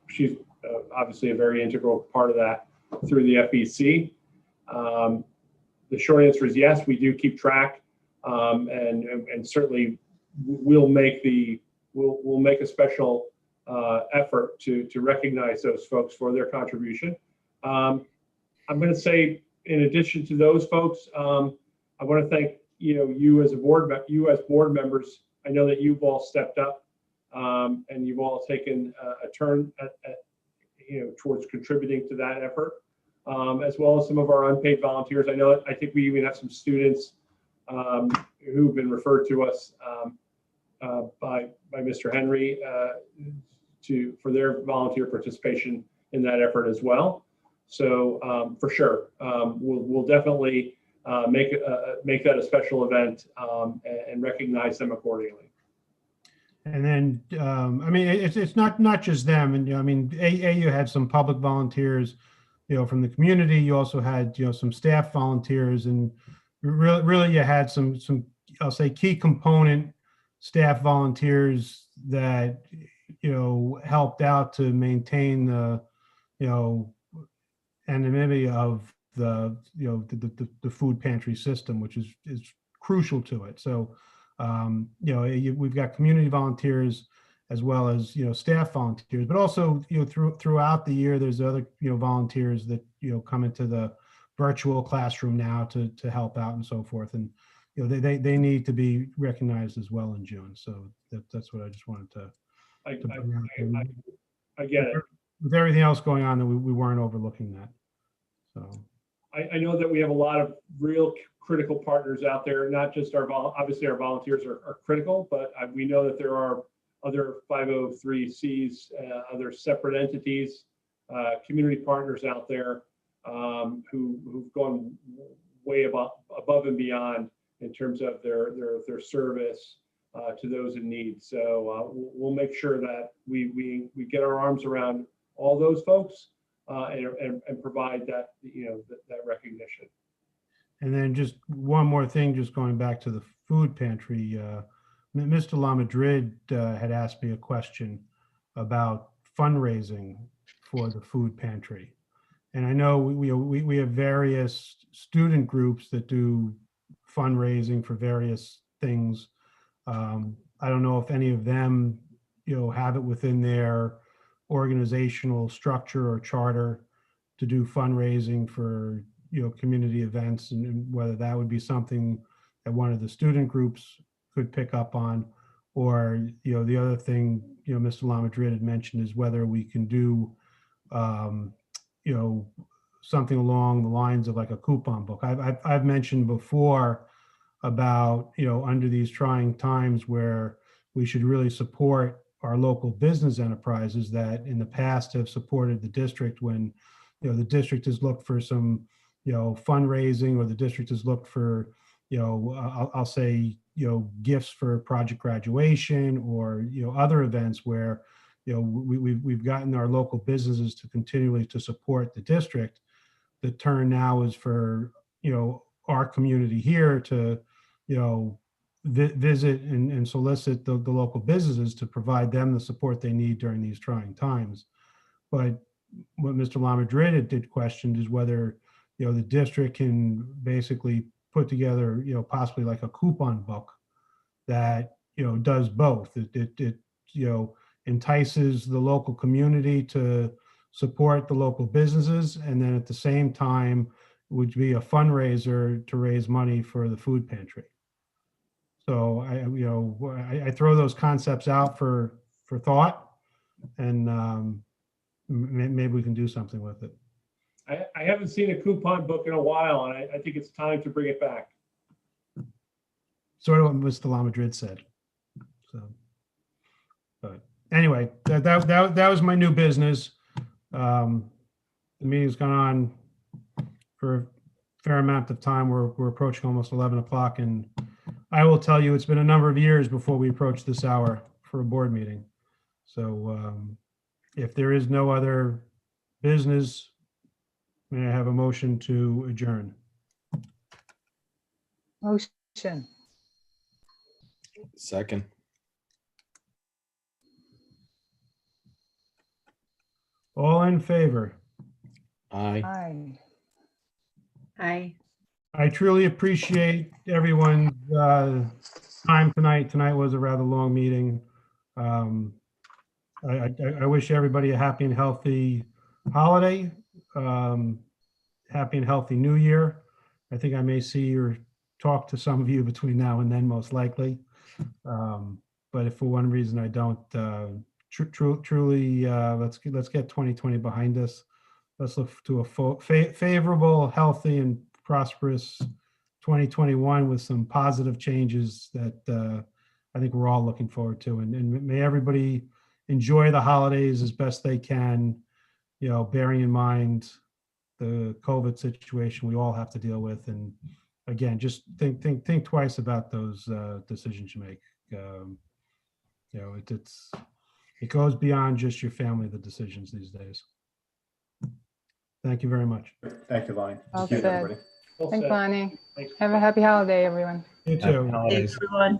she's obviously a very integral part of that through the FEC. The short answer is yes, we do keep track, and certainly we'll make a special effort to recognize those folks for their contribution. I'm going to say, in addition to those folks, I want to thank you as board members. I know that you've all stepped up, and you've all taken a turn towards contributing to that effort, as well as some of our unpaid volunteers. I think we even have some students who've been referred to us by Mr. Henry for their volunteer participation in that effort as well. So for sure, we'll definitely make that a special event and recognize them accordingly. And then, it's not just them. And, you had some public volunteers, from the community. You also had, some staff volunteers, and really you had some, I'll say, key component staff volunteers that, helped out to maintain the, anonymity of the food pantry system, which is crucial to it. So, we've got community volunteers as well as, staff volunteers, but also, throughout the year, there's other, volunteers that, come into the virtual classroom now to help out and so forth. And, they need to be recognized as well in June. So that's what I just wanted to bring out. I get it. With everything else going on, that we weren't overlooking that. So I know that we have a lot of real critical partners out there, not just obviously our volunteers are critical, but we know that there are other 503Cs, other separate entities, community partners out there who've gone way above and beyond in terms of their service to those in need. So we'll make sure that we get our arms around all those folks and provide that that recognition. And then just one more thing, just going back to the food pantry. Mr. LaMadrid had asked me a question about fundraising for the food pantry. And I know we have various student groups that do fundraising for various things. I don't know if any of them, have it within their organizational structure or charter to do fundraising for, community events, and whether that would be something that one of the student groups could pick up on. Or, the other thing, Mr. LaMadrid had mentioned is whether we can do, something along the lines of like a coupon book. I've mentioned before about, under these trying times where we should really support our local business enterprises that in the past have supported the district when, the district has looked for some, fundraising, or the district has looked for, I'll say, gifts for project graduation, or, other events where, we've gotten our local businesses to continually to support the district. The turn now is for, our community here to, visit and solicit the local businesses to provide them the support they need during these trying times. But what Mr. LaMadrid did question is whether, the district can basically put together, possibly like a coupon book that, does both. It entices the local community to support the local businesses, and then at the same time would be a fundraiser to raise money for the food pantry. So I throw those concepts out for thought, and maybe we can do something with it. I haven't seen a coupon book in a while, and I think it's time to bring it back. Sort of what Mr. LaMadrid said. So, but anyway, that was my new business. The meeting's gone on for a fair amount of time. We're approaching almost 11 o'clock, and I will tell you, it's been a number of years before we approach this hour for a board meeting. So if there is no other business, may I have a motion to adjourn? Motion. Second. All in favor? Aye. Aye. Aye. I truly appreciate everyone's time tonight. Tonight was a rather long meeting. I wish everybody a happy and healthy holiday. Happy and healthy New Year. I think I may see or talk to some of you between now and then, most likely. But if for one reason I don't, truly, let's get 2020 behind us. Let's look to a favorable, healthy, and prosperous 2021 with some positive changes that I think we're all looking forward to. And may everybody enjoy the holidays as best they can, bearing in mind the COVID situation we all have to deal with. And again, just think twice about those decisions you make. It goes beyond just your family, the decisions these days. Thank you very much. Thank you, Lonnie. Well Thank you, said. everybody. Thanks, Bonnie. Have a happy holiday, everyone. You too. Happy holidays. Everyone.